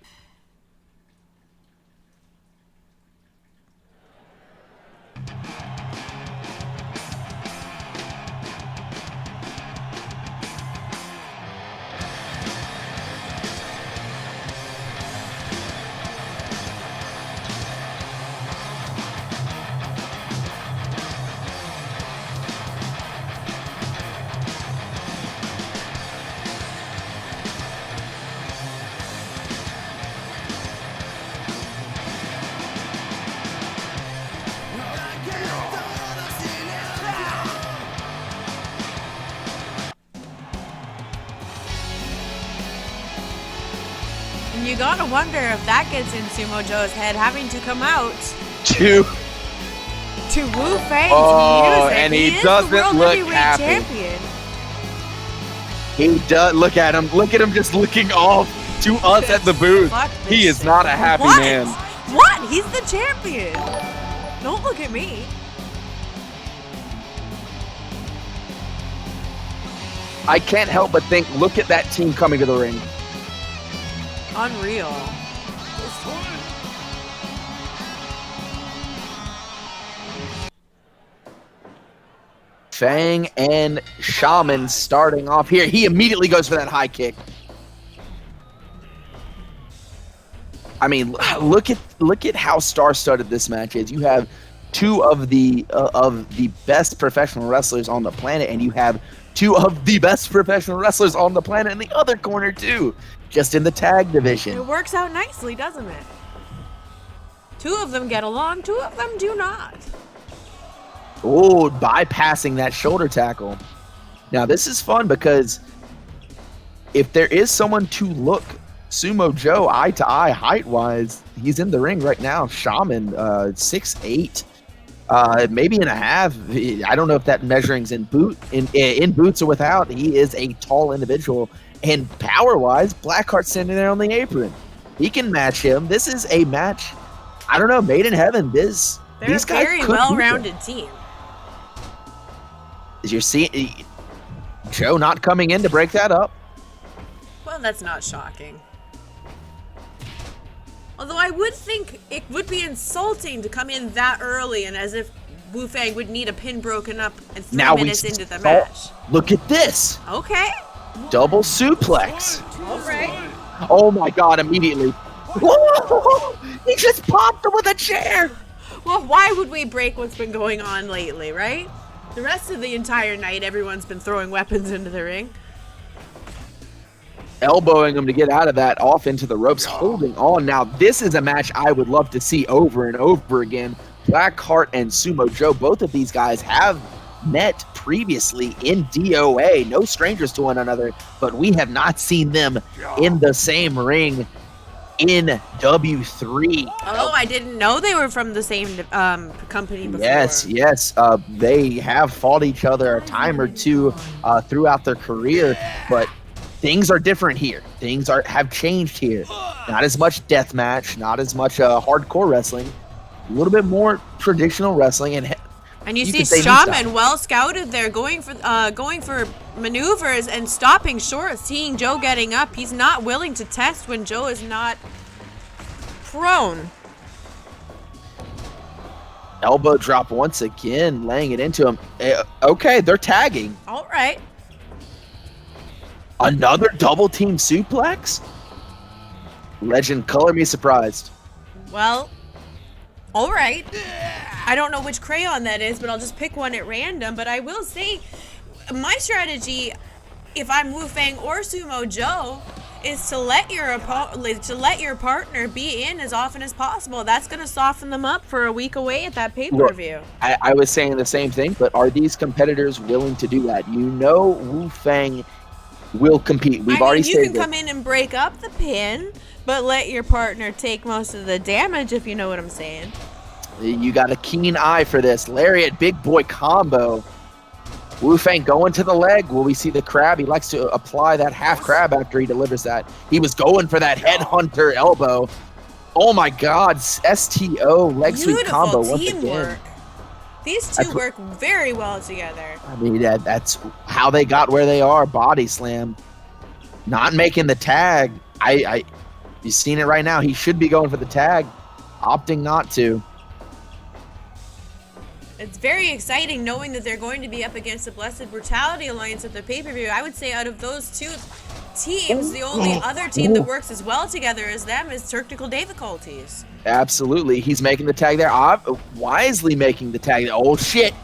And you gotta wonder if that gets in Sumo Joe's head, having to come out to Wu-Fang's music. And he is doesn't the World look Heavyweight happy. Champion. He does. Look at him. Look at him just looking off to us at the booth. He is not a happy man. What? He's the champion. Don't look at me. I can't help but think, look at that team coming to the ring. Unreal. Fang and Shaman starting off here. He immediately goes for that high kick. I mean, look at how star-studded this match is. You have two of the best professional wrestlers on the planet, and you have two of the best professional wrestlers on the planet in the other corner too, just in the tag division. It works out nicely, doesn't it? Two of them get along, two of them do not. Oh, bypassing that shoulder tackle. Now this is fun because if there is someone to look Sumo Joe eye to eye height wise, he's in the ring right now. Shaman, 6'8", maybe and a half. I don't know if that measuring's in boots or without. He is a tall individual, and power wise, Blackheart standing there on the apron. He can match him. This is a match, I don't know, made in heaven. They're these a guys very well-rounded team. You're seeing Joe not coming in to break that up. Well, that's not shocking. Although I would think it would be insulting to come in that early and as if Wu-Fang would need a pin broken up and 3 minutes into the match. Look at this. Okay. Double suplex. All right. Oh my God, immediately. Whoa! He just popped him with a chair. Well, why would we break what's been going on lately, right? The rest of the entire night, everyone's been throwing weapons into the ring. Elbowing him to get out of that, off into the ropes, holding on. Now, this is a match I would love to see over and over again. Blackheart and Sumo Joe, both of these guys have met previously in DOA. No strangers to one another, but we have not seen them in the same ring in W3. Oh, I didn't know they were from the same company before. Yes. They have fought each other a time or two throughout their career, but things are different here. Things have changed here. Not as much deathmatch, not as much hardcore wrestling, a little bit more traditional wrestling, and you see Shaman well scouted there, going for maneuvers and stopping short, seeing Joe getting up. He's not willing to test when Joe is not prone. Elbow drop once again, laying it into him. Okay, they're tagging. All right. Another double team suplex? Legend, color me surprised. Well, all right. I don't know which crayon that is, but I'll just pick one at random. But I will say, my strategy, if I'm Wu-Fang or Sumo Joe, is to let your partner be in as often as possible. That's going to soften them up for a week away at that pay-per-view. I was saying the same thing, but are these competitors willing to do that? You know Wu-Fang will compete. We've already said you can come in and break up the pin, but let your partner take most of the damage, if you know what I'm saying. You got a keen eye for this. Lariat, big boy combo. Wu-Fang going to the leg. Will we see the crab? He likes to apply that half crab after he delivers that. He was going for that headhunter elbow. Oh my God, STO leg sweep combo once again. These two work very well together. I mean, that's how they got where they are. Body slam. Not making the tag. You've seen it right now. He should be going for the tag. Opting not to. It's very exciting knowing that they're going to be up against the Blessed Brutality Alliance at the pay-per-view. I would say out of those two teams, the only other team that works as well together as them is Technical Difficulties. Absolutely. He's making the tag there. Wisely making the tag there. Oh, shit.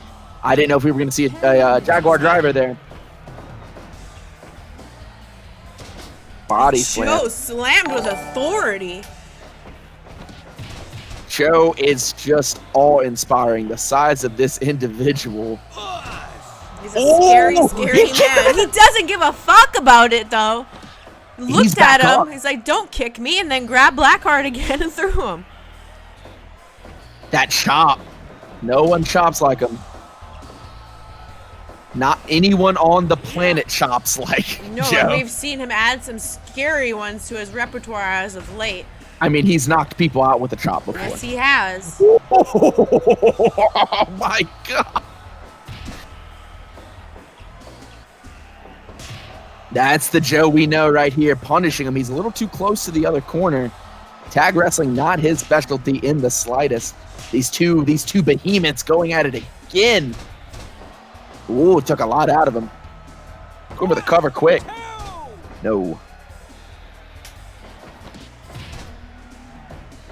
I didn't know if we were going to see a Jaguar driver there. Body slam. Joe slammed with authority. Joe is just awe-inspiring. The size of this individual. He's a scary man. He doesn't give a fuck about it, though. looked at him. He's like, "Don't kick me," and then grabbed Blackheart again and threw him. That chop. No one chops like him. Not anyone on the planet chops like No, Joe. and we've seen him add some scary ones to his repertoire as of late. I mean, he's knocked people out with a chop before. Yes, he has. Oh my god. That's the Joe we know right here, punishing him. He's a little too close to the other corner. Tag wrestling, not his specialty in the slightest. These two behemoths going at it again. Ooh, took a lot out of him. Go for the cover quick. No.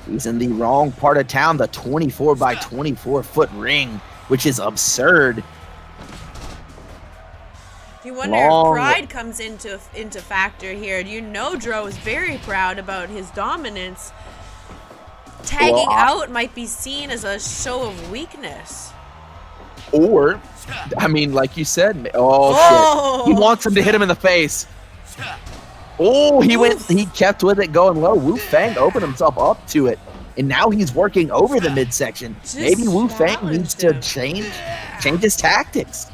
He's in the wrong part of town, the 24 by 24 foot ring, which is absurd. You wonder if pride comes into factor here. You know Dro is very proud about his dominance. Tagging out might be seen as a show of weakness. Or, I mean, like you said, shit. He wants him to hit him in the face. Oh, he kept with it going low. Wu-Fang opened himself up to it. And now he's working over the midsection. Maybe Wu-Fang needs to change his tactics.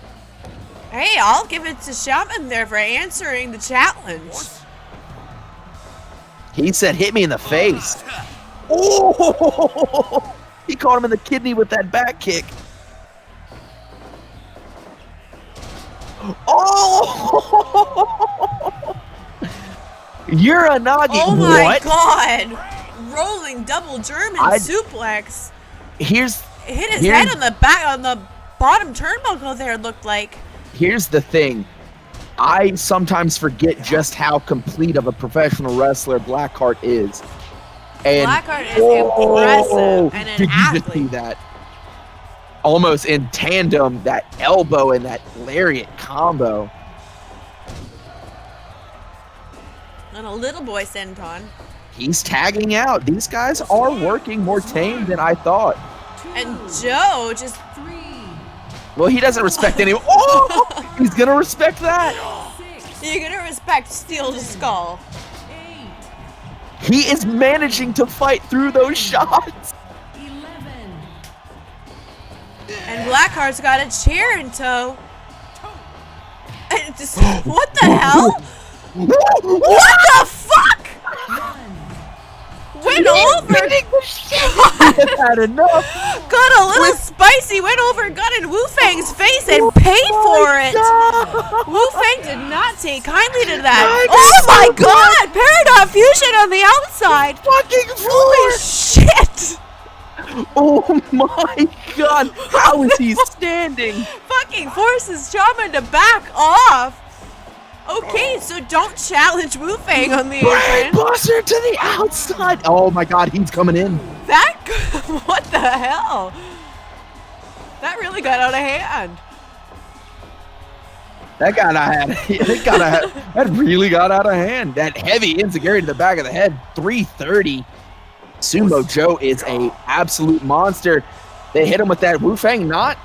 Hey, I'll give it to Shaman there for answering the challenge. He said, hit me in the face. Oh, he caught him in the kidney with that back kick. Oh! Uranagi. Oh my god! Rolling double German suplex. Hit his head on the back, on the bottom turnbuckle there, it looked like. Here's the thing. I sometimes forget just how complete of a professional wrestler Blackheart is. And Blackheart is impressive and an did you athlete. just see that? Almost in tandem, that elbow and that lariat combo. And a little boy senton. He's tagging out. These guys are working more tame than I thought. And Joe just... Well, he doesn't respect anyone. Oh! He's going to respect that. You're going to respect Steel to Skull. He is managing to fight through those shots. And Blackheart's got a chair in tow. And just, what the hell? What the fuck? Went over. Had enough. Got a little spicy. Went over, got in Wu-Fang's face, and paid for it. Wu-Fang did not take kindly to that. Oh my god! Paradox Fusion on the outside. Fucking holy shit! Oh my god! How is he standing? Fucking forces Shaman to back off. Okay, so don't challenge Wu-Fang on the apron. Buster to the outside. Oh my god, he's coming in. What the hell? That really got out of hand. That really got out of hand. That heavy enziguri to the back of the head. 330. Sumo Joe is a absolute monster. They hit him with that. Wu-Fang not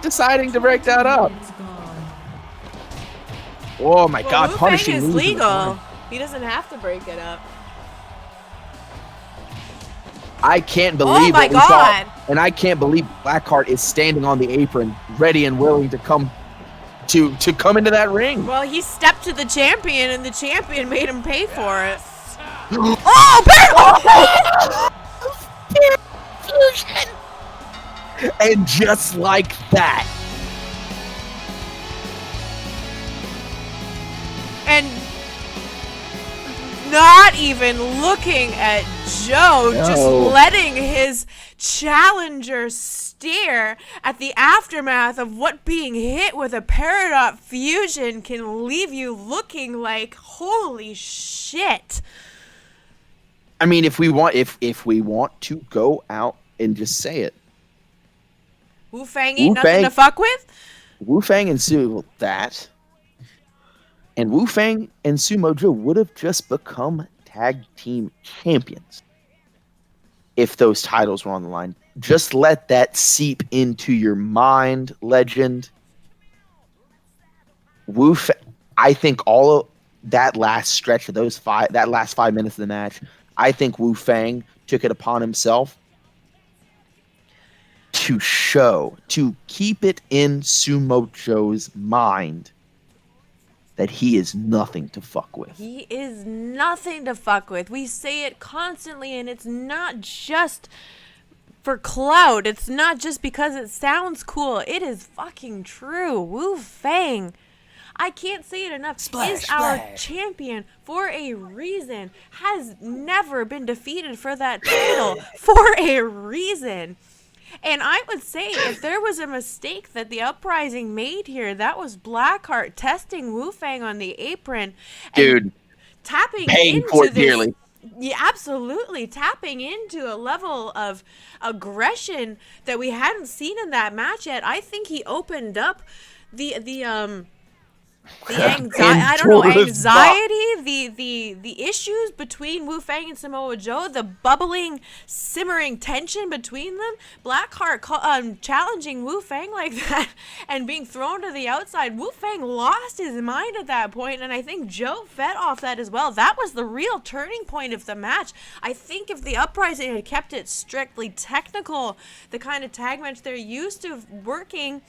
deciding to break that up. Oh my god, Wu-Fang punishing is moves legal. He doesn't have to break it up. I can't believe what we saw. And I can't believe Blackheart is standing on the apron, ready and willing to come into that ring. Well, he stepped to the champion, and the champion made him pay for it. Oh, Fusion! And just like that. And not even looking at Joe, just letting his challenger stare at the aftermath of what being hit with a Paradox Fusion can leave you looking like, holy shit. I mean, if we want to go out and just say it. Wu-Fang ain't nothing to fuck with? Wu-Fang and that. And Wu-Fang and Sumo Jo would have just become tag team champions if those titles were on the line. Just let that seep into your mind, legend. Wu-Fang, I think all that last stretch of that last 5 minutes of the match, I think Wu-Fang took it upon himself to keep it in Sumo Jo's mind that he is nothing to fuck with. He is nothing to fuck with. We say it constantly, and it's not just for clout. It's not just because it sounds cool. It is fucking true. Wu-Fang, I can't say it enough, is our champion for a reason. Has never been defeated for that title for a reason. And I would say if there was a mistake that the Uprising made here, that was Blackheart testing Wu-Fang on the apron. Dude, tapping paying for it dearly. Yeah, absolutely. Tapping into a level of aggression that we hadn't seen in that match yet. I think he opened up the anxiety, the issues between Wu-Fang and Samoa Joe, the bubbling, simmering tension between them. Blackheart challenging Wu-Fang like that and being thrown to the outside. Wu-Fang lost his mind at that point, and I think Joe fed off that as well. That was the real turning point of the match. I think if the Uprising had kept it strictly technical, the kind of tag match they're used to working,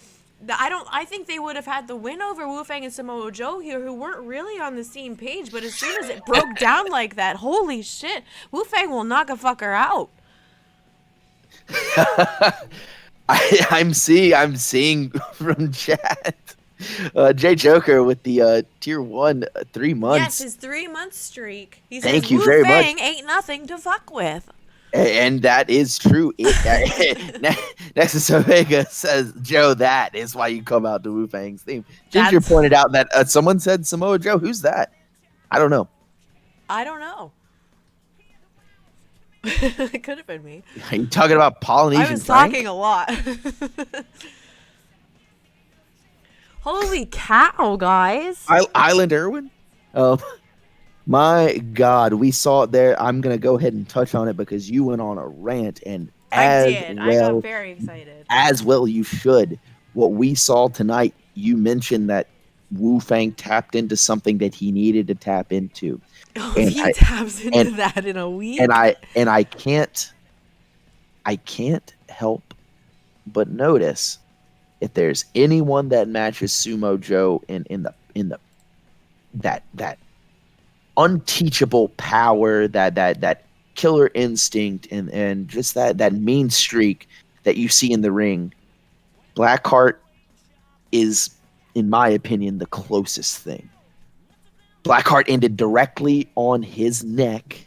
I think they would have had the win over Wu-Fang and Samoa Joe here, who weren't really on the same page. But as soon as it broke down like that, holy shit, Wu-Fang will knock a fucker out. I'm seeing from chat. Jay Joker with the tier 1 3 months. Yes, his 3-month streak. He Thank says, you very much. Wu-Fang ain't nothing to fuck with. And that is true. Nexus Omega says, Joe, that is why you come out to Wu-Fang's theme. Ginger pointed out that someone said Samoa Joe. Who's that? I don't know. It could have been me. Are you talking about Polynesian I was Frank? talking a lot. Holy cow, guys. Island Irwin? My God, we saw it there. I'm going to go ahead and touch on it because you went on a rant. And I got very excited. As well you should. What we saw tonight, you mentioned that Wu-Fang tapped into something that he needed to tap into. Oh, and he taps into that in a week. And I can't help but notice if there's anyone that matches Sumo Joe in that unteachable power, that killer instinct, and just that mean streak that you see in the ring, Blackheart is, in my opinion, the closest thing. Blackheart ended directly on his neck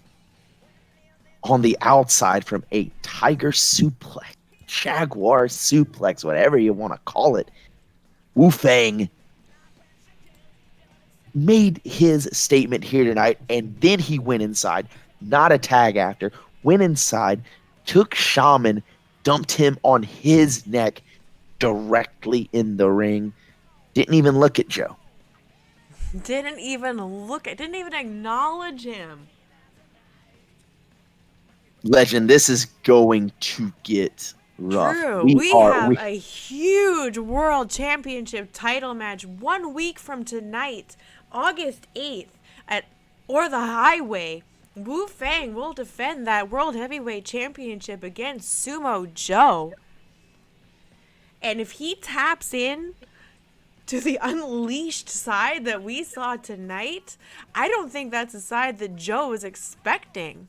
on the outside from a tiger suplex, jaguar suplex, whatever you want to call it. Wu-Fang made his statement here tonight, and then he went inside, not a tag after, went inside, took Shaman, dumped him on his neck directly in the ring. Didn't even look at Joe. Didn't even acknowledge him. Legend, this is going to get rough. True. We have a huge world championship title match 1 week from tonight, August 8th, at Or the Highway. Wu-Fang will defend that World Heavyweight Championship against Sumo Joe. And if he taps in to the unleashed side that we saw tonight, I don't think that's a side that Joe is expecting.